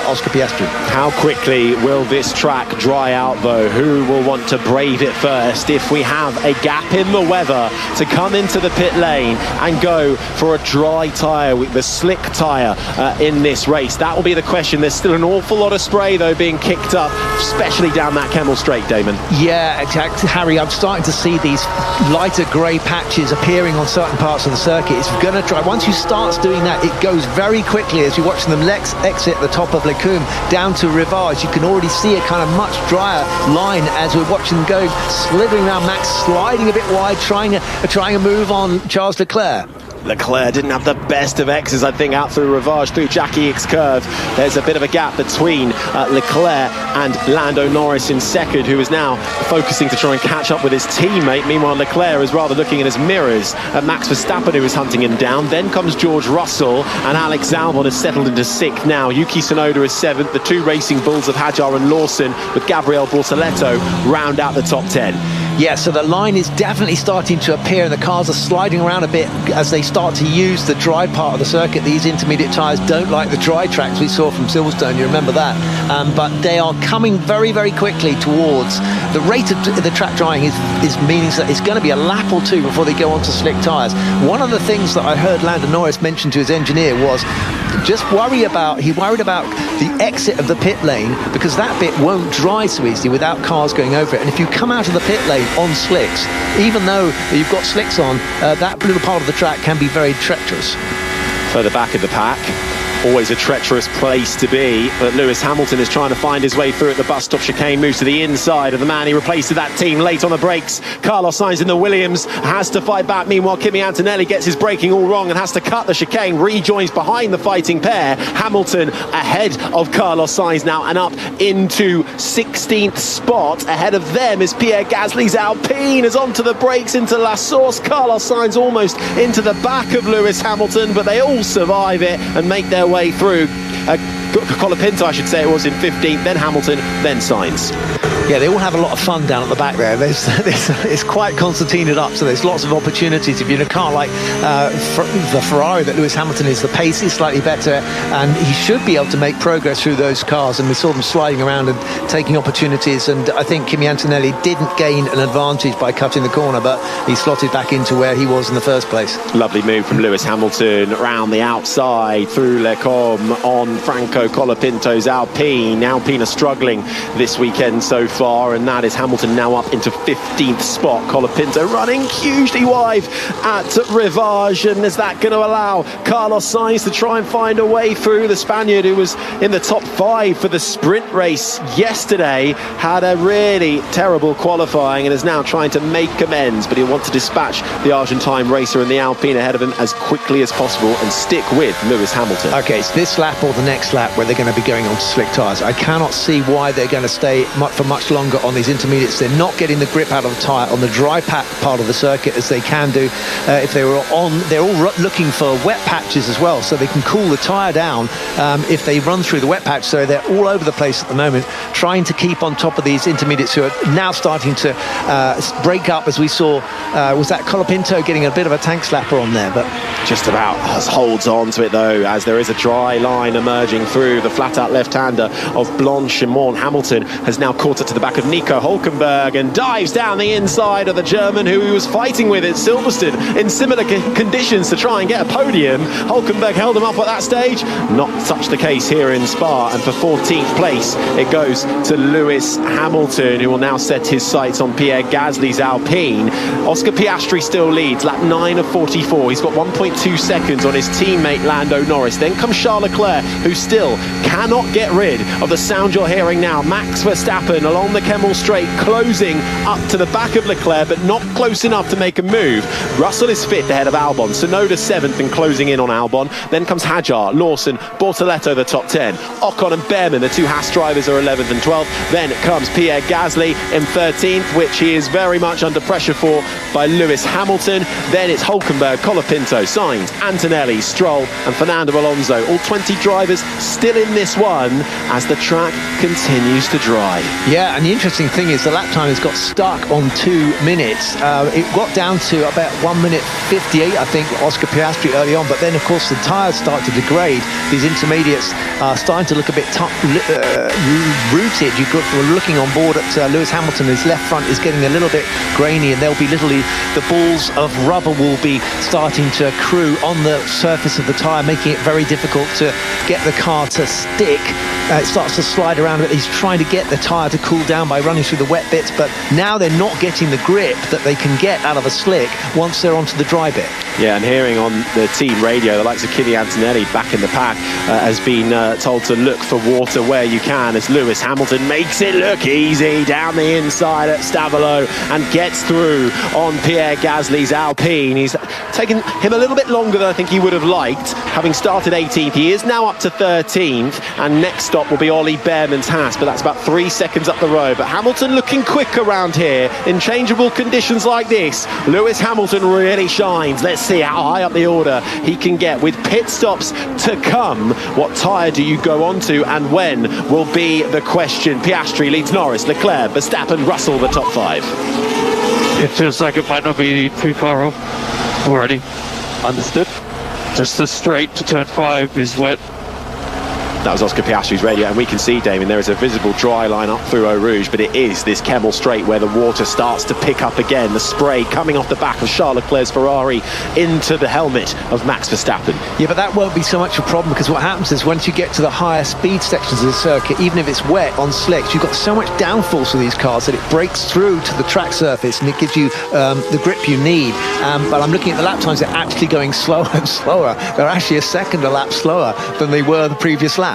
Oscar Piastri. How quickly will this track dry out though? Who will want to brave it first if we have a gap in the weather to come into the pit lane and go for a dry tyre, with the slick tyre in this race? That will be the question. There's still an awful lot of spray though being kicked up, especially down that Kemmel Straight, Damon. Yeah, exactly, Harry. I'm starting to see these lighter grey patches appearing on certain parts of the circuit. It's going to dry. Once you start doing that, it goes very quickly. As you're watching them exit the top of Lecumbe down to Rivage, you can already see a kind of much drier line as we're watching them go slithering around. Max sliding a bit wide, trying a move on Charles Leclerc. Leclerc didn't have the best of X's, I think, out through Rivage, through Jackie X curve. There's a bit of a gap between Leclerc and Lando Norris in second, who is now focusing to try and catch up with his teammate. Meanwhile, Leclerc is rather looking in his mirrors at Max Verstappen, who is hunting him down. Then comes George Russell, and Alex Albon has settled into 6th now. Yuki Tsunoda is 7th. The two racing bulls of Hadjar and Lawson, with Gabriel Bortoletto, round out the top 10. Yeah, so the line is definitely starting to appear, and the cars are sliding around a bit as they start to use the dry part of the circuit. These intermediate tyres don't like the dry tracks we saw from Silverstone, you remember that. But they are coming very, very quickly towards the rate of the track drying is meaning that it's going to be a lap or two before they go onto slick tyres. One of the things that I heard Lando Norris mention to his engineer was he worried about the exit of the pit lane, because that bit won't dry so easily without cars going over it. And if you come out of the pit lane on slicks, even though you've got slicks on, that little part of the track can be very treacherous. Further back of the pack, always a treacherous place to be, but Lewis Hamilton is trying to find his way through at the bus stop chicane, moves to the inside of the man he replaced with that team late on the brakes. Carlos Sainz in the Williams has to fight back. Meanwhile, Kimi Antonelli gets his braking all wrong and has to cut the chicane, rejoins behind the fighting pair. Hamilton ahead of Carlos Sainz now and up into 16th spot. Ahead of them is Pierre Gasly's Alpine, is onto the brakes into La Source. Carlos Sainz almost into the back of Lewis Hamilton, but they all survive it and make their way through. Colapinto, I should say, it was in 15th, then Hamilton, then Sainz. Yeah, they all have a lot of fun down at the back there. It's quite concertinaed up, so there's lots of opportunities. If you're in a car like the Ferrari that Lewis Hamilton is, the pace is slightly better, and he should be able to make progress through those cars. And we saw them sliding around and taking opportunities. And I think Kimi Antonelli didn't gain an advantage by cutting the corner, but he slotted back into where he was in the first place. Lovely move from Lewis Hamilton round the outside through Lecombe on Franco Colapinto's Alpine. Alpine are struggling this weekend so far, and that is Hamilton now up into 15th spot. Colapinto running hugely wide at Rivage, and is that going to allow Carlos Sainz to try and find a way through? The Spaniard, who was in the top 5 for the sprint race yesterday, had a really terrible qualifying and is now trying to make amends, but he'll want to dispatch the Argentine racer and the Alpine ahead of him as quickly as possible and stick with Lewis Hamilton. Okay, it's this lap or the next lap where they're going to be going on to slick tyres. I cannot see why they're going to stay for much much longer on these intermediates. They're not getting the grip out of the tyre on the dry part of the circuit as they can do if they were on. They're all looking for wet patches as well, so they can cool the tyre down if they run through the wet patch. So they're all over the place at the moment, trying to keep on top of these intermediates who are now starting to break up, as we saw. Was that Colapinto getting a bit of a tank slapper on there? But just about holds on to it though, as there is a dry line emerging through the flat-out left-hander of Blanchimont. Hamilton has now caught it to the back of Nico Hülkenberg and dives down the inside of the German who he was fighting with at Silverstone in similar conditions to try and get a podium. Hülkenberg held him up at that stage. Not such the case here in Spa, and for 14th place it goes to Lewis Hamilton, who will now set his sights on Pierre Gasly's Alpine. Oscar Piastri still leads, lap 9 of 44. He's got 1.2 seconds on his teammate Lando Norris. Then comes Charles Leclerc, who still cannot get rid of the sound you're hearing now. Max Verstappen along the Kemmel Straight, closing up to the back of Leclerc, but not close enough to make a move. Russell is 5th ahead of Albon. Tsunoda 7th and closing in on Albon. Then comes Hadjar, Lawson, Bortoletto, the top 10. Ocon and Behrman, the two Haas drivers, are 11th and 12th. Then comes Pierre Gasly in 13th, which he is very much under pressure for by Lewis Hamilton. Then it's Hülkenberg, Colapinto, Sainz, Antonelli, Stroll and Fernando Alonso. All 20 drivers still in this one as the track continues to dry. Yeah, and the interesting thing is the lap time has got stuck on 2 minutes. It got down to about 1 minute 58, I think, Oscar Piastri early on, but then of course the tyres start to degrade. These intermediates are starting to look a bit rooted. We're looking on board at Lewis Hamilton. His left front is getting a little bit grainy, and there'll be literally the balls of rubber will be starting to accrue on the surface of the tyre, making it very difficult to get the car to stick. It starts to slide around a bit. He's trying to get the tyre to cool down by running through the wet bits, but now they're not getting the grip that they can get out of a slick once they're onto the dry bit. Yeah, and hearing on the team radio, the likes of Kimi Antonelli back in the pack has been told to look for water where you can, as Lewis Hamilton makes it look easy down the inside at Stavolo and gets through on Pierre Gasly's Alpine. He's taken him a little bit longer than I think he would have liked, having started 18th. He is now up to 13th, and next stop will be Ollie Behrman's Haas, but that's about 3 seconds up the road. But Hamilton looking quick around here in changeable conditions like this. Lewis Hamilton really shines. Let's see how high up the order he can get with pit stops to come. What tyre do you go on to, and when will be the question. Piastri leads Norris, Leclerc, Verstappen, Russell, the top 5. It feels like it might not be too far off already. Understood. Just the straight to turn 5 is wet. That was Oscar Piastri's radio, and we can see, Damien, there is a visible dry line up through Eau Rouge, but it is this Kemmel Straight where the water starts to pick up again. The spray coming off the back of Charles Leclerc's Ferrari into the helmet of Max Verstappen. Yeah, but that won't be so much a problem, because what happens is once you get to the higher speed sections of the circuit, even if it's wet on slicks, you've got so much downforce with these cars that it breaks through to the track surface and it gives you the grip you need. But I'm looking at the lap times, they're actually going slower and slower. They're actually a second a lap slower than they were the previous lap.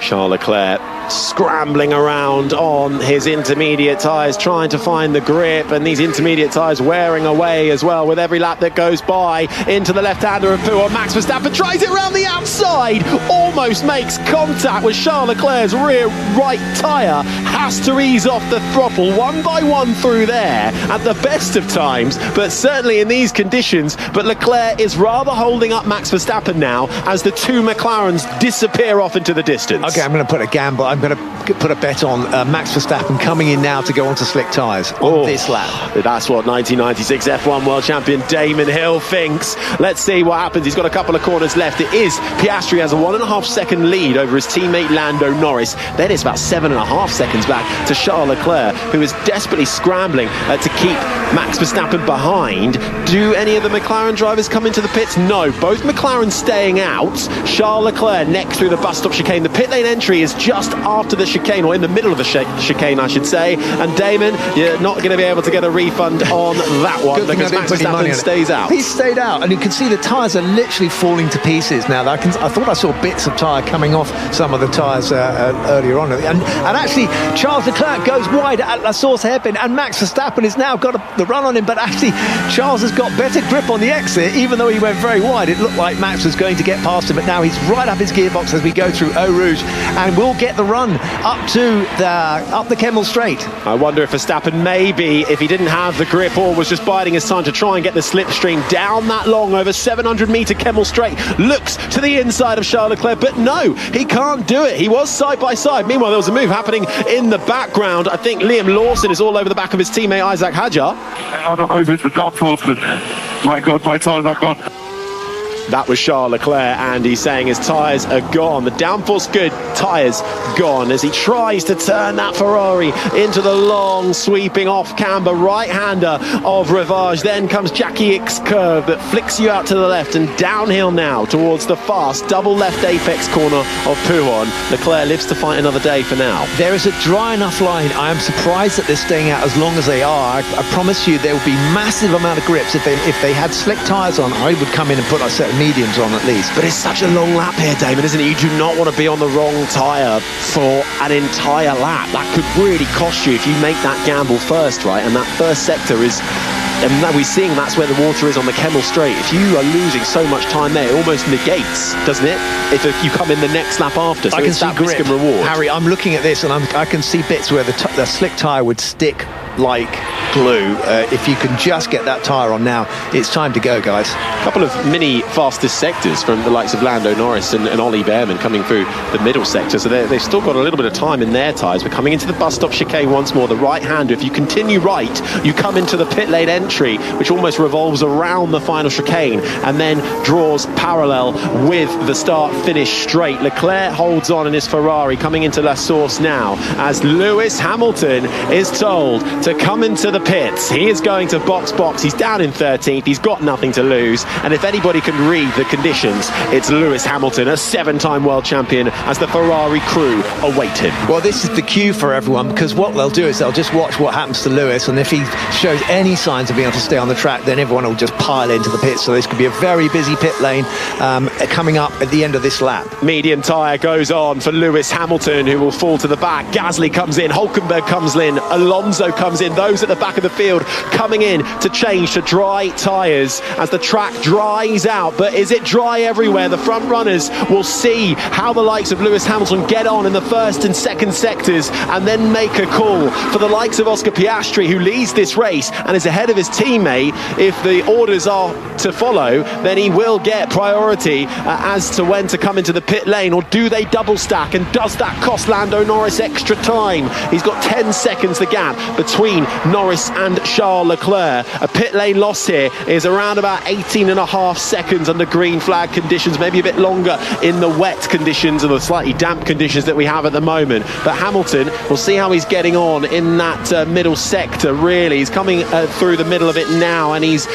Charles Leclerc scrambling around on his intermediate tyres, trying to find the grip, and these intermediate tyres wearing away as well with every lap that goes by. Into the left-hander of Peugeot, Max Verstappen tries it around the outside, almost makes contact with Charles Leclerc's rear right tyre, has to ease off the throttle one by one through there at the best of times, but certainly in these conditions. But Leclerc is rather holding up Max Verstappen now as the two McLarens disappear off into the distance. Okay, I'm going to put a gamble. I'm going to put a bet on Max Verstappen coming in now to go onto slick tyres on this lap. That's what 1996 F1 world champion Damon Hill thinks. Let's see what happens. He's got a couple of corners left. It is Piastri has a 1.5 second lead over his teammate Lando Norris. Then it's about 7.5 seconds back to Charles Leclerc, who is desperately scrambling to keep Max Verstappen behind. Do any of the McLaren drivers come into the pits? No, both McLaren staying out. Charles Leclerc next through the bus stop chicane. The pit lane entry is just after the chicane, or in the middle of the chicane, I should say. And Damon, you're not going to be able to get a refund on that one because Max Verstappen stays out. He stayed out, and you can see the tyres are literally falling to pieces now. I thought I saw bits of tyre coming off some of the tyres earlier on. And actually, Charles Leclerc goes wide at La Source hairpin, and Max Verstappen has now got the run on him. But actually, Charles has got better grip on the exit, even though he went very wide. It looked like Max was going to get past him, but now he's right up his gearbox as we go through Eau Rouge, and will get the run run up the Kemmel Straight. I wonder if Verstappen maybe, if he didn't have the grip or was just biding his time to try and get the slipstream down that long over 700-metre Kemmel Straight, looks to the inside of Charles Leclerc, but no, he can't do it. He was side by side. Meanwhile, there was a move happening in the background. I think Liam Lawson is all over the back of his teammate Isaac Hadjar. I don't know if it's the downforce, but my God, my tyres are gone. That was Charles Leclerc, and he's saying his tyres are gone. The downforce good, tyres gone, as he tries to turn that Ferrari into the long, sweeping off-camber right-hander of Rivage. Then comes Jackie Ick's curve that flicks you out to the left and downhill now towards the fast double left apex corner of Pouhon. Leclerc lives to fight another day for now. There is a dry enough line. I am surprised that they're staying out as long as they are. I promise you there will be massive amount of grips. If they had slick tyres on, I would come in and put a set of mediums on at least. But it's such a long lap here, Damon, isn't it? You do not want to be on the wrong tyre for an entire lap. That could really cost you if you make that gamble first, right? And that first sector is, and now we're seeing that's where the water is on the Kemmel Straight. If you are losing so much time there, it almost negates, doesn't it, if you come in the next lap after? So I can it's see that grip. risk and reward. Harry, I'm looking at this and I can see bits where the slick tyre would stick like glue. If you can just get that tyre on now, it's time to go, guys. A couple of mini fastest sectors from the likes of Lando Norris and Ollie Behrman coming through the middle sector, so they've still got a little bit of time in their tyres. We're coming into the bus stop chicane once more, the right hander. If you continue right, you come into the pit lane entry, which almost revolves around the final chicane and then draws parallel with the start-finish straight. Leclerc holds on in his Ferrari coming into La Source now, as Lewis Hamilton is told to come into the pits. He is going to box. He's down in 13th. He's got nothing to lose. And if anybody can read the conditions, it's Lewis Hamilton, a 7-time world champion, as the Ferrari crew await him. Well, this is the cue for everyone, because what they'll do is they'll just watch what happens to Lewis, and if he shows any signs of being able to stay on the track, then everyone will just pile into the pits. So this could be a very busy pit lane coming up at the end of this lap. Medium tyre goes on for Lewis Hamilton, who will fall to the back. Gasly comes in, Hulkenberg comes in, Alonso comes in. Those at the back of the field coming in to change to dry tyres as the track dries out. But is it dry everywhere? The front runners will see how the likes of Lewis Hamilton get on in the first and second sectors and then make a call for the likes of Oscar Piastri, who leads this race and is ahead of his teammate. If the orders are to follow, then he will get priority as to when to come into the pit lane. Or do they double stack, and does that cost Lando Norris extra time? He's got 10 seconds the gap between Norris and Charles Leclerc. A pit lane loss here is around about 18.5 seconds under green flag conditions, maybe a bit longer in the wet conditions or the slightly damp conditions that we have at the moment. But Hamilton, we'll see how he's getting on in that middle sector. Really, he's coming through the middle of it now, and he's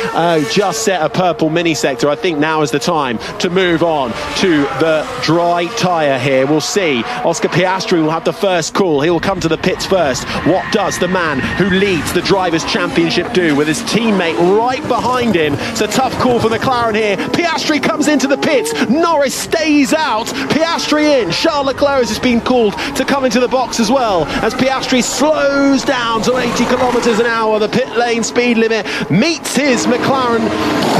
just set a purple mini sector. I think now is the time to move on to the dry tyre here. We'll see. Oscar Piastri will have the first call. He will come to the pits first. What does the man who leads the Drivers' Championship do with his teammate right behind him? It's a tough call for McLaren here. Piastri comes into the pits. Norris stays out. Piastri in. Charles Leclerc has just been called to come into the box as well, as Piastri slows down to 80 kilometres an hour. The pit lane speed limit meets his McLaren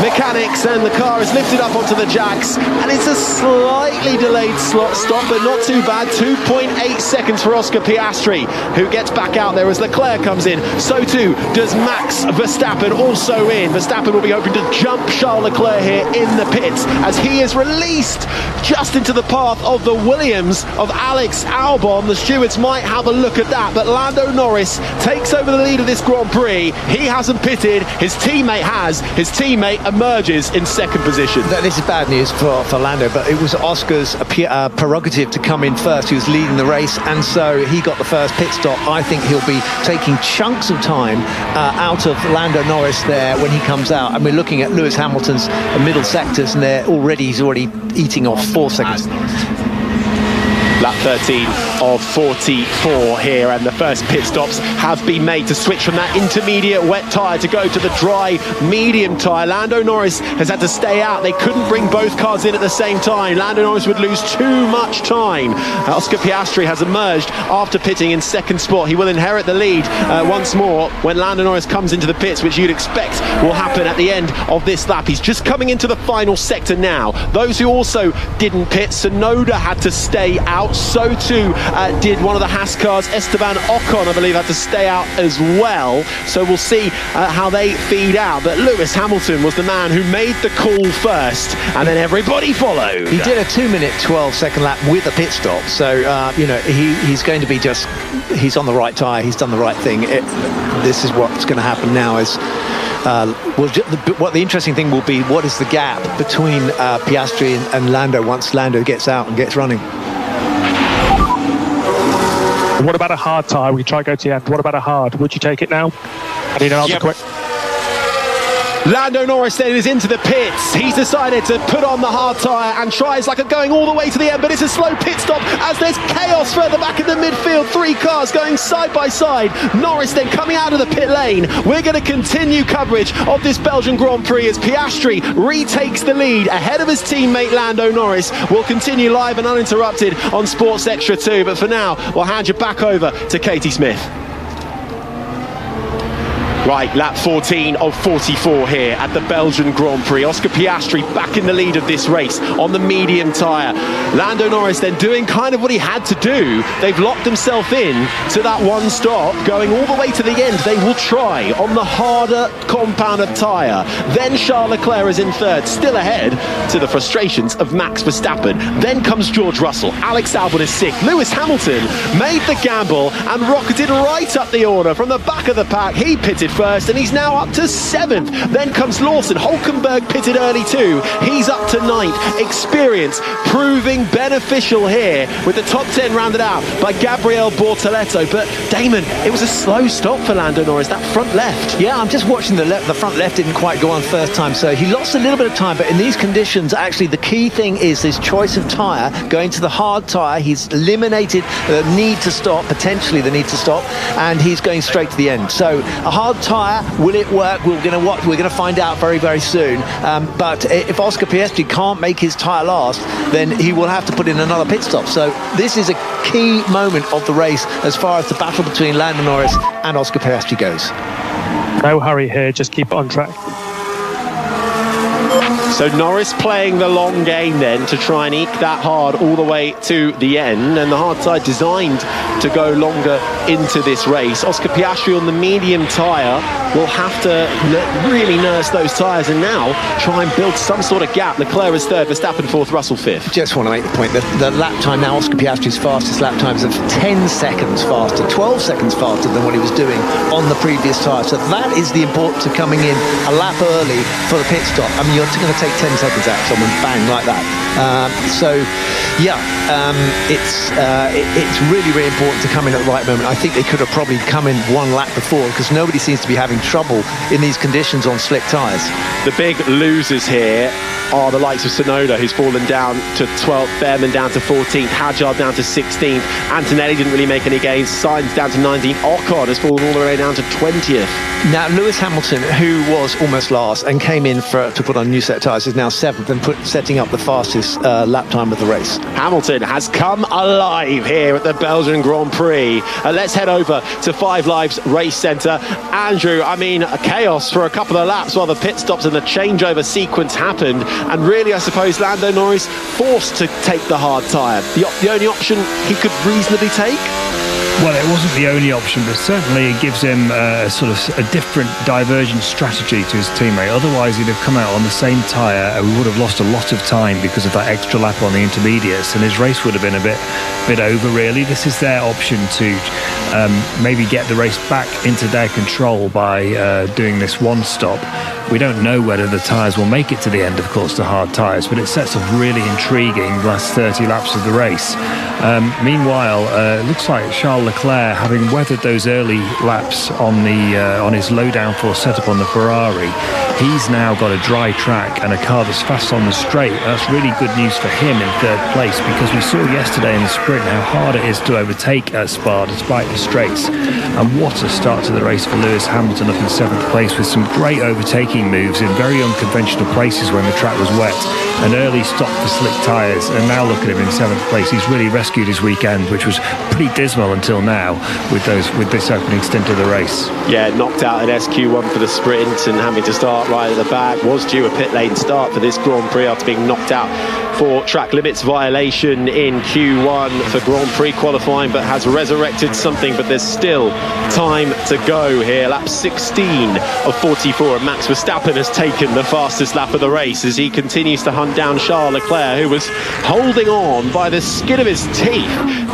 mechanics, and the car is lifted up onto the jacks, and it's a slightly delayed slot stop, but not too bad. 2.8 seconds for Oscar Piastri, who gets back out there as Leclerc comes in. So too does Max Verstappen, also in. Verstappen will be hoping to jump Charles Leclerc here in the pits, as he is released just into the path of the Williams of Alex Albon. The stewards might have a look at that, but Lando Norris takes over the lead of this Grand Prix. He hasn't pitted, his teammate has. His teammate emerges in second position. This is bad news for Lando, but it was Oscar's prerogative to come in first. He was leading the race, and so he got the first pit stop. I think he'll be taking chunks of time out of Lando Norris there when he comes out, and we're looking at Lewis Hamilton's middle sectors, and he's already eating off 4 seconds. Lap 13 of 44 here, and the first pit stops have been made to switch from that intermediate wet tyre to go to the dry medium tyre. Lando Norris has had to stay out. They couldn't bring both cars in at the same time. Lando Norris would lose too much time. Oscar Piastri has emerged after pitting in second spot. He will inherit the lead once more when Lando Norris comes into the pits, which you'd expect will happen at the end of this lap. He's just coming into the final sector now. Those who also didn't pit, Tsunoda had to stay out. So too did one of the Haas cars. Esteban Ocon, I believe, had to stay out as well. So we'll see how they feed out. But Lewis Hamilton was the man who made the call first, and then everybody followed. He did a 2-minute 12-second lap with a pit stop. So, you know, he's going to be he's on the right tyre. He's done the right thing. This is what's going to happen now is... what the interesting thing will be, what is the gap between Piastri and Lando once Lando gets out and gets running? What about a hard tyre? We try to go to the end. What about a hard? Would you take it now? I need an answer quick. Lando Norris then is into the pits. He's decided to put on the hard tyre and tries going all the way to the end, but it's a slow pit stop as there's chaos further back in the midfield. 3 cars going side by side. Norris then coming out of the pit lane. We're going to continue coverage of this Belgian Grand Prix as Piastri retakes the lead ahead of his teammate Lando Norris. We'll continue live and uninterrupted on Sports Extra 2, but for now we'll hand you back over to Katie Smith. Right, lap 14 of 44 here at the Belgian Grand Prix. Oscar Piastri back in the lead of this race on the medium tyre. Lando Norris then doing kind of what he had to do. They've locked themselves in to that one stop, going all the way to the end. They will try on the harder compound of tyre. Then Charles Leclerc is in third, still ahead to the frustrations of Max Verstappen. Then comes George Russell. Alex Albon is sick. Lewis Hamilton made the gamble and rocketed right up the order from the back of the pack. He pitted first and he's now up to 7th. Then comes Lawson. Hulkenberg pitted early too. He's up to 9th. Experience proving beneficial here with the top 10 rounded out by Gabriel Bortoleto. But Damon, it was a slow stop for Lando Norris, that front left. Yeah, I'm just watching the front left didn't quite go on first time, so he lost a little bit of time, but in these conditions actually the key thing is this choice of tyre, going to the hard tyre. He's eliminated the need to stop, potentially the need to stop, and he's going straight to the end. So a hard tyre, will it work? We're going to watch. We're going to find out very, very soon. But if Oscar Piastri can't make his tyre last, then he will have to put in another pit stop. So this is a key moment of the race as far as the battle between Lando Norris and Oscar Piastri goes. No hurry here. Just keep it on track. So Norris playing the long game then to try and eke that hard all the way to the end, and the hard side designed to go longer into this race. Oscar Piastri on the medium tyre will have to really nurse those tyres and now try and build some sort of gap. Leclerc is third, Verstappen fourth, Russell fifth. Just want to make the point that the lap time now, Oscar Piastri's fastest lap times of 10 seconds faster, 12 seconds faster than what he was doing on the previous tyre. So that is the importance of coming in a lap early for the pit stop. I mean, you're going to take 10 seconds out of someone, bang, like that. It's really, really important to come in at the right moment. I think they could have probably come in one lap before because nobody seems to be having trouble in these conditions on slick tyres. The big losers here are the likes of Tsunoda, who's fallen down to 12th, Behrman down to 14th, Hadjar down to 16th, Antonelli didn't really make any gains, Sainz down to 19th, Ocon has fallen all the way down to 20th. Now, Lewis Hamilton, who was almost last and came in to put on a new set of tyres, is now 7th and setting up the fastest lap time of the race. Hamilton has come alive here at the Belgian Grand Prix. Let's head over to 5 Live's race centre. Andrew, I mean, chaos for a couple of laps while the pit stops and the changeover sequence happened. And really, I suppose, Lando Norris forced to take the hard tyre. The only option he could reasonably take? Well, it wasn't the only option, but certainly it gives him sort of a different divergent strategy to his teammate. Otherwise, he'd have come out on the same tyre and we would have lost a lot of time because of that extra lap on the intermediates, and his race would have been a bit over, really. This is their option to maybe get the race back into their control by doing this one stop. We don't know whether the tyres will make it to the end, of course, the hard tyres, but it sets up really intriguing last 30 laps of the race. Meanwhile, it looks like Charles Leclerc, having weathered those early laps on his low downforce setup on the Ferrari, he's now got a dry track and a car that's fast on the straight. That's really good news for him in third place, because we saw yesterday in the sprint how hard it is to overtake at Spa despite the straights. And what a start to the race for Lewis Hamilton up in 7th place with some great overtaking moves in very unconventional places when the track was wet. An early stop for slick tyres, and now look at him in 7th place. He's really rescued his weekend, which was pretty dismal until now with this opening stint of the race. Yeah, knocked out an SQ1 for the sprint and having to start right at the back. Was due a pit lane start for this Grand Prix after being knocked out for track limits violation in Q1 for Grand Prix qualifying, but has resurrected something. But there's still time to go here. Lap 16 of 44, and Max Verstappen has taken the fastest lap of the race as he continues to hunt down Charles Leclerc, who was holding on by the skin of his teeth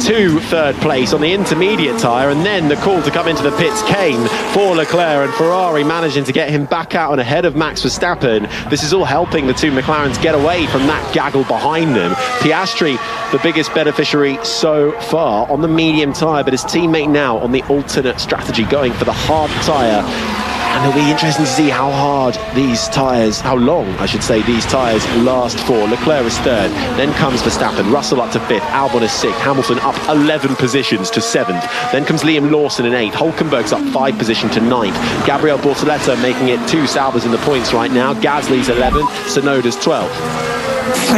to third place on the intermediate tyre. And then the call to come into the pits came for Leclerc, and Ferrari managing to get him back out and ahead of Max Verstappen. This is all helping the two McLarens get away from that gaggle behind them. Piastri, the biggest beneficiary so far on the medium tyre, but his teammate now on the alternate strategy, going for the hard tyre. And it'll be interesting to see how hard these tyres, how long I should say, these tyres last for. Leclerc is third, then comes Verstappen, Russell up to fifth, Albon is sixth, Hamilton up 11 positions to seventh, then comes Liam Lawson in eighth, Hulkenberg's up 5 positions to ninth, Gabriel Bortoleto making it 2 Saubers in the points right now, Gasly's 11th, Tsunoda's 12th.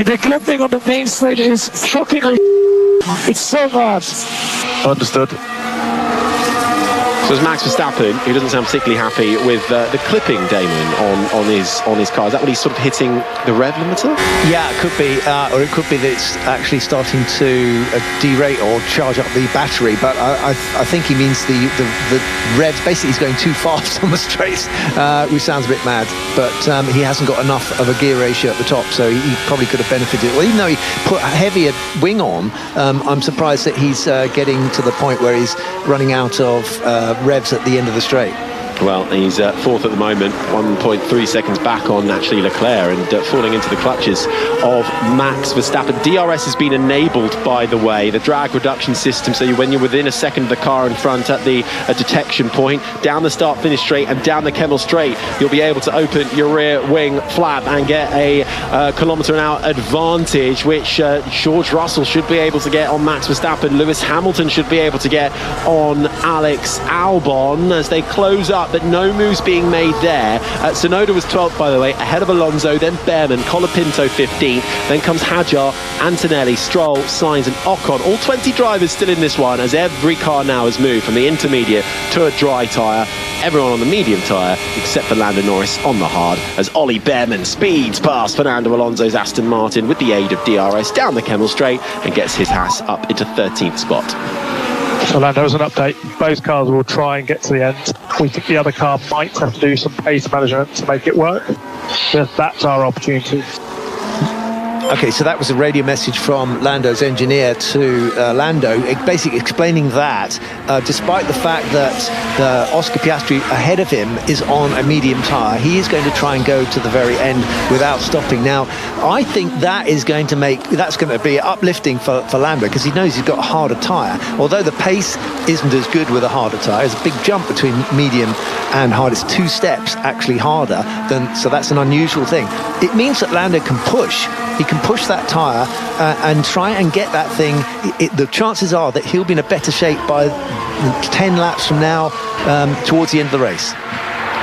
The clipping on the main slate is shockingly. It's so bad. Understood. So it's Max Verstappen, who doesn't sound particularly happy with the clipping, Damon, on his car. Is that when he's sort of hitting the rev limiter? Yeah, it could be, or it could be that it's actually starting to derate or charge up the battery. But I think he means the revs. Basically, he's going too fast on the straights, which sounds a bit mad. But he hasn't got enough of a gear ratio at the top, so he probably could have benefited. Well, even though he put a heavier wing on, I'm surprised that he's getting to the point where he's running out of revs at the end of the straight. Well, he's fourth at the moment, 1.3 seconds back on actually Leclerc, and falling into the clutches of Max Verstappen. DRS has been enabled, by the way, the drag reduction system, so when you're within a second of the car in front at the detection point, down the start-finish straight and down the Kemmel straight, you'll be able to open your rear wing flap and get a kilometre-an-hour advantage, which George Russell should be able to get on Max Verstappen. Lewis Hamilton should be able to get on Alex Albon as they close up, but no moves being made there. Tsunoda was 12th, by the way, ahead of Alonso, then Behrman, Colapinto 15th, then comes Hadjar, Antonelli, Stroll, Sainz and Ocon. All 20 drivers still in this one, as every car now has moved from the intermediate to a dry tyre. Everyone on the medium tyre, except for Lando Norris on the hard, as Ollie Behrman speeds past Fernando Alonso's Aston Martin with the aid of DRS down the Kemmel straight and gets his Haas up into 13th spot. So Lando, as an update, both cars will try and get to the end. We think the other car might have to do some pace management to make it work. That's our opportunity. Okay, so that was a radio message from Lando's engineer to Lando, basically explaining that despite the fact that Oscar Piastri ahead of him is on a medium tyre, he is going to try and go to the very end without stopping. Now, I think that's going to be uplifting for Lando, because he knows he's got a harder tyre. Although the pace isn't as good with a harder tyre, there's a big jump between medium and hard. It's 2 steps actually harder so that's an unusual thing. It means that Lando can push. He can push that tyre and try and get that thing. The chances are that he'll be in a better shape by 10 laps from now towards the end of the race.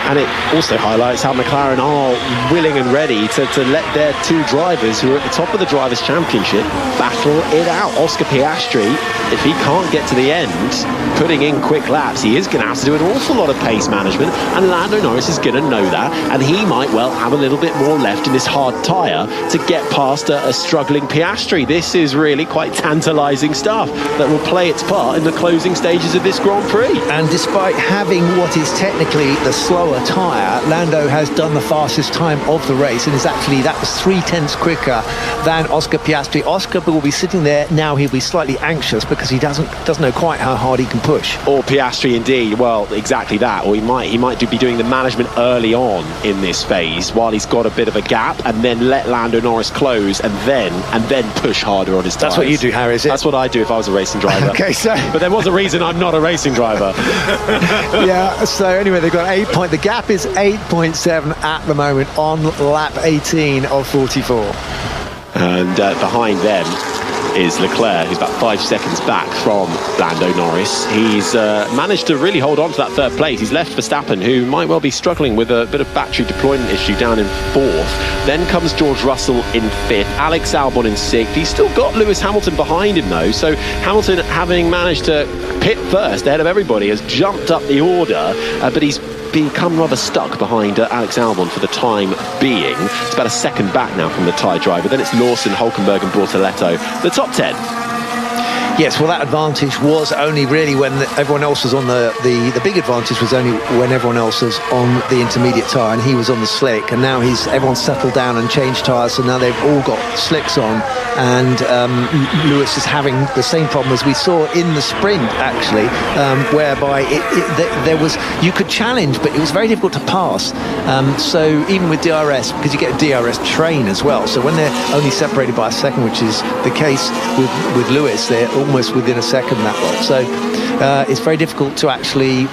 And it also highlights how McLaren are willing and ready to let their 2 drivers who are at the top of the Drivers' Championship battle it out. Oscar Piastri, if he can't get to the end, putting in quick laps, he is going to have to do an awful lot of pace management, and Lando Norris is going to know that, and he might well have a little bit more left in this hard tyre to get past a struggling Piastri. This is really quite tantalising stuff that will play its part in the closing stages of this Grand Prix. And despite having what is technically the slower tyre, Lando has done the fastest time of the race, and that was 3/10 quicker than Oscar Piastri. Oscar will be sitting there now. He'll be slightly anxious because he doesn't know quite how hard he can push. Or Piastri indeed, well, exactly that. Or he might be doing the management early on in this phase while he's got a bit of a gap, and then let Lando Norris close and then push harder on his tyres. That's what you do, Harry, is it? That's what I do if I was a racing driver. Okay, so but there was a reason I'm not a racing driver. Yeah, so anyway, they've got 8 points. The gap is 8.7 at the moment on lap 18 of 44. And behind them is Leclerc, who's about 5 seconds back from Lando Norris. He's managed to really hold on to that third place. He's left Verstappen, who might well be struggling with a bit of battery deployment issue, down in 4th. Then comes George Russell in 5th, Alex Albon in 6th. He's still got Lewis Hamilton behind him, though. So Hamilton, having managed to pit first ahead of everybody, has jumped up the order, but he's become rather stuck behind Alex Albon for the time being. It's about a second back now from the Thai driver. Then it's Lawson, Hulkenberg and Bortoleto. The top 10. Yes, well, that advantage was only really when everyone else was on the big advantage was only when everyone else was on the intermediate tyre and he was on the slick, and now everyone's settled down and changed tyres, so now they've all got slicks on, and Lewis is having the same problem as we saw in the sprint, actually, whereby there was, you could challenge, but it was very difficult to pass. So even with DRS, because you get a DRS train as well, so when they're only separated by a second, which is the case with Lewis, they're almost within a second that lot. So it's very difficult to actually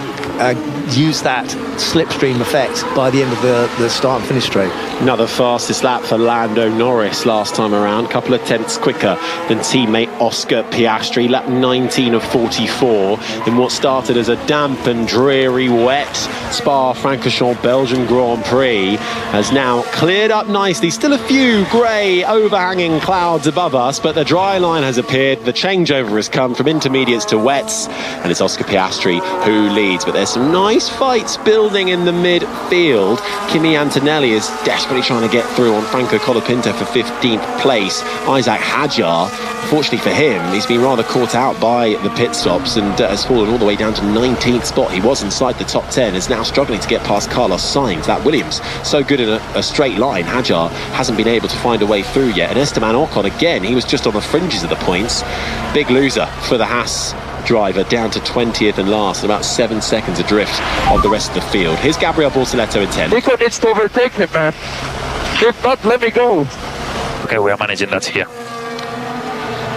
use that slipstream effect by the end of the start and finish straight. Another fastest lap for Lando Norris last time around, couple of tenths quicker than teammate Oscar Piastri, lap 19 of 44 in what started as a damp and dreary wet Spa-Francorchamps Belgian Grand Prix has now cleared up nicely. Still a few grey overhanging clouds above us, but the dry line has appeared, the changeover has come from intermediates to wets, and it's Oscar Piastri who leads, but there's some nice fights building in the midfield. Kimi Antonelli is desperately trying to get through on Franco Colapinto for 15th place. Isaac Hadjar, fortunately for him, he's been rather caught out by the pit stops and has fallen all the way down to 19th spot. He was inside the top 10, is now struggling to get past Carlos Sainz. That Williams, so good in a straight line, Hadjar hasn't been able to find a way through yet. And Esteban Ocon, again, he was just on the fringes of the points. Big loser for the Haas driver, down to 20th and last, about 7 seconds adrift of the rest of the field. Here's Gabriel Bortoleto in 10th. Nico needs to overtake him, man. If not, let me go. Okay, we are managing that here.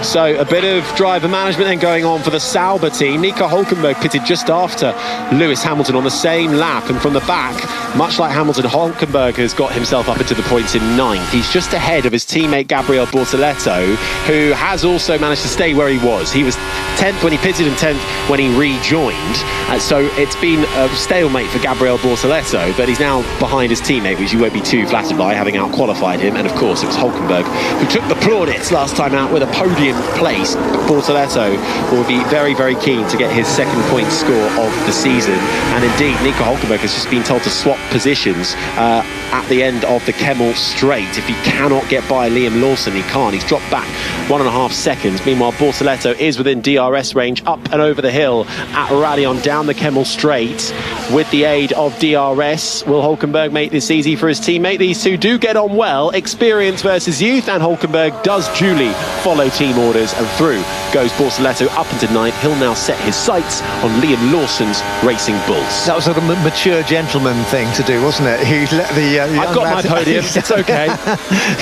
So a bit of driver management then going on for the Sauber team. Nico Hulkenberg pitted just after Lewis Hamilton on the same lap, and from the back, much like Hamilton, Hulkenberg has got himself up into the points in 9th. He's just ahead of his teammate Gabriel Bortoleto, who has also managed to stay where he was. He was 10th when he pitted and 10th when he rejoined. So it's been a stalemate for Gabriel Bortoleto, but he's now behind his teammate, which you won't be too flattered by, having out-qualified him. And of course, it was Hulkenberg who took the plaudits last time out with a podium place. Bortoleto will be very, very keen to get his second point score of the season. And indeed, Nico Hulkenberg has just been told to swap positions at the end of the Kemmel Straight. If he cannot get by Liam Lawson, he can't. He's dropped back 1.5 seconds. Meanwhile, Bortoleto is within DRS range, up and over the hill at Radion, down the Kemmel Straight with the aid of DRS. Will Hulkenberg make this easy for his teammate? These two do get on well. Experience versus youth, and Hulkenberg does duly follow team orders, and through goes Bortoleto up into 9th. He'll now set his sights on Liam Lawson's Racing Bulls. That was a mature gentleman thing to do, wasn't it? He let the I've got my podium, it's okay.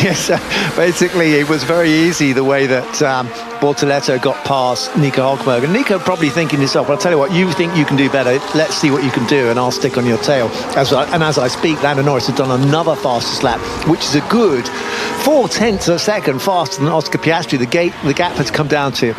Yes, basically it was very easy the way that Bortoleto got past Nico Hulkenberg, and Nico probably thinking to himself, well, I'll tell you what, you think you can do better, let's see what you can do and I'll stick on your tail. As I speak, Lando Norris has done another fastest lap, which is a good 0.4 of a second faster than Oscar Piastri. The gap has come down to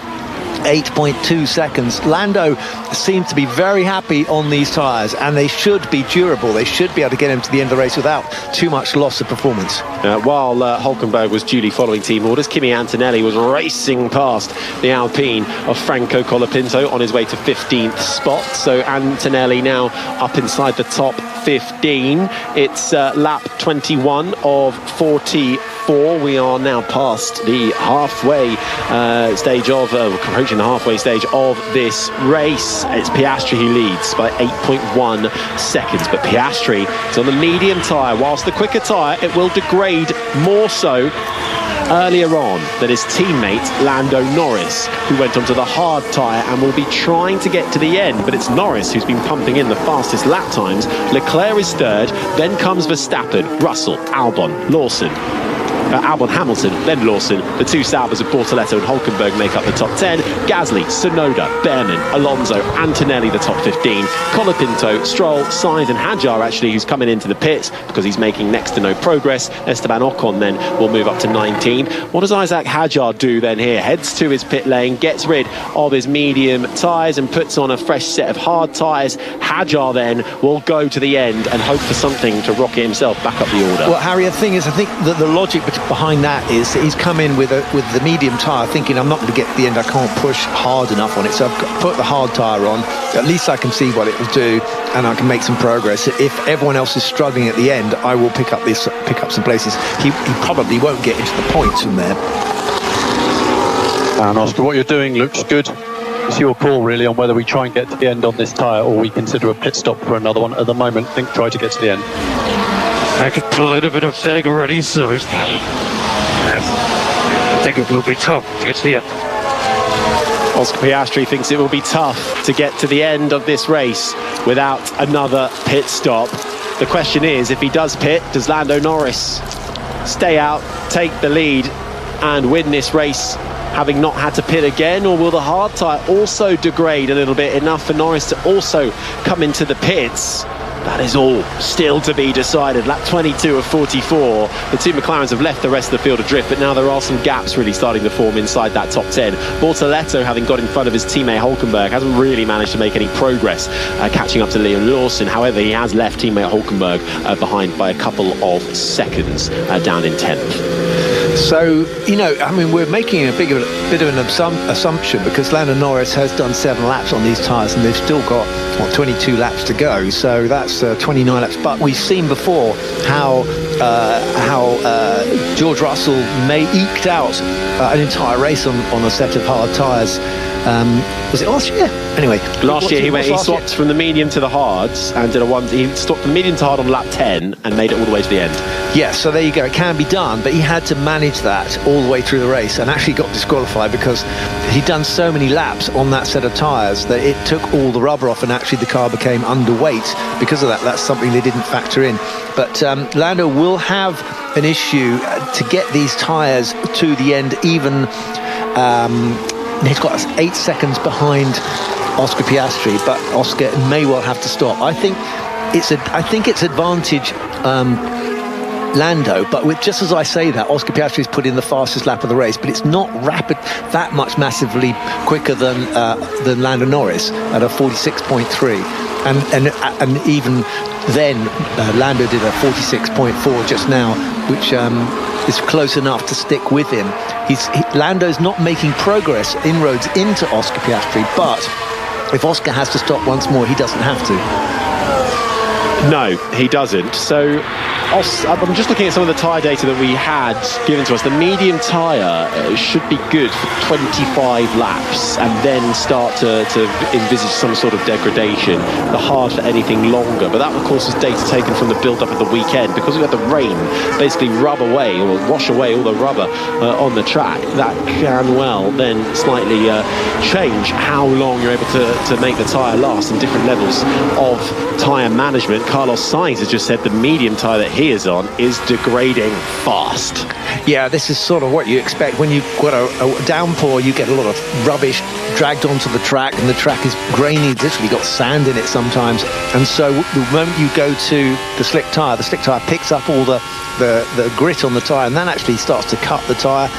8.2 seconds. Lando seems to be very happy on these tyres, and they should be durable. They should be able to get him to the end of the race without too much loss of performance. While Hulkenberg was duly following team orders, Kimi Antonelli was racing past the Alpine of Franco Colapinto on his way to 15th spot. So Antonelli now up inside the top 15. It's lap 21 of 44. We are now past the halfway stage of approaching the halfway stage of this race. It's Piastri who leads by 8.1 seconds, but Piastri is on the medium tyre, whilst the quicker tyre, it will degrade more so earlier on than his teammate Lando Norris, who went onto the hard tyre and will be trying to get to the end. But it's Norris who's been pumping in the fastest lap times. Leclerc is third, then comes Verstappen, Russell, Albon, Lawson, Albon, Hamilton, then Lawson. The two Saubers of Bortoleto and Hulkenberg make up the top 10. Gasly, Tsunoda, Behrman, Alonso, Antonelli the top 15. Colapinto, Stroll, Sainz and Hadjar actually, who's coming into the pits because he's making next to no progress. Esteban Ocon then will move up to 19. What does Isaac Hadjar do then here? Heads to his pit lane, gets rid of his medium tyres and puts on a fresh set of hard tyres. Hadjar then will go to the end and hope for something to rocket himself back up the order. Well, Harry, the thing is, I think that the logic behind that is that he's come in with the medium tyre thinking, I'm not going to get to the end, I can't push hard enough on it, so I've got to put the hard tyre on at least I can see what it will do, and I can make some progress. If everyone else is struggling at the end, I will pick up some places. He probably won't get into the points from there. And Oscar, what you're doing looks good. It's your call really on whether we try and get to the end on this tyre or we consider a pit stop for another one. At the moment, I think try to get to the end. I could put a little bit of sag already, so I think it will be tough to get to the end. Oscar Piastri thinks it will be tough to get to the end of this race without another pit stop. The question is, if he does pit, does Lando Norris stay out, take the lead and win this race, having not had to pit again, or will the hard tyre also degrade a little bit, enough for Norris to also come into the pits? That is all still to be decided. Lap 22 of 44. The two McLarens have left the rest of the field adrift, but now there are some gaps really starting to form inside that top 10. Bortoletto, having got in front of his teammate Hulkenberg, hasn't really managed to make any progress catching up to Liam Lawson. However, he has left teammate Hulkenberg behind by a couple of seconds, down in 10th. So, you know, I mean, we're making a bit of an assumption, because Lando Norris has done 7 laps on these tyres and they've still got, 22 laps to go. So that's 29 laps. But we've seen before how George Russell eked out an entire race on a set of hard tyres. Was it last year? Anyway, last year he swapped from the medium to the hards and did he stopped the medium to hard on lap 10 and made it all the way to the end. Yeah, so there you go. It can be done, but he had to manage that all the way through the race and actually got disqualified because he'd done so many laps on that set of tyres that it took all the rubber off, and actually the car became underweight because of that. That's something they didn't factor in. But Lando will have an issue to get these tyres to the end, even he's got 8 seconds behind Oscar Piastri, but Oscar may well have to stop. I think it's advantage Lando, but just as I say that, Oscar Piastri's put in the fastest lap of the race, but it's not rapid that much massively quicker than Lando Norris at a 46.3, and even then Lando did a 46.4 just now, which is close enough to stick with him. Lando's not making progress, inroads into Oscar Piastri, but if Oscar has to stop once more, he doesn't have to. No, he doesn't. So I'm just looking at some of the tyre data that we had given to us. The medium tyre should be good for 25 laps and then start to envisage some sort of degradation. The hard for anything longer. But that, of course, is data taken from the build-up of the weekend. Because we had the rain basically rub away or wash away all the rubber on the track, that can well then slightly change how long you're able to make the tyre last in different levels of tyre management. Carlos Sainz has just said the medium tyre that he is on is degrading fast. Yeah, this is sort of what you expect. When you've got a downpour, you get a lot of rubbish dragged onto the track, and the track is grainy. It's literally got sand in it sometimes. And so the moment you go to the slick tyre picks up all the grit on the tyre and then actually starts to cut the tyre.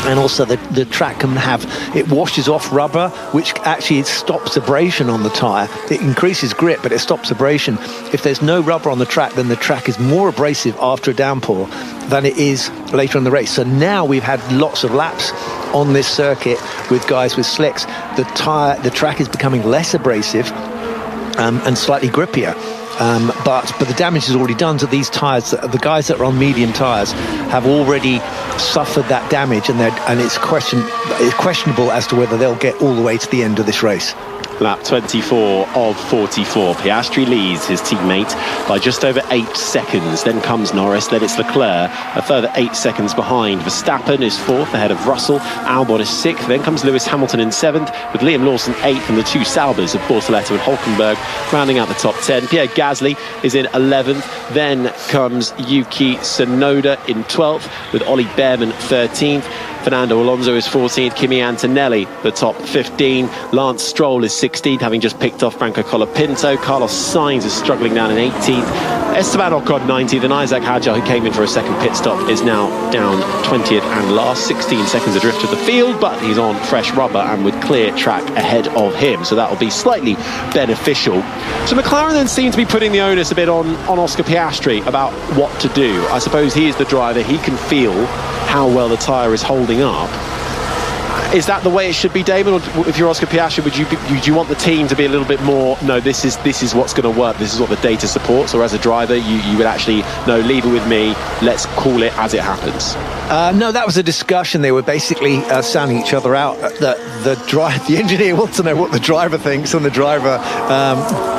And also the track can it washes off rubber, which actually stops abrasion on the tyre. It increases grip, but it stops abrasion. If there's no rubber on the track, then the track is more abrasive after a downpour than it is later in the race. So now we've had lots of laps on this circuit with guys with slicks. The track is becoming less abrasive and slightly grippier. But the damage is already done to these tyres. The guys that are on medium tyres have already suffered that damage, and it's questionable as to whether they'll get all the way to the end of this race. Lap 24 of 44. Piastri leads his teammate by just over 8 seconds. Then comes Norris, then it's Leclerc, a further 8 seconds behind. Verstappen is 4th, ahead of Russell. Albon is 6th. Then comes Lewis Hamilton in 7th, with Liam Lawson 8th, and the two Saubers of Bortoletto and Hulkenberg rounding out the top 10. Pierre Gasly is in 11th. Then comes Yuki Tsunoda in 12th, with Ollie Behrman 13th. Fernando Alonso is 14th, Kimi Antonelli the top 15, Lance Stroll is 16th, having just picked off Franco Colapinto. Carlos Sainz is struggling down in 18th, Esteban Ocon 19th, and Isaac Hadjar, who came in for a second pit stop, is now down 20th and last. 16 seconds adrift of the field, but he's on fresh rubber and with clear track ahead of him, so that will be slightly beneficial. So McLaren then seem to be putting the onus a bit on Oscar Piastri about what to do. I suppose he is the driver, he can feel how well the tyre is holding up. Is that the way it should be, Damon? Or if you're Oscar Piastri, would you want the team to be a little bit more, no, this is what's going to work, this is what the data supports? Or as a driver, you would actually, no, leave it with me, let's call it as it happens? No, that was a discussion. They were basically sounding each other out. The engineer wants to know what the driver thinks, and the driver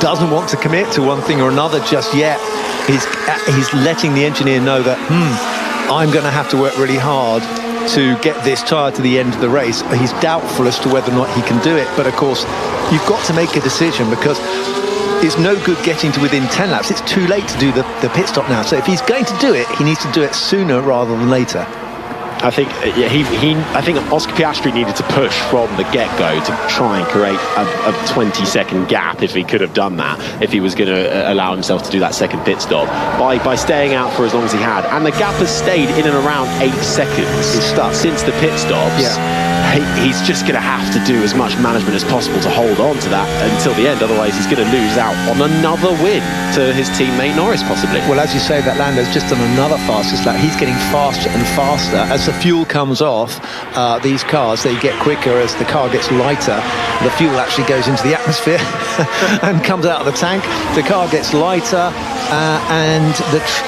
doesn't want to commit to one thing or another just yet. He's letting the engineer know that, I'm going to have to work really hard to get this tyre to the end of the race. He's doubtful as to whether or not he can do it. But of course, you've got to make a decision, because it's no good getting to within 10 laps. It's too late to do the pit stop now. So if he's going to do it, he needs to do it sooner rather than later. I think I think Oscar Piastri needed to push from the get-go to try and create a 20-second gap, if he could have done that, if he was going to allow himself to do that second pit stop, by staying out for as long as he had. And the gap has stayed in and around 8 seconds since the pit stops. Yeah. He's just going to have to do as much management as possible to hold on to that until the end. Otherwise, he's going to lose out on another win to his teammate Norris, possibly. Well, as you say, that Lando's just done another fastest lap. He's getting faster and faster. As the fuel comes off, these cars, they get quicker as the car gets lighter. The fuel actually goes into the atmosphere and comes out of the tank. The car gets lighter, and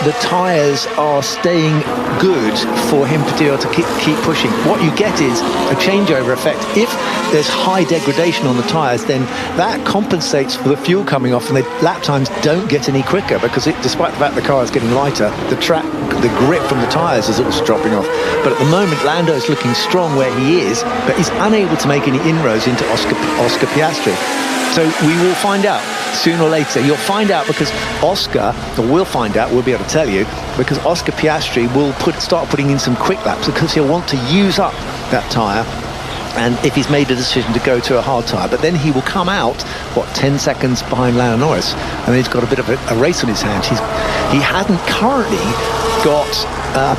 the tyres are staying good for him to be able to keep pushing. What you get is a changeover effect. If there's high degradation on the tyres, then that compensates for the fuel coming off, and the lap times don't get any quicker, because despite the fact the car is getting lighter, the grip from the tyres is also dropping off. But at the moment, Lando is looking strong where he is, but he's unable to make any inroads into Oscar Piastri. So we will find out sooner or later. You'll find out, because we'll find out, we'll be able to tell you, because Oscar Piastri will start putting in some quick laps, because he'll want to use up that tyre. And if he's made a decision to go to a hard tyre, but then he will come out 10 seconds behind Lando Norris, and then he's got a bit of a race on his hands. He hasn't currently got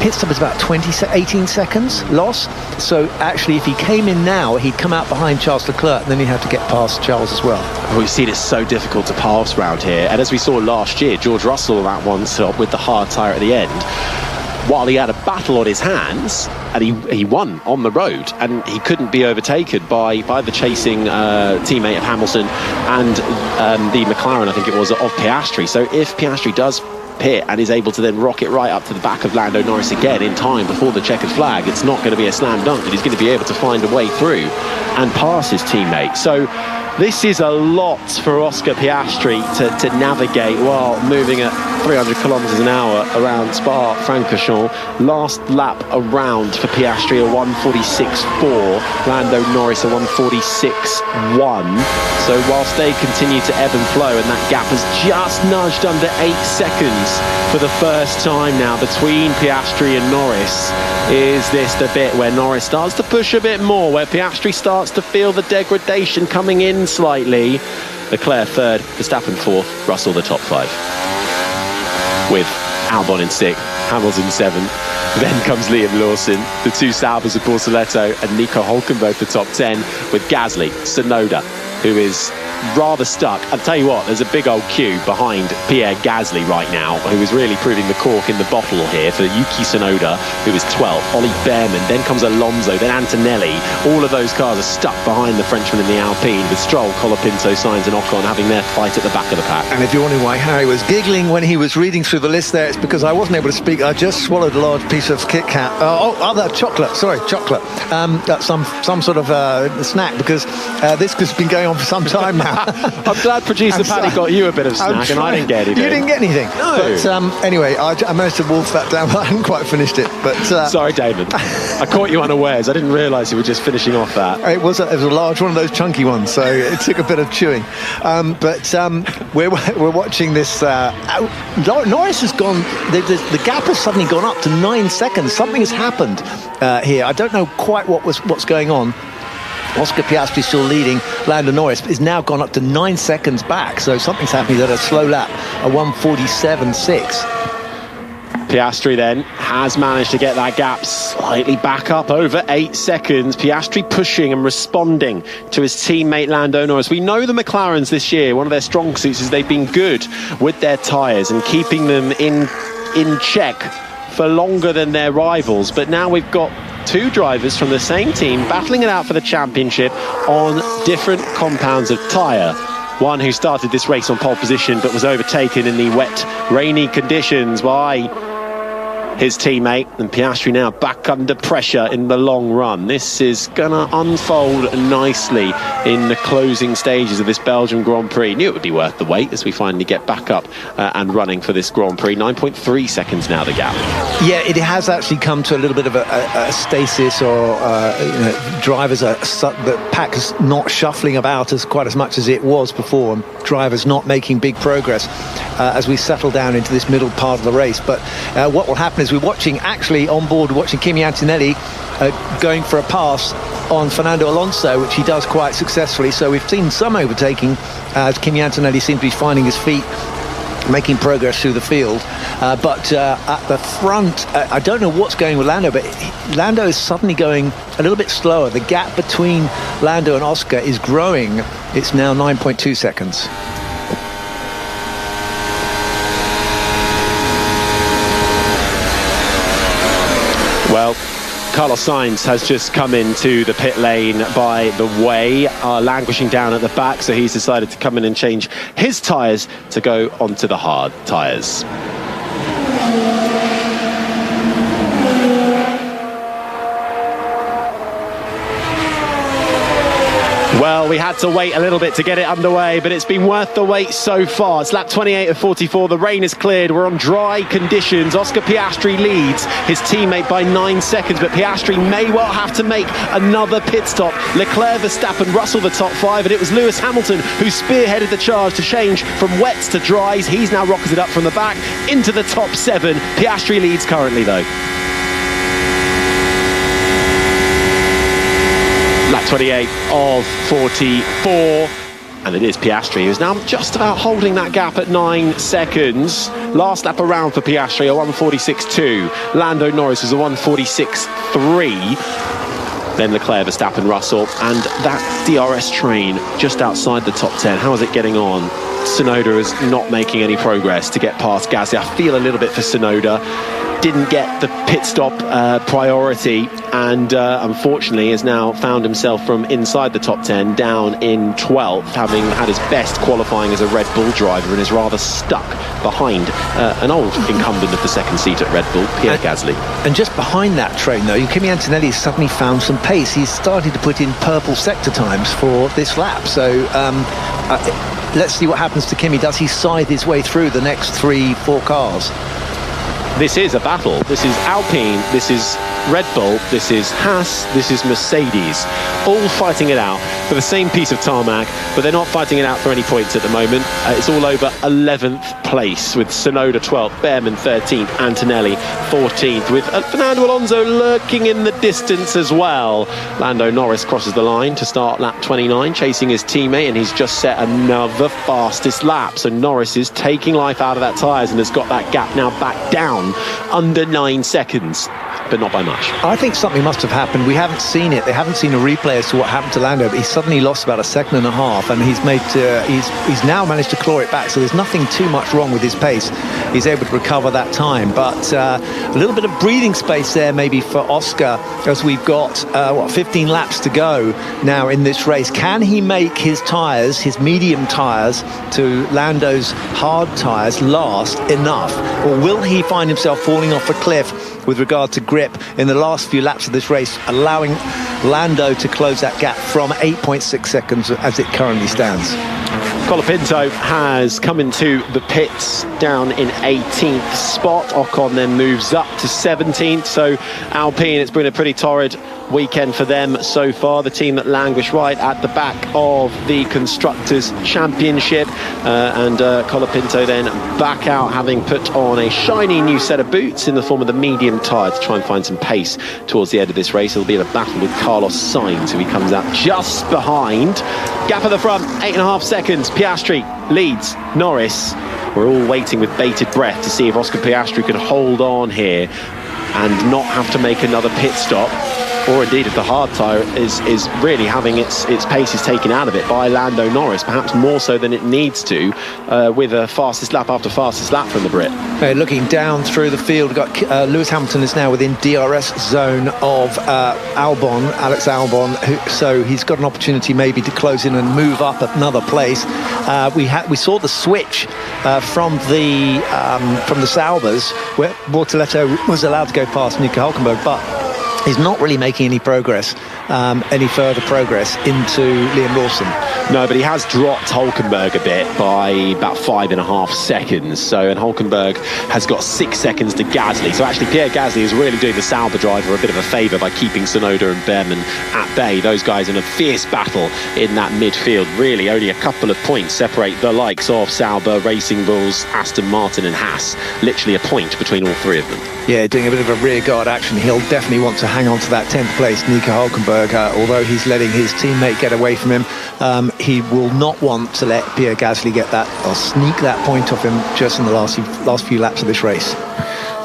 pit stop is about 18 seconds loss. So actually, if he came in now, he'd come out behind Charles Leclerc, and then he'd have to get past Charles as well. We've seen it's so difficult to pass round here, and as we saw last year, George Russell that one stop with the hard tyre at the end, while he had a battle on his hands, and he won on the road, and he couldn't be overtaken by the chasing teammate of Hamilton and the McLaren, I think it was, of Piastri. So if Piastri does pit and is able to then rocket right up to the back of Lando Norris again in time before the checkered flag, it's not going to be a slam dunk, but he's going to be able to find a way through and pass his teammate. So this is a lot for Oscar Piastri to navigate while moving at 300 kilometres an hour around Spa-Francorchamps. Last lap around for Piastri, a 1:46.4. Lando Norris, a 1:46.1. So whilst they continue to ebb and flow, and that gap has just nudged under 8 seconds for the first time now between Piastri and Norris, is this the bit where Norris starts to push a bit more, where Piastri starts to feel the degradation coming in slightly? Leclerc third, Verstappen fourth, Russell the top 5, with Albon in 6th, Hamilton 7th. Then comes Liam Lawson, the two Saubers of Bortoletto, and Nico Hülkenberg the top 10, with Gasly, Tsunoda, who is rather stuck. I'll tell you what, there's a big old queue behind Pierre Gasly right now, who is really proving the cork in the bottle here for Yuki Tsunoda, who is 12th, Ollie Behrman, then comes Alonso, then Antonelli. All of those cars are stuck behind the Frenchman in the Alpine, with Stroll, Colapinto, Sainz and Ocon having their fight at the back of the pack. And if you're wondering why Harry was giggling when he was reading through the list there, it's because I wasn't able to speak. I just swallowed a large piece of Kit Kat. Chocolate. That's some sort of snack, because this has been going on for some time now. I'm glad producer Paddy got you a bit of snack, and I didn't get anything. You didn't get anything? No. But anyway, I managed to wolf that down, but I hadn't quite finished it. But sorry, Damon. I caught you unawares. I didn't realise you were just finishing off that. It was a large one of those chunky ones, so it took a bit of chewing. We're watching this. Norris has gone. The gap has suddenly gone up to 9 seconds. Something has happened here. I don't know quite what's going on. Oscar Piastri still leading. Lando Norris is now gone up to 9 seconds back, so something's happening at a slow lap, a 1:47.6. Piastri then has managed to get that gap slightly back up over 8 seconds. Piastri pushing and responding to his teammate Lando Norris. We know the McLarens this year, one of their strong suits is they've been good with their tyres and keeping them in check for longer than their rivals. But now we've got two drivers from the same team battling it out for the championship on different compounds of tyre. One who started this race on pole position but was overtaken in the wet, rainy conditions by his teammate, and Piastri now back under pressure in the long run. This is going to unfold nicely in the closing stages of this Belgian Grand Prix. Knew it would be worth the wait as we finally get back up and running for this Grand Prix. 9.3 seconds now, the gap. Yeah, it has actually come to a little bit of a stasis, or drivers are the pack is not shuffling about quite as much as it was before, and drivers not making big progress as we settle down into this middle part of the race. But what will happen is we're watching Kimi Antonelli going for a pass on Fernando Alonso, which he does quite successfully. So we've seen some overtaking as Kimi Antonelli seems to be finding his feet, making progress through the field. But at the front, I don't know what's going with Lando, but Lando is suddenly going a little bit slower. The gap between Lando and Oscar is growing. It's now 9.2 seconds. Well, Carlos Sainz has just come into the pit lane by the way, languishing down at the back, so he's decided to come in and change his tyres to go onto the hard tyres. Well, we had to wait a little bit to get it underway, but it's been worth the wait so far. It's lap 28 of 44. The rain is cleared. We're on dry conditions. Oscar Piastri leads his teammate by 9 seconds, but Piastri may well have to make another pit stop. Leclerc, Verstappen, Russell the top five, and it was Lewis Hamilton who spearheaded the charge to change from wets to dries. He's now rocketed up from the back into the top seven. Piastri leads currently, though. Lap 28 of 44, and it is Piastri who's now just about holding that gap at 9 seconds. Last lap around for Piastri, a 1:46.2. Lando Norris is a 1:46.3. Then Leclerc, Verstappen, Russell, and that DRS train just outside the top 10. How is it getting on? Tsunoda is not making any progress to get past Gasly. I feel a little bit for Tsunoda. Didn't get the pit stop priority, and unfortunately has now found himself from inside the top 10 down in 12th, having had his best qualifying as a Red Bull driver, and is rather stuck behind an old incumbent of the second seat at Red Bull, Pierre Gasly. And just behind that train, though, Kimi Antonelli has suddenly found some pace. He's started to put in purple sector times for this lap. So let's see what happens to Kimi. Does he scythe his way through the next 3-4 cars? This is a battle. This is Alpine, this is Red Bull, this is Haas, this is Mercedes, all fighting it out for the same piece of tarmac, but they're not fighting it out for any points at the moment. It's all over 11th place, with Tsunoda 12th, Behrman 13th, Antonelli 14th, with Fernando Alonso lurking in the distance as well. Lando Norris crosses the line to start lap 29, chasing his teammate, and he's just set another fastest lap. So Norris is taking life out of that tyres and has got that gap now back down under 9 seconds, but not by much. I think something must have happened. We haven't seen it. They haven't seen a replay as to what happened to Lando, but he suddenly lost about 1.5 seconds, and he's now managed to claw it back. So there's nothing too much wrong with his pace. He's able to recover that time, but a little bit of breathing space there maybe for Oscar, as we've got 15 laps to go now in this race. Can he make his tyres, his medium tyres, to Lando's hard tyres last enough, or will he find himself falling off a cliff with regard to grip in the last few laps of this race, allowing Lando to close that gap from 8.6 seconds as it currently stands? Colapinto has come into the pits down in 18th spot. Ocon then moves up to 17th. So Alpine, it's been a pretty torrid weekend for them so far. The team that languish right at the back of the Constructors' Championship. And Colapinto then back out, having put on a shiny new set of boots in the form of the medium tyre to try and find some pace towards the end of this race. It'll be in a battle with Carlos Sainz, who he comes out just behind. Gap at the front, 8.5 seconds. Piastri leads Norris. We're all waiting with bated breath to see if Oscar Piastri can hold on here and not have to make another pit stop. or indeed if the hard tyre is really having its paces taken out of it by Lando Norris, perhaps more so than it needs to, with a fastest lap after fastest lap from the Brit. Looking down through the field, we've got Lewis Hamilton is now within DRS zone of Alex Albon, so he's got an opportunity maybe to close in and move up another place. We saw the switch from the Saubers, where Bortoletto was allowed to go past Nico Hülkenberg, but he's not really making any progress, any further progress into Liam Lawson. No, but he has dropped Hülkenberg a bit by about 5.5 seconds. And Hülkenberg has got 6 seconds to Gasly. So actually Pierre Gasly is really doing the Sauber driver a bit of a favour by keeping Tsunoda and Behrman at bay. Those guys in a fierce battle in that midfield. Really only a couple of points separate the likes of Sauber, Racing Bulls, Aston Martin and Haas. Literally a point between all three of them. Yeah, doing a bit of a rear guard action. He'll definitely want to hang on to that 10th place, Nico Hülkenberg, although he's letting his teammate get away from him. He will not want to let Pierre Gasly get that or sneak that point off him just in the last few laps of this race.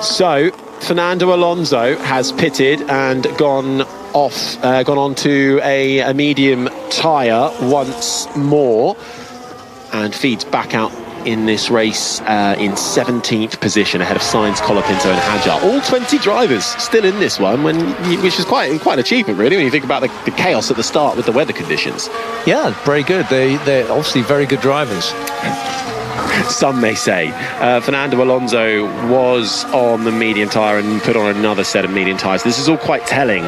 So Fernando Alonso has pitted and gone on to a medium tyre once more and feeds back out in this race in 17th position ahead of Sainz, Colapinto and Hadjar. All 20 drivers still in this one, which is quite an achievement really when you think about the chaos at the start with the weather conditions. Yeah, very good. They're obviously very good drivers. Some may say. Fernando Alonso was on the medium tyre and put on another set of medium tyres. This is all quite telling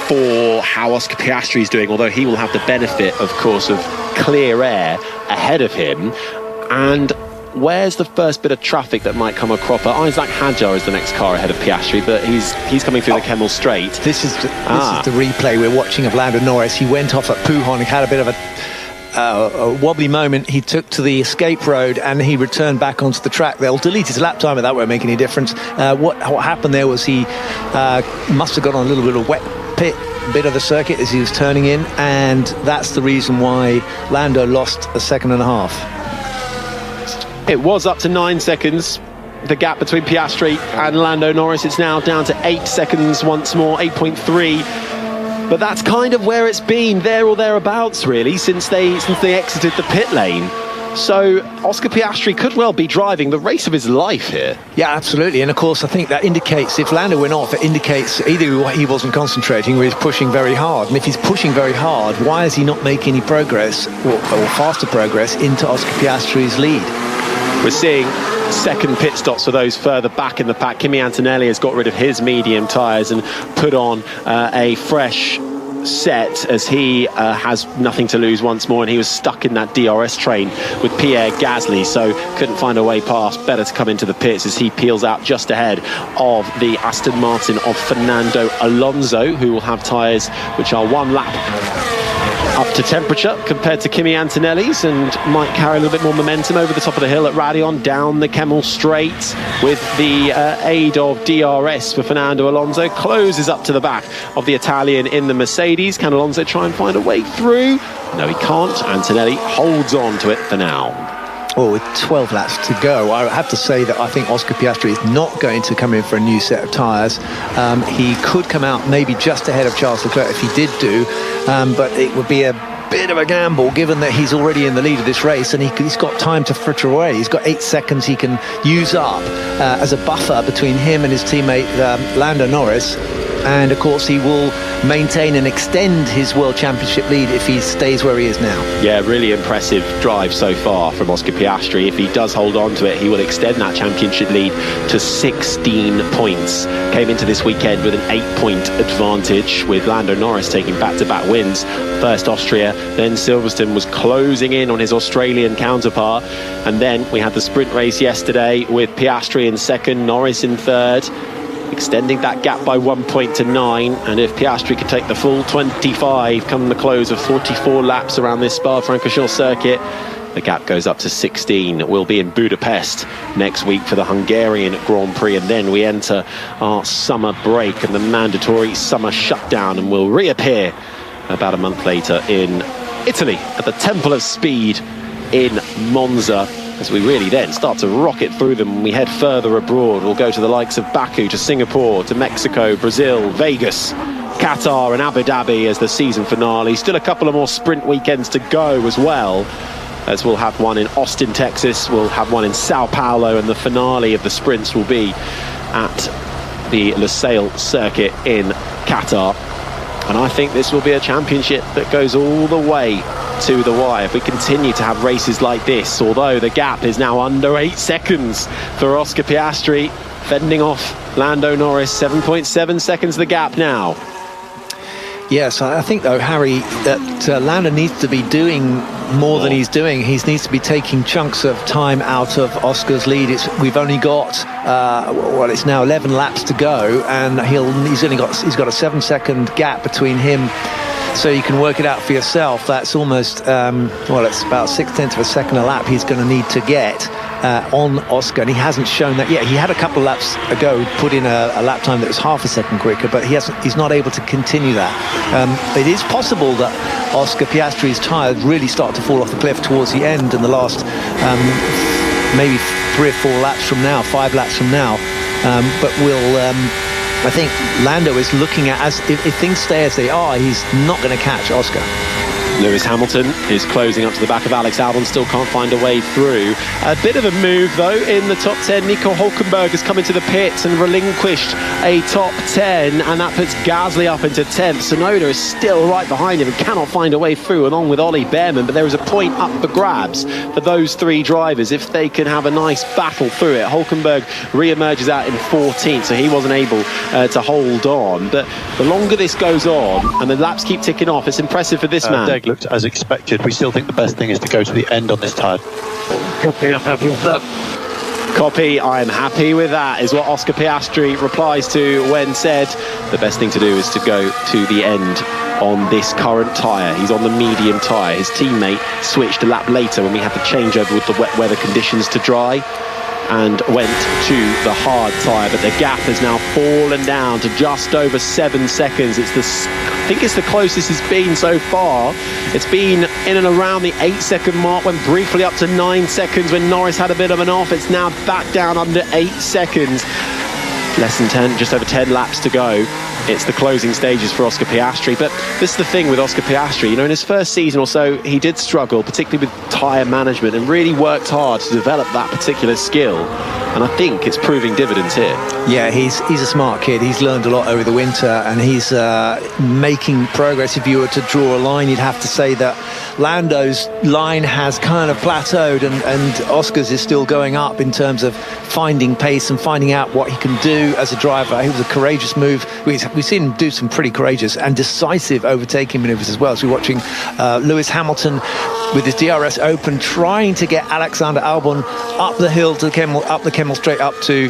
for how Oscar Piastri is doing, although he will have the benefit, of course, of clear air ahead of him. And where's the first bit of traffic that might come a cropper? Isaac Hadjar is the next car ahead of Piastri, but he's coming through the Kemmel Straight. This is the replay we're watching of Lando Norris. He went off at Pujon. He had a bit of a wobbly moment. He took to the escape road and he returned back onto the track. They'll delete his lap time, but that won't make any difference. What happened there was he must have got on a little bit of wet bit of the circuit as he was turning in, and that's the reason why Lando lost a 1.5 seconds. It was up to 9 seconds, the gap between Piastri and Lando Norris. It's now down to 8 seconds once more, 8.3. But that's kind of where it's been, there or thereabouts, really, since they exited the pit lane. So Oscar Piastri could well be driving the race of his life here. Yeah, absolutely. And of course, I think that indicates, if Lando went off, it indicates either he wasn't concentrating or he's pushing very hard. And if he's pushing very hard, why is he not making any progress or faster progress into Oscar Piastri's lead? We're seeing second pit stops for those further back in the pack. Kimi Antonelli has got rid of his medium tyres and put on a fresh set as he has nothing to lose once more, and he was stuck in that DRS train with Pierre Gasly, so couldn't find a way past. Better to come into the pits as he peels out just ahead of the Aston Martin of Fernando Alonso, who will have tyres which are 1 lap up to temperature compared to Kimi Antonelli's, and might carry a little bit more momentum over the top of the hill at Raidillon, down the Kemmel Straight with the aid of DRS for Fernando Alonso. Closes up to the back of the Italian in the Mercedes. Can Alonso try and find a way through? No, he can't. Antonelli holds on to it for now. Well, with 12 laps to go, I have to say that I think Oscar Piastri is not going to come in for a new set of tyres. He could come out maybe just ahead of Charles Leclerc if he did do, but it would be a bit of a gamble given that he's already in the lead of this race and he's got time to fritter away. He's got 8 seconds he can use up as a buffer between him and his teammate Lando Norris. And of course he will maintain and extend his World Championship lead if he stays where he is now. Yeah, really impressive drive so far from Oscar Piastri. If he does hold on to it, he will extend that championship lead to 16 points. Came into this weekend with an 8-point advantage, with Lando Norris taking back-to-back wins. First Austria, then Silverstone was closing in on his Australian counterpart. And then we had the sprint race yesterday with Piastri in second, Norris in third, extending that gap by 1 point to 9. And if Piastri could take the full 25 come the close of 44 laps around this Spa-Francorchamps circuit, the gap goes up to 16. We'll be in Budapest next week for the Hungarian Grand Prix, and then we enter our summer break and the mandatory summer shutdown, and we'll reappear about a month later in Italy at the Temple of Speed in Monza, as we really then start to rocket through them when we head further abroad. We'll go to the likes of Baku, to Singapore, to Mexico, Brazil, Vegas, Qatar and Abu Dhabi as the season finale. Still a couple of more sprint weekends to go as well, as we'll have one in Austin, Texas, we'll have one in Sao Paulo, and the finale of the sprints will be at the Lusail circuit in Qatar. And I think this will be a championship that goes all the way to the wire if we continue to have races like this, although the gap is now under 8 seconds for Oscar Piastri, fending off Lando Norris. 7.7 seconds the gap now. Yes, I think, though, Harry, that Lando needs to be doing more than he's doing. He needs to be taking chunks of time out of Oscar's lead. We've only got, it's now 11 laps to go, and he's got a 7-second gap between him. So you can work it out for yourself. That's almost, it's about 0.6 of a second a lap he's going to need to get on Oscar, and he hasn't shown that yet. He had a couple of laps ago put in a lap time that was half a second quicker, but he's not able to continue that. It is possible that Oscar Piastri's tyres really start to fall off the cliff towards the end in the last maybe 3 or 4 laps from now, 5 laps from now. But I think Lando is looking at, if things stay as they are, he's not going to catch Oscar. Lewis Hamilton is closing up to the back of Alex Albon, still can't find a way through. A bit of a move, though, in the top 10. Nico Hülkenberg has come into the pits and relinquished a top 10, and that puts Gasly up into 10th. Tsunoda is still right behind him and cannot find a way through, along with Ollie Behrman, but there is a point up for grabs for those 3 drivers if they can have a nice battle through it. Hülkenberg re-emerges out in 14th, so he wasn't able to hold on. But the longer this goes on and the laps keep ticking off, it's impressive for this man. Deg looked as expected. We still think the best thing is to go to the end on this tyre. Okay, I'm happy with that. Copy, I'm happy with that, is what Oscar Piastri replies to when said the best thing to do is to go to the end on this current tyre. He's on the medium tyre. His teammate switched a lap later when we had the changeover with the wet weather conditions to dry, and went to the hard tyre, but the gap has now fallen down to just over 7 seconds. I think it's the closest it's been so far. It's been in and around the 8-second mark, went briefly up to 9 seconds when Norris had a bit of an off. It's now back down under 8 seconds. Less than 10, just over 10 laps to go. It's the closing stages for Oscar Piastri. But this is the thing with Oscar Piastri. In his first season or so, he did struggle, particularly with tyre management, and really worked hard to develop that particular skill. And I think it's proving dividends here. Yeah, he's a smart kid. He's learned a lot over the winter, and he's making progress. If you were to draw a line, you'd have to say that Lando's line has kind of plateaued, and Oscar's is still going up in terms of finding pace and finding out what he can do as a driver. It was a courageous move. We've seen him do some pretty courageous and decisive overtaking maneuvers as well. So we're watching Lewis Hamilton with his DRS open, trying to get Alexander Albon up the hill to the Kemmel straight up to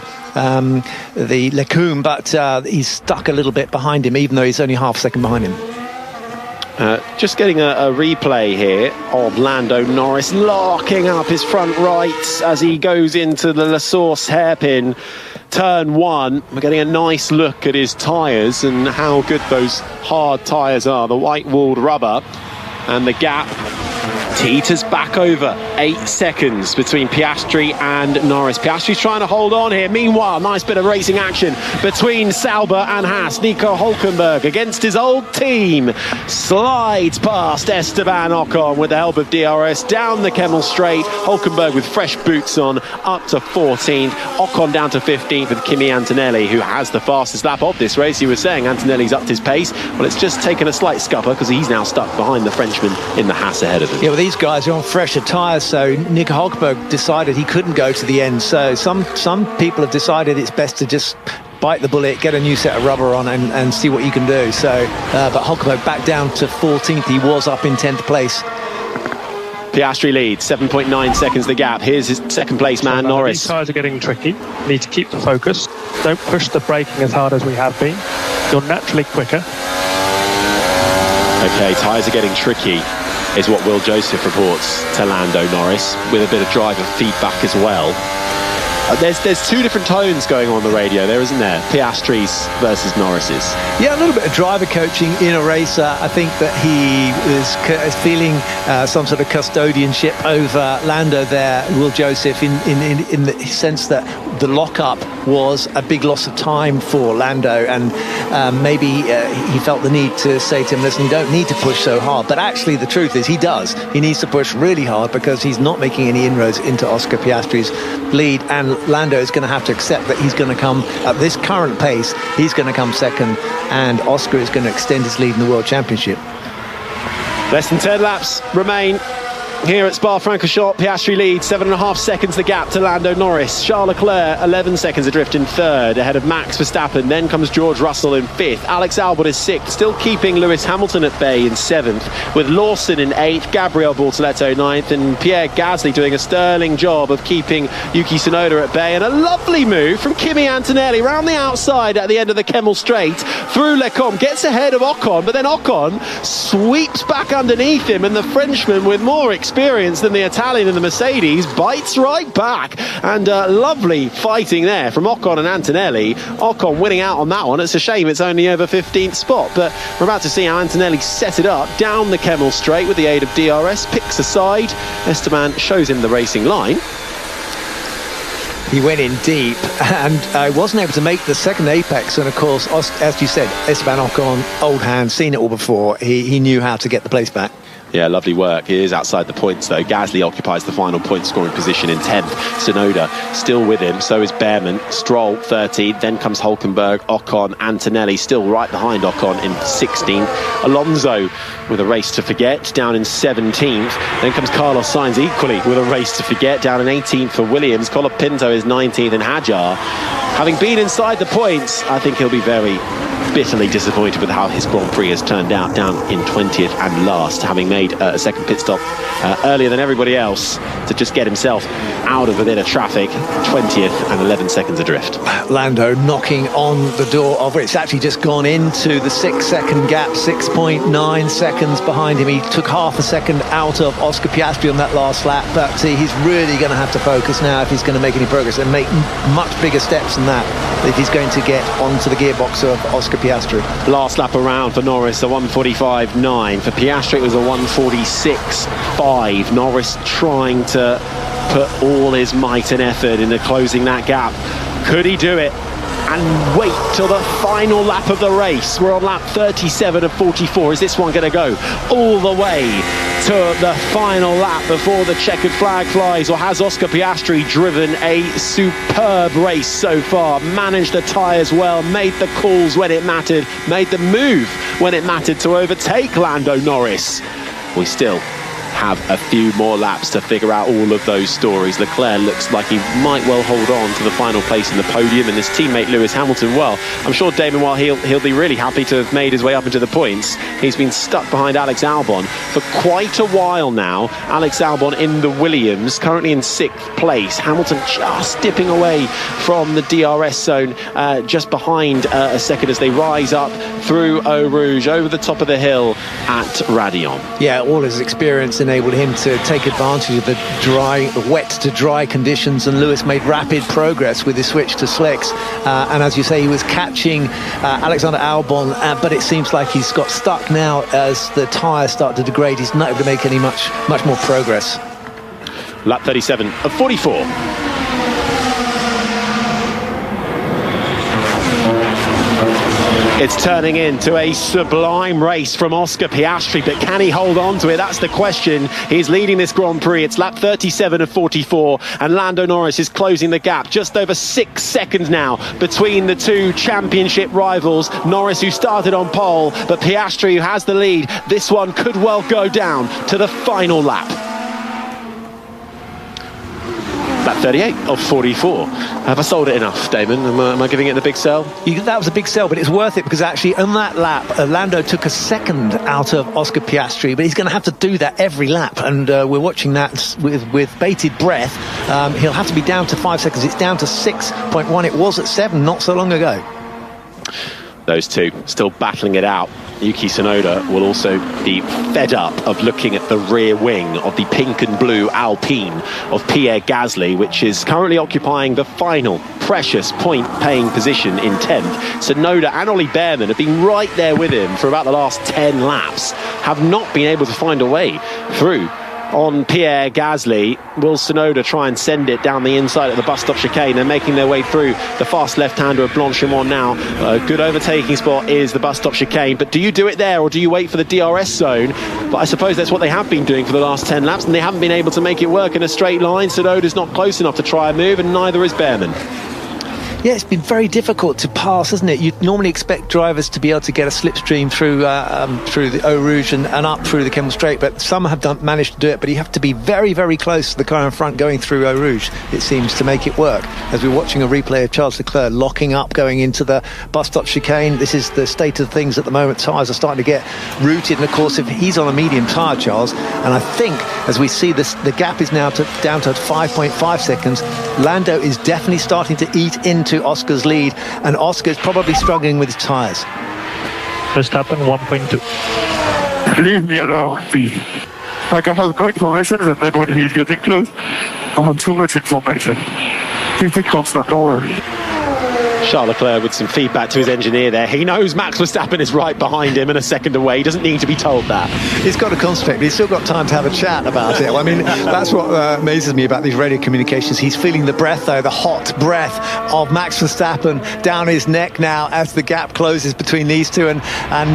the Lecombe, but he's stuck a little bit behind him, even though he's only half a second behind him. Just getting a replay here of Lando Norris locking up his front right as he goes into the La Source hairpin, turn 1. We're getting a nice look at his tyres and how good those hard tyres are, the white-walled rubber, and the gap teeters back over 8 seconds between Piastri and Norris. Piastri's trying to hold on here. Meanwhile, nice bit of racing action between Sauber and Haas. Nico Hülkenberg, against his old team, slides past Esteban Ocon with the help of DRS down the Kemmel straight. Hülkenberg with fresh boots on up to 14th. Ocon down to 15th with Kimi Antonelli, who has the fastest lap of this race. He was saying Antonelli's upped his pace. Well, it's just taken a slight scupper because he's now stuck behind the Frenchman in the Haas ahead of him. Yeah, well, these guys are on fresher tyres, so Nico Hülkenberg decided he couldn't go to the end. So some people have decided it's best to just bite the bullet, get a new set of rubber on and see what you can do. So, but Hülkenberg back down to 14th. He was up in 10th place. Piastri leads, 7.9 seconds the gap. Here's his second place man, Norris. These tyres are getting tricky. You need to keep the focus. Don't push the braking as hard as we have been. You're naturally quicker. Okay, tyres are getting tricky, is what Will Joseph reports to Lando Norris, with a bit of driver feedback as well. There's two different tones going on the radio there, isn't there? Piastri's versus Norris's. Yeah, a little bit of driver coaching in a race. I think that he is feeling some sort of custodianship over Lando there, Will Joseph, in the sense that the lock-up was a big loss of time for Lando, and maybe he felt the need to say to him, listen, you don't need to push so hard. But actually the truth is he does. He needs to push really hard because he's not making any inroads into Oscar Piastri's lead, and Lando is going to have to accept that he's going to come at this current pace, he's going to come second, and Oscar is going to extend his lead in the World Championship. Less than 10 laps remain here at Spa-Francorchamps. Piastri leads 7.5 seconds the gap to Lando Norris. Charles Leclerc 11 seconds adrift in third, ahead of Max Verstappen. Then comes George Russell in fifth. Alex Albon is sixth, still keeping Lewis Hamilton at bay in seventh, with Lawson in eighth, Gabriel Bortoleto ninth, and Pierre Gasly doing a sterling job of keeping Yuki Tsunoda at bay. And a lovely move from Kimi Antonelli round the outside at the end of the Kemmel Straight through Lecombe, gets ahead of Ocon, but then Ocon sweeps back underneath him, and the Frenchman, with more experience than the Italian in the Mercedes, bites right back. And lovely fighting there from Ocon and Antonelli. Ocon winning out on that one. It's a shame it's only over 15th spot, but we're about to see how Antonelli set it up down the Kemmel Straight with the aid of DRS, picks a side. Esteban shows him the racing line. He went in deep and wasn't able to make the second apex, and of course, as you said, Esteban Ocon, old hand, seen it all before. He knew how to get the place back. Yeah, lovely work. He is outside the points though. Gasly occupies the final point scoring position in 10th. Tsunoda still with him, so is Behrman. Stroll 13th, then comes Hülkenberg, Ocon, Antonelli still right behind Ocon in 16th. Alonso with a race to forget down in 17th. Then comes Carlos Sainz equally with a race to forget down in 18th for Williams. Colapinto is 19th, and Hadjar, having been inside the points, I think he'll be very bitterly disappointed with how his Grand Prix has turned out, down in 20th and last, having made a second pit stop earlier than everybody else to just get himself out of a bit of traffic. 20th and 11 seconds adrift. Lando knocking on the door of it. It's actually just gone into the 6-second gap, 6.9 seconds behind him. He took half a second out of Oscar Piastri on that last lap, but he's really going to have to focus now if he's going to make any progress, and make much bigger steps than that if he's going to get onto the gearbox of Oscar Piastri. Last lap around for Norris, a 1:45.9. For Piastri it was a 1:46.5. Norris trying to put all his might and effort into closing that gap. Could he do it and wait till the final lap of the race? We're on lap 37 of 44. Is this one going to go all the way to the final lap before the checkered flag flies, or has Oscar Piastri driven a superb race so far? Managed the tyres well, made the calls when it mattered, made the move when it mattered to overtake Lando Norris. We still have a few more laps to figure out all of those stories. Leclerc looks like he might well hold on to the final place in the podium, and his teammate Lewis Hamilton, well, I'm sure Damon, while he'll be really happy to have made his way up into the points, he's been stuck behind Alex Albon for quite a while now. Alex Albon in the Williams, currently in 6th place. Hamilton just dipping away from the DRS zone, just behind a second as they rise up through Eau Rouge, over the top of the hill at Raidillon. Yeah, all his experience enabled him to take advantage of the wet to dry conditions, and Lewis made rapid progress with his switch to slicks, and as you say, he was catching Alexander Albon, but it seems like he's got stuck now as the tyres start to degrade. He's not able to make any much more progress. Lap 37 of 44. It's turning into a sublime race from Oscar Piastri, but can he hold on to it? That's the question. He's leading this Grand Prix. It's lap 37 of 44, and Lando Norris is closing the gap. Just over 6 seconds now between the two championship rivals. Norris, who started on pole, but Piastri, who has the lead. This one could well go down to the final lap. Lap 38 of 44. Have I sold it enough, Damon? Am I giving it a big sell? That was a big sell, but it's worth it because actually on that lap, Lando took a second out of Oscar Piastri, but he's going to have to do that every lap, and we're watching that with bated breath. He'll have to be down to 5 seconds. It's down to 6.1. It was at 7 not so long ago. Those two still battling it out. Yuki Tsunoda will also be fed up of looking at the rear wing of the pink and blue Alpine of Pierre Gasly, which is currently occupying the final precious point-paying position in 10th. Tsunoda and Ollie Behrman have been right there with him for about the last 10 laps, have not been able to find a way through on Pierre Gasly. Will Tsunoda try and send it down the inside of the bus stop chicane? They're making their way through the fast left-hander of Blanchimont now. A good overtaking spot is the bus stop chicane, but do you do it there or do you wait for the DRS zone? But I suppose that's what they have been doing for the last 10 laps, and they haven't been able to make it work in a straight line. Tsunoda's not close enough to try a move, and neither is Behrman. Yeah, it's been very difficult to pass, hasn't it? You'd normally expect drivers to be able to get a slipstream through the Eau Rouge and up through the Kemmel Straight, but some have managed to do it, but you have to be very, very close to the car in front going through Eau Rouge, it seems, to make it work. As we're watching a replay of Charles Leclerc locking up going into the bus stop chicane, this is the state of things at the moment. Tyres are starting to get rooted, and of course, if he's on a medium tyre, Charles, and I think, as we see this, the gap is now down to 5.5 seconds. Lando is definitely starting to eat into Oscar's lead, and Oscar's probably struggling with his tyres. Verstappen 1.2. Leave me alone, please. Like, I have great information, and then when he's getting close, I have too much information. Keep it constant, don't worry. Charles Leclerc with some feedback to his engineer there. He knows Max Verstappen is right behind him and a second away. He doesn't need to be told that. He's got to concentrate, but he's still got time to have a chat about it. I mean, that's what amazes me about these radio communications. He's feeling the breath, though, the hot breath of Max Verstappen down his neck now as the gap closes between these two. And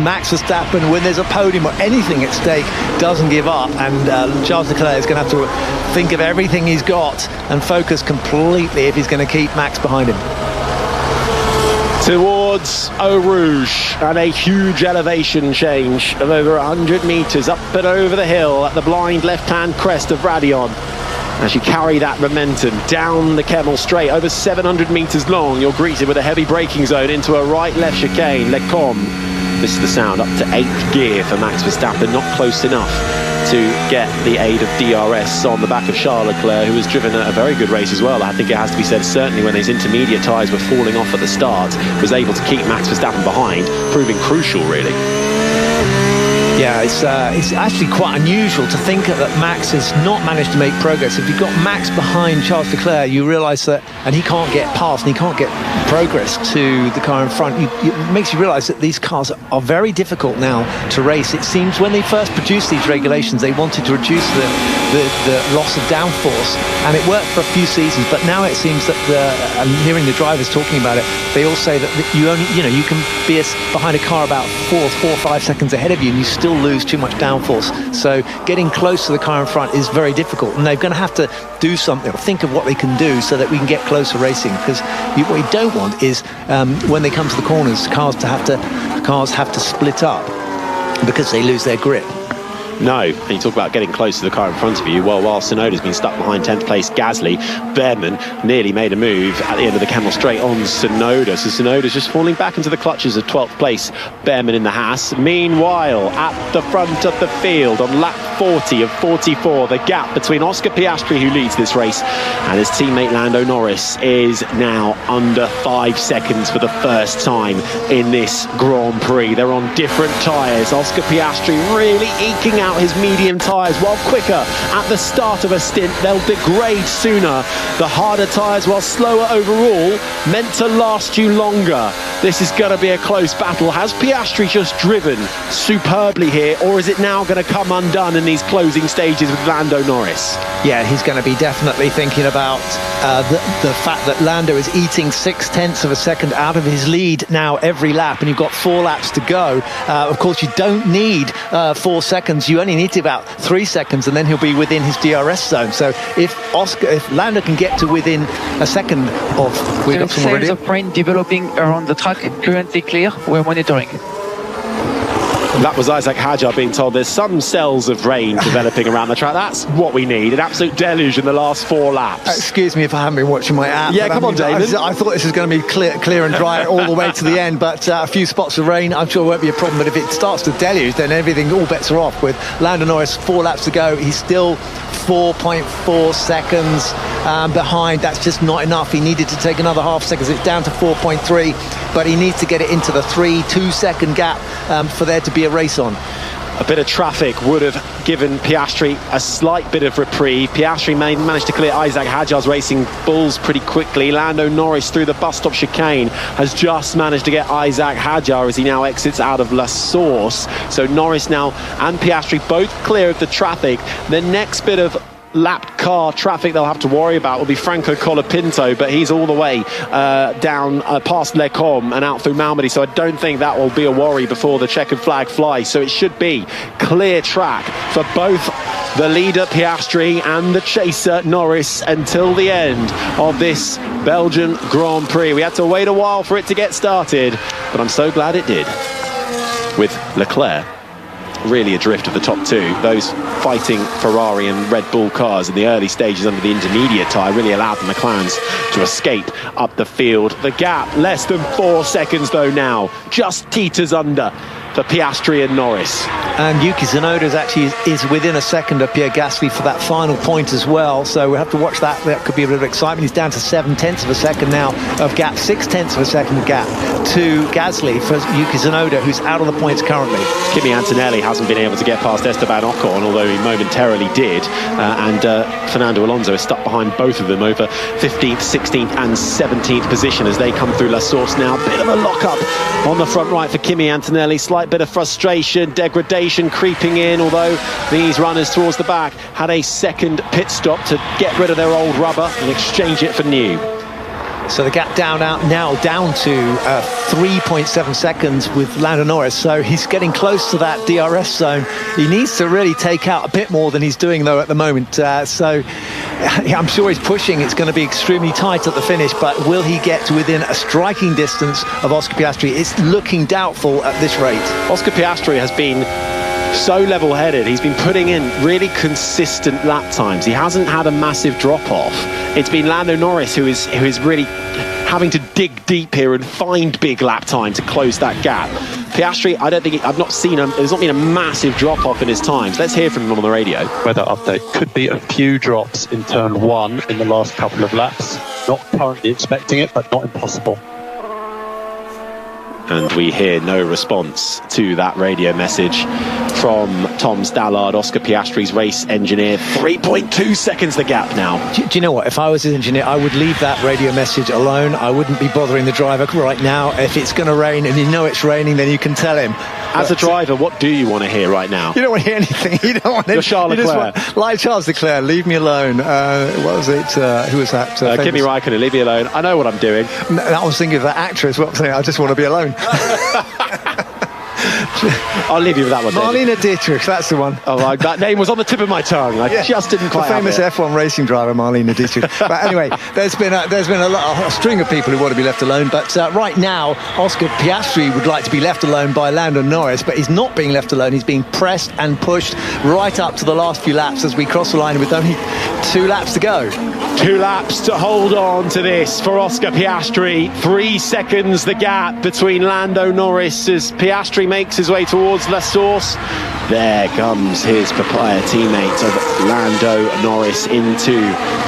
Max Verstappen, when there's a podium or anything at stake, doesn't give up. And Charles Leclerc is going to have to think of everything he's got and focus completely if he's going to keep Max behind him. Towards Eau Rouge, and a huge elevation change of over 100 metres up and over the hill at the blind left-hand crest of Raidillon. As you carry that momentum down the Kemmel Straight, over 700 metres long, you're greeted with a heavy braking zone into a right-left chicane, Les Combes. This is the sound up to 8th gear for Max Verstappen, not close enough to get the aid of DRS on the back of Charles Leclerc, who has driven a very good race as well. I think it has to be said, certainly when his intermediate tyres were falling off at the start, was able to keep Max Verstappen behind, proving crucial, really. Yeah, it's actually quite unusual to think that Max has not managed to make progress. If you've got Max behind Charles Leclerc, you realise that, and he can't get past and he can't get progress to the car in front. It makes you realise that these cars are very difficult now to race. It seems when they first produced these regulations, they wanted to reduce the loss of downforce, and it worked for a few seasons. But now it seems that I'm hearing the drivers talking about it. They all say that you can be behind a car about 4 or 5 seconds ahead of you, and you still lose too much downforce. So getting close to the car in front is very difficult, and they're going to have to do something or think of what they can do so that we can get closer racing, because what you don't want is when they come to the corners, cars have to split up because they lose their grip. No, and you talk about getting close to the car in front of you. Well, while Tsunoda's been stuck behind 10th place Gasly, Behrman nearly made a move at the end of the Kemmel Straight on Tsunoda. So Tsunoda's just falling back into the clutches of 12th place Behrman in the Haas. Meanwhile, at the front of the field on lap 40 of 44, the gap between Oscar Piastri, who leads this race, and his teammate Lando Norris is now under 5 seconds for the first time in this Grand Prix. They're on different tyres. Oscar Piastri really eking out his medium tyres, while quicker at the start of a stint. They'll degrade sooner. The harder tyres, while slower overall, meant to last you longer. This is going to be a close battle. Has Piastri just driven superbly here, or is it now going to come undone in these closing stages with Lando Norris? Yeah, he's going to be definitely thinking about the fact that Lando is eating 0.6 of a second out of his lead now every lap, and you've got 4 laps to go. Of course, you don't need 4 seconds. You only need to about 3 seconds, and then he'll be within his DRS zone. So if Lando can get to within a second of... We've got some already. The rain developing around the track, currently clear. We're monitoring. That was Isaac Hadjar being told there's some cells of rain developing around the track. That's what we need, an absolute deluge in the last 4 laps. Excuse me if I haven't been watching my app. Yeah, come on, Damon. I thought this was going to be clear and dry all the way to the end, but a few spots of rain I'm sure won't be a problem. But if it starts to deluge, then everything, all bets are off. With Lando Norris 4 laps to go, he's still 4.4 seconds behind. That's just not enough. He needed to take another half seconds. It's down to 4.3, but he needs to get it into the 2 second gap for there to be a race on. A bit of traffic would have given Piastri a slight bit of reprieve. Piastri managed to clear Isaac Hadjar's Racing Bulls pretty quickly. Lando Norris through the bus stop chicane has just managed to get Isaac Hadjar as he now exits out of La Source. So Norris now and Piastri both clear of the traffic. The next bit of lapped car traffic they'll have to worry about will be Franco Colapinto, but he's all the way down past Lecombe and out through Malmedy, so I don't think that will be a worry before the checkered flag flies. So it should be clear track for both the leader Piastri and the chaser Norris until the end of this Belgian Grand Prix. We had to wait a while for it to get started, but I'm so glad it did, with Leclerc really adrift of the top two. Those fighting Ferrari and Red Bull cars in the early stages under the intermediate tyre really allowed the McLarens to escape up the field. The gap less than 4 seconds though now, just teeters under for Piastri and Norris. And Yuki Tsunoda is within a second of Pierre Gasly for that final point as well, so we'll have to watch that. That could be a bit of excitement. He's down to 7/10 of a second now of gap, 6/10 of a second gap to Gasly for Yuki Tsunoda, who's out of the points currently. Kimi Antonelli hasn't been able to get past Esteban Ocon, although he momentarily did, and Fernando Alonso is stuck behind both of them over 15th, 16th and 17th position as they come through La Source now. Bit of a lock-up on the front right for Kimi Antonelli, slight bit of frustration, degradation creeping in, although these runners towards the back had a second pit stop to get rid of their old rubber and exchange it for new. So the gap now down to 3.7 seconds with Lando Norris, so he's getting close to that DRS zone. He needs to really take out a bit more than he's doing though at the moment, so I'm sure he's pushing. It's going to be extremely tight at the finish, but will he get within a striking distance of Oscar Piastri? It's looking doubtful at this rate. Oscar Piastri has been so level-headed. He's been putting in really consistent lap times. He hasn't had a massive drop-off. It's been Lando Norris who is really having to dig deep here and find big lap time to close that gap. Piastri, I've not seen him. There's not been a massive drop-off in his times. Let's hear from him on the radio. Weather update. Could be a few drops in turn one in the last couple of laps. Not currently expecting it, but not impossible. And we hear no response to that radio message from Tom Stallard, Oscar Piastri's race engineer. 3.2 seconds the gap now. Do you know what? If I was his engineer, I would leave that radio message alone. I wouldn't be bothering the driver right now. If it's going to rain and you know it's raining, then you can tell him. As a driver, what do you want to hear right now? You don't want to hear anything. You don't want to. You're Charles Leclerc. Like Charles Leclerc, leave me alone. What was it? Who was that? Kimi Raikkonen, leave me alone. I know what I'm doing. I was thinking of that actress. What I'm saying, I just want to be alone. I'll leave you with that one. Marlene Dietrich, that's the one. Oh, that name was on the tip of my tongue. I just didn't quite. The famous F1 racing driver, Marlene Dietrich. But anyway, there's been a string of people who want to be left alone. But right now, Oscar Piastri would like to be left alone by Lando Norris, but he's not being left alone. He's being pressed and pushed right up to the last few laps as we cross the line with only 2 laps to go. 2 laps to hold on to this for Oscar Piastri. 3 seconds the gap between Lando Norris as Piastri makes his way towards La Source. There comes his papaya teammate of Lando Norris into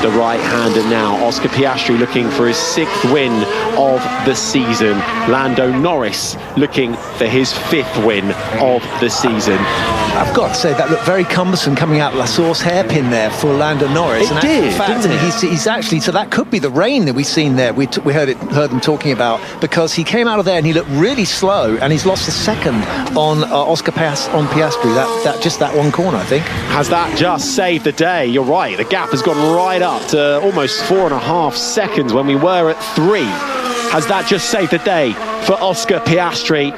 the right-hander now. Oscar Piastri looking for his 6th win of the season. Lando Norris looking for his 5th win of the season. I've got to say, that looked very cumbersome coming out La Source, hairpin there for Lando Norris. It did, didn't it? He's actually, so that could be the rain that we've seen there. We heard them talking about, because he came out of there and he looked really slow, and he's lost a second on Piastri. That one corner, I think. Has that just saved the day? You're right. The gap has gone right up to almost 4.5 seconds when we were at 3. Has that just saved the day for Oscar Piastri?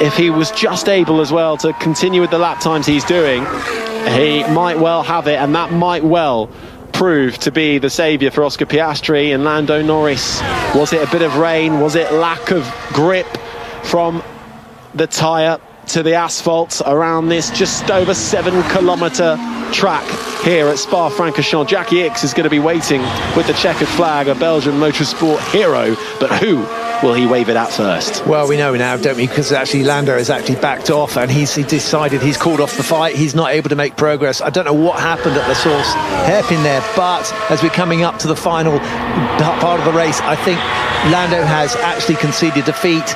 If he was just able as well to continue with the lap times he's doing, he might well have it, and that might well prove to be the saviour for Oscar Piastri and Lando Norris. Was it a bit of rain? Was it lack of grip from the tyre to the asphalt around this just over 7-kilometre track here at Spa-Francorchamps? Jackie Ickx is going to be waiting with the checkered flag, a Belgian motorsport hero, but who will he wave it at first? Well, we know now, don't we? Because actually Lando has actually backed off, and he decided he's called off the fight. He's not able to make progress. I don't know what happened at La Source, hairpin there, but as we're coming up to the final part of the race, I think Lando has actually conceded defeat.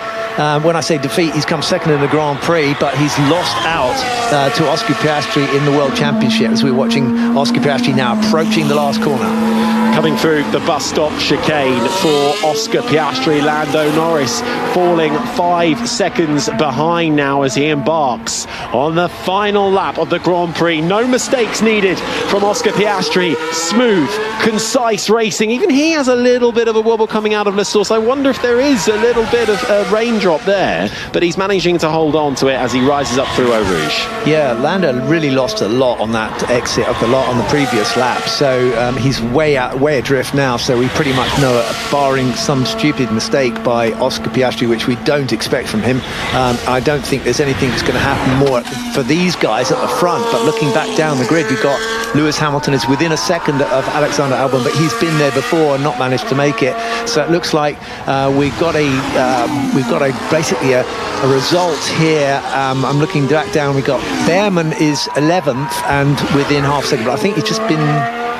when I say defeat, he's come second in the Grand Prix, but he's lost out to Oscar Piastri in the World Championship, as we're watching Oscar Piastri now approaching the last corner. Coming through the bus stop chicane for Oscar Piastri, Lando Norris falling 5 seconds behind now as he embarks on the final lap of the Grand Prix. No mistakes needed from Oscar Piastri. Smooth, concise racing. Even he has a little bit of a wobble coming out of La Source. I wonder if there is a little bit of a raindrop there, but he's managing to hold on to it as he rises up through Eau Rouge. Yeah, Lando really lost a lot on that exit of the lot on the previous lap, so he's way adrift now, so we pretty much know it, barring some stupid mistake by Oscar Piastri, which we don't expect from him. I don't think there's anything that's going to happen more for these guys at the front, but looking back down the grid, we've got Lewis Hamilton is within a second of Alexander Albon, but he's been there before and not managed to make it, so it looks like we've got basically a result here. I'm looking back down, we've got Behrman is 11th and within half second, but I think he's just been...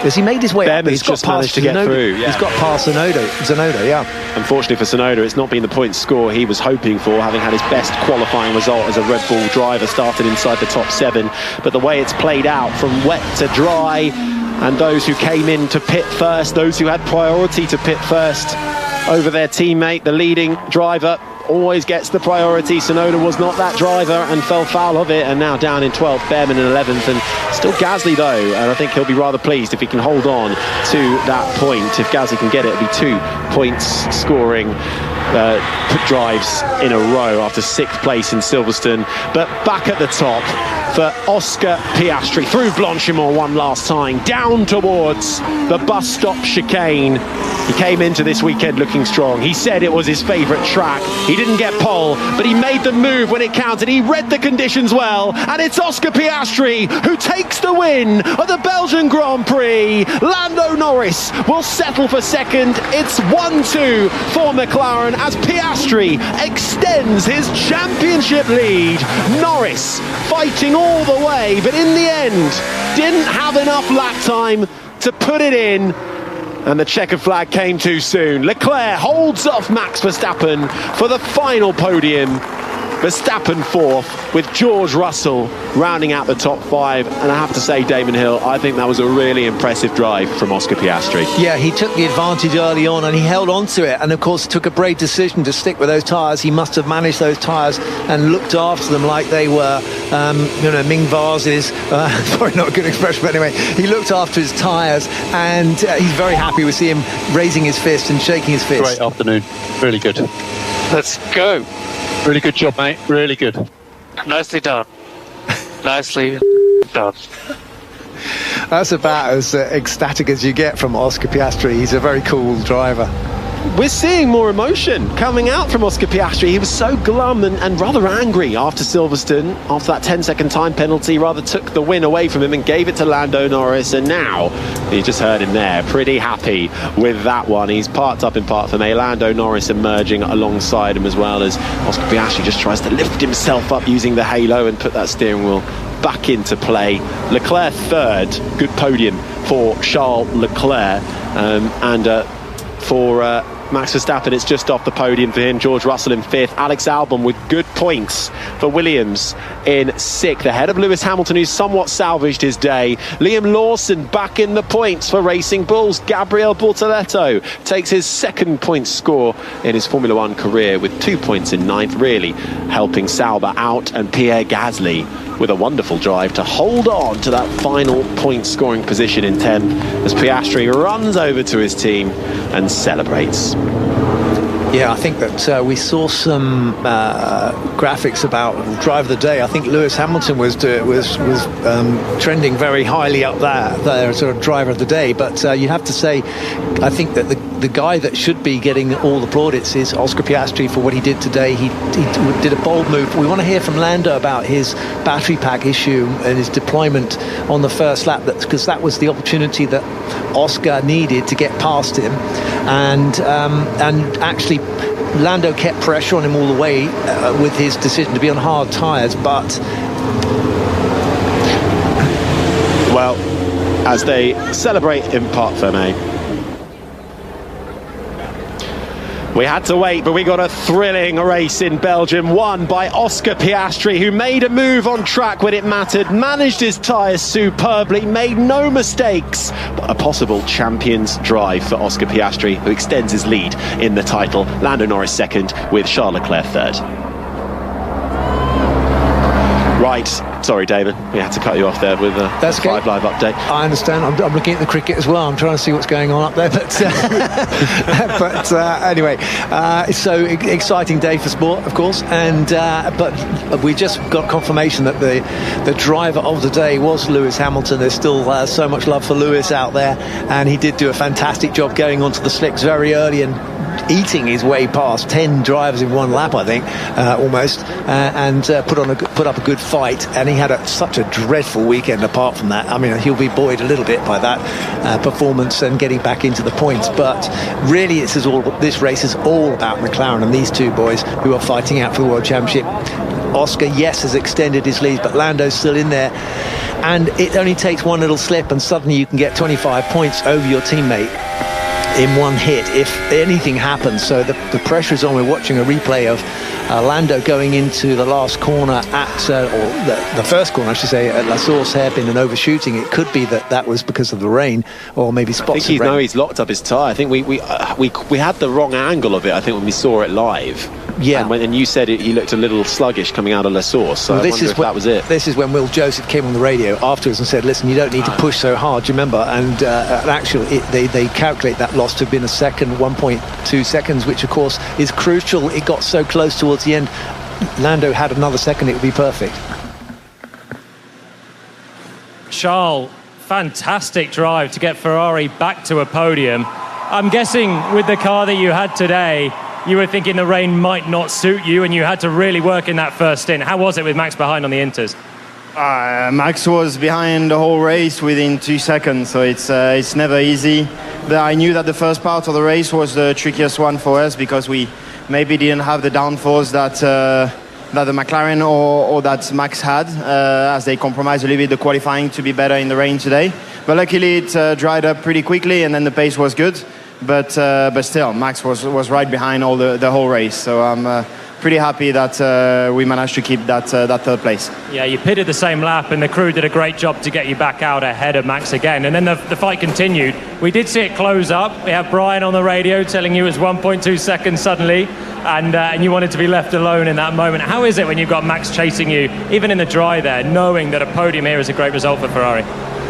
Has he made his way up? He's just managed to get through. Yeah. He's got past Tsunoda, yeah. Unfortunately for Tsunoda, it's not been the point score he was hoping for, having had his best qualifying result as a Red Bull driver, started inside the top 7. But the way it's played out from wet to dry, and those who came in to pit first, those who had priority to pit first over their teammate, the leading driver, always gets the priority. Tsunoda was not that driver and fell foul of it, and now down in 12th, Behrman in 11th, and still Gasly though, and I think he'll be rather pleased if he can hold on to that point. If Gasly can get it, it'll be 2 points scoring drives in a row after 6th place in Silverstone. But back at the top for Oscar Piastri, through Blanchimont one last time, down towards the bus stop chicane. He came into this weekend looking strong. He said it was his favourite track. He didn't get pole, but he made the move when it counted. He read the conditions well, and it's Oscar Piastri who takes the win of the Belgian Grand Prix. Lando Norris will settle for second. It's 1-2 for McLaren as Piastri extends his championship lead. Norris fighting all the way, but in the end didn't have enough lap time to put it in, and the checkered flag came too soon. Leclerc holds off Max Verstappen for the final podium. Verstappen 4th, with George Russell rounding out the top 5. And I have to say, Damon Hill, I think that was a really impressive drive from Oscar Piastri. Yeah, he took the advantage early on and he held on to it, and of course took a brave decision to stick with those tyres. He must have managed those tyres and looked after them like they were Ming vases. Probably not a good expression, but anyway, he looked after his tyres, and he's very happy. We see him raising his fist and shaking his fist. Great afternoon, really good. Let's go. Really good job, mate. Really good. Nicely done. Nicely done. That's about as ecstatic as you get from Oscar Piastri. He's a very cool driver. We're seeing more emotion coming out from Oscar Piastri. He was so glum and rather angry after Silverstone, after that 10-second time penalty, rather took the win away from him and gave it to Lando Norris. And now, you just heard him there, pretty happy with that one. He's parked up in Parc Fermé. Lando Norris emerging alongside him, as well as Oscar Piastri just tries to lift himself up using the halo and put that steering wheel back into play. Leclerc 3rd, good podium for Charles Leclerc, for Max Verstappen, it's just off the podium for him. George Russell in 5th. Alex Albon with good points for Williams in 6th, ahead of Lewis Hamilton, who's somewhat salvaged his day. Liam Lawson back in the points for Racing Bulls. Gabriel Bortoletto takes his 2nd point score in his Formula 1 career with 2 points in 9th, really helping Sauber out, and Pierre Gasly with a wonderful drive to hold on to that final point scoring position in 10th as Piastri runs over to his team and celebrates. Yeah, I think that we saw some graphics about drive of the day. I think Lewis Hamilton was trending very highly up there, sort of driver of the day. But you have to say, I think that the guy that should be getting all the plaudits is Oscar Piastri for what he did today. He did a bold move. We want to hear from Lando about his battery pack issue and his deployment on the first lap, because that was the opportunity that Oscar needed to get past him, and actually Lando kept pressure on him all the way with his decision to be on hard tyres. But well, as they celebrate in Parc Fermé, We had to wait, but we got a thrilling race in Belgium, won by Oscar Piastri, who made a move on track when it mattered, managed his tyres superbly, made no mistakes. But a possible champion's drive for Oscar Piastri, who extends his lead in the title. Lando Norris second, with Charles Leclerc third. Right, sorry David, we had to cut you off there with a 5 Live update. I understand. I'm looking at the cricket as well. I'm trying to see what's going on up there. But anyway, so exciting day for sport, of course. And but we just got confirmation that the driver of the day was Lewis Hamilton. There's still so much love for Lewis out there, and he did do a fantastic job going onto the slicks very early and eating his way past 10 drivers in one lap, I think, almost, and put up a good fight. And he had such a dreadful weekend apart from that. I mean, he'll be buoyed a little bit by that performance and getting back into the points. But really, this race is all about McLaren and these two boys who are fighting out for the World Championship. Oscar, yes, has extended his lead, but Lando's still in there. And it only takes one little slip and suddenly you can get 25 points over your teammate in one hit if anything happens. So the pressure is on. We're watching a replay of Lando going into the last corner or the first corner, I should say, at La Source hairpin and overshooting. It could be that was because of the rain, or maybe spots of rain. He's locked up his tyre. I think we had the wrong angle of it, I think, when we saw it live. Yeah. And you said he looked a little sluggish coming out of La Source, so I wonder if that was it. This is when Will Joseph came on the radio afterwards and said, listen, you don't need to push so hard, do you remember? And actually, they calculate that loss to have been a second, 1.2 seconds, which, of course, is crucial. It got so close towards the end. Lando had another second, it would be perfect. Charles, fantastic drive to get Ferrari back to a podium. I'm guessing with the car that you had today, you were thinking the rain might not suit you and you had to really work in that first stint. How was it with Max behind on the Inters? Max was behind the whole race within 2 seconds, so it's never easy. I knew that the first part of the race was the trickiest one for us because we maybe didn't have the downforce that the McLaren or that Max had, as they compromised a little bit the qualifying to be better in the rain today. But luckily it dried up pretty quickly and then the pace was good. But still, Max was right behind all the whole race. So I'm pretty happy that we managed to keep that third place. Yeah, you pitted the same lap and the crew did a great job to get you back out ahead of Max again. And then the fight continued. We did see it close up. We have Brian on the radio telling you it was 1.2 seconds suddenly, and you wanted to be left alone in that moment. How is it when you've got Max chasing you, even in the dry there, knowing that a podium here is a great result for Ferrari?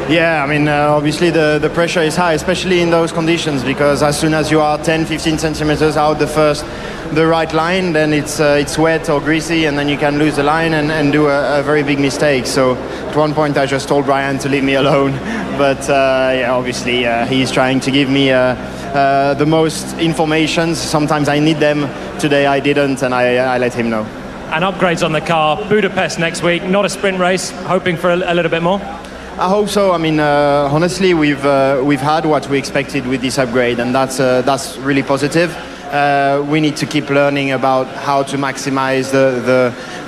Yeah, I mean, obviously the pressure is high, especially in those conditions, because as soon as you are 10-15 centimeters out the right line, then it's wet or greasy, and then you can lose the line and do a very big mistake. So at one point I just told Brian to leave me alone, but yeah, obviously he's trying to give me the most information. Sometimes I need them. Today I didn't, and I let him know. And upgrades on the car. Budapest next week, not a sprint race, hoping for a little bit more? I hope so. I mean, honestly, we've had what we expected with this upgrade, and that's really positive. We need to keep learning about how to maximize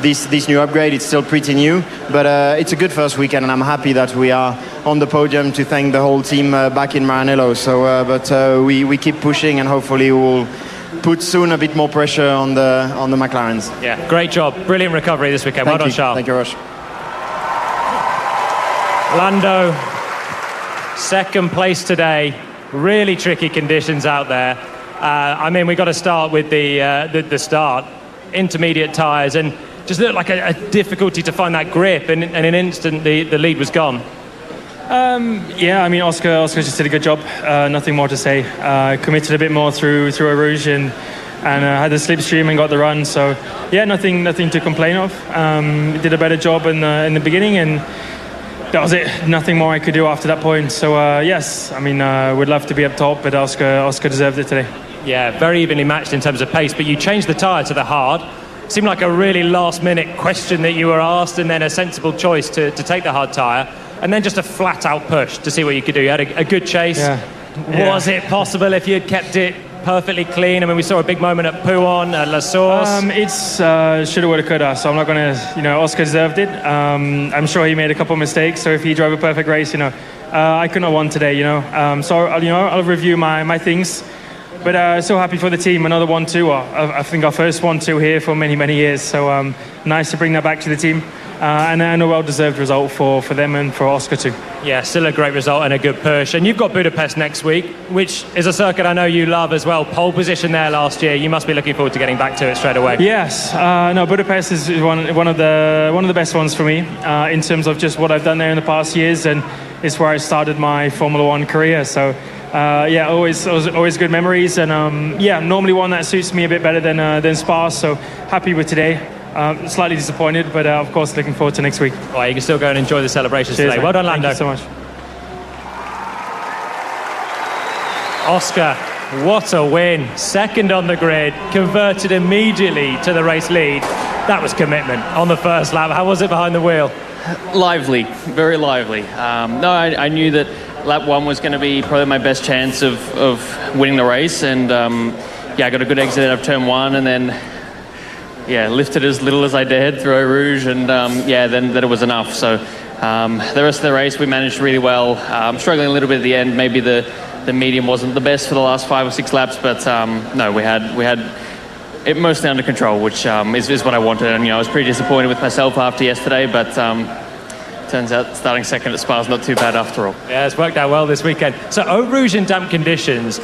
this new upgrade. It's still pretty new, but it's a good first weekend, and I'm happy that we are on the podium to thank the whole team back in Maranello. So, but we keep pushing, and hopefully we'll put soon a bit more pressure on the McLarens. Yeah, great job, brilliant recovery this weekend. Well done, Charles. Thank you, Rush. Lando, second place today. Really tricky conditions out there. I mean, we got to start with the start. Intermediate tyres, and just looked like a difficulty to find that grip, and in an instant the lead was gone. Yeah, I mean, Oscar just did a good job. Nothing more to say. Committed a bit more through a Rouge and had the slipstream and got the run. So yeah, nothing to complain of. Did a better job in the beginning, and that was it. Nothing more I could do after that point. So yes, I mean, we'd love to be up top, but Oscar deserved it today. Yeah, very evenly matched in terms of pace, but you changed the tyre to the hard. Seemed like a really last-minute question that you were asked, and then a sensible choice to take the hard tyre, and then just a flat-out push to see what you could do. You had a good chase. Yeah. Was it possible if you had kept it perfectly clean? I mean, we saw a big moment at Pouhon, at La Source. It's shoulda, woulda, coulda. So I'm not going to, Oscar deserved it. I'm sure he made a couple of mistakes. So if he drove a perfect race, I couldn't have won today. So I'll review my things. But so happy for the team. Another 1-2. I think our first 1-2 here for many, many years. So nice to bring that back to the team. And a well-deserved result for them and for Oscar too. Yeah, still a great result and a good push. And you've got Budapest next week, which is a circuit I know you love as well. Pole position there last year. You must be looking forward to getting back to it straight away. Yes. No, Budapest is one of the best ones for me in terms of just what I've done there in the past years, and it's where I started my Formula One career. So always good memories, and normally one that suits me a bit better than Spa. So happy with today. Slightly disappointed, but of course looking forward to next week. Well, you can still go and enjoy the celebrations today. Mate. Well done, Lando. Thank you so much. Oscar, what a win. Second on the grid, converted immediately to the race lead. That was commitment on the first lap. How was it behind the wheel? Lively, very lively. I knew that lap 1 was going to be probably my best chance of winning the race, and I got a good exit out of turn 1, and then lifted as little as I dared through Eau Rouge, and then it was enough. So the rest of the race we managed really well. Struggling a little bit at the end. Maybe the medium wasn't the best for the last 5 or 6 laps, but we had it mostly under control, which is what I wanted. And I was pretty disappointed with myself after yesterday, but turns out starting second at Spa is not too bad after all. Yeah, it's worked out well this weekend. So Eau Rouge in damp conditions,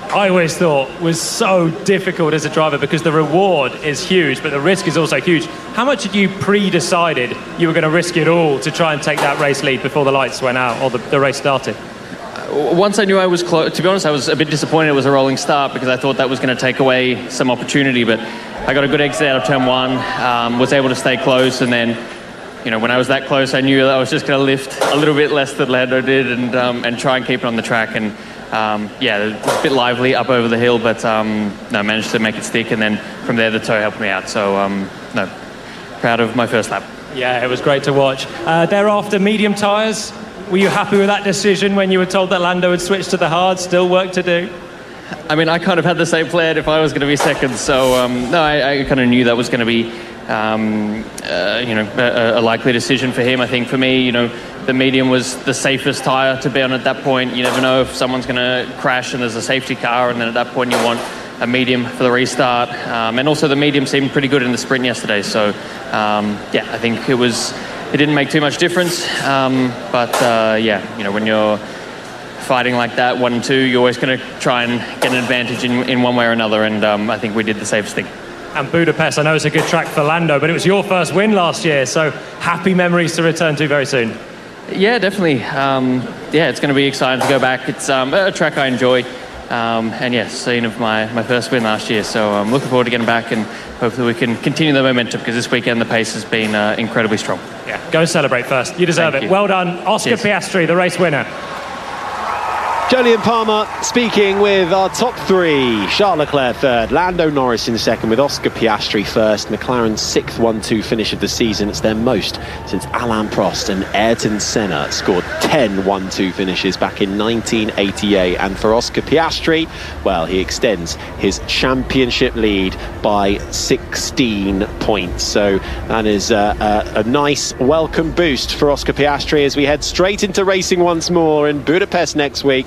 I always thought was so difficult as a driver because the reward is huge, but the risk is also huge. How much had you pre-decided you were going to risk it all to try and take that race lead before the lights went out or the race started? Once I knew I was close, to be honest, I was a bit disappointed it was a rolling start because I thought that was going to take away some opportunity, but I got a good exit out of turn 1, was able to stay close, and then when I was that close, I knew that I was just going to lift a little bit less than Lando did and try and keep it on the track. And it was a bit lively up over the hill, but managed to make it stick, and then from there the tow helped me out. So proud of my first lap. Yeah, it was great to watch. Thereafter, medium tyres. Were you happy with that decision when you were told that Lando had switched to the hard? Still work to do? I mean, I kind of had the same plan if I was going to be second. So I kind of knew that was going to be a likely decision for him. I think for me, the medium was the safest tyre to be on at that point. You never know if someone's going to crash and there's a safety car, and then at that point you want a medium for the restart. And also the medium seemed pretty good in the sprint yesterday. So I think it didn't make too much difference. When you're fighting like that 1-2, you're always going to try and get an advantage in one way or another, and I think we did the safest thing. And Budapest, I know it's a good track for Lando, but it was your first win last year, so happy memories to return to very soon. Yeah, definitely. It's going to be exciting to go back. It's a track I enjoy, scene of my first win last year, so I'm looking forward to getting back, and hopefully we can continue the momentum, because this weekend the pace has been incredibly strong. Yeah, go celebrate first. You deserve it. Well done. Oscar Piastri, the race winner. Jolyon Palmer speaking with our top 3. Charles Leclerc third, Lando Norris in second, with Oscar Piastri first. McLaren's 6th 1-2 finish of the season. It's their most since Alain Prost and Ayrton Senna scored 10 1-2 finishes back in 1988. And for Oscar Piastri, well, he extends his championship lead by 16 points. So that is a nice welcome boost for Oscar Piastri as we head straight into racing once more in Budapest next week.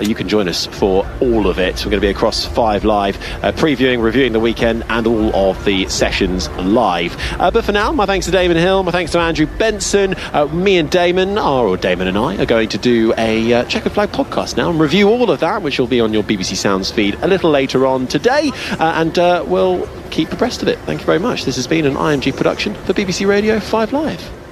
You can join us for all of it. We're going to be across 5 Live, previewing, reviewing the weekend and all of the sessions live. But for now, my thanks to Damon Hill, my thanks to Andrew Benson. Me and Damon and I are going to do a Checkered Flag podcast now and review all of that, which will be on your BBC Sounds feed a little later on today, and we'll keep abreast of it. Thank you very much. This has been an IMG production for BBC Radio 5 Live.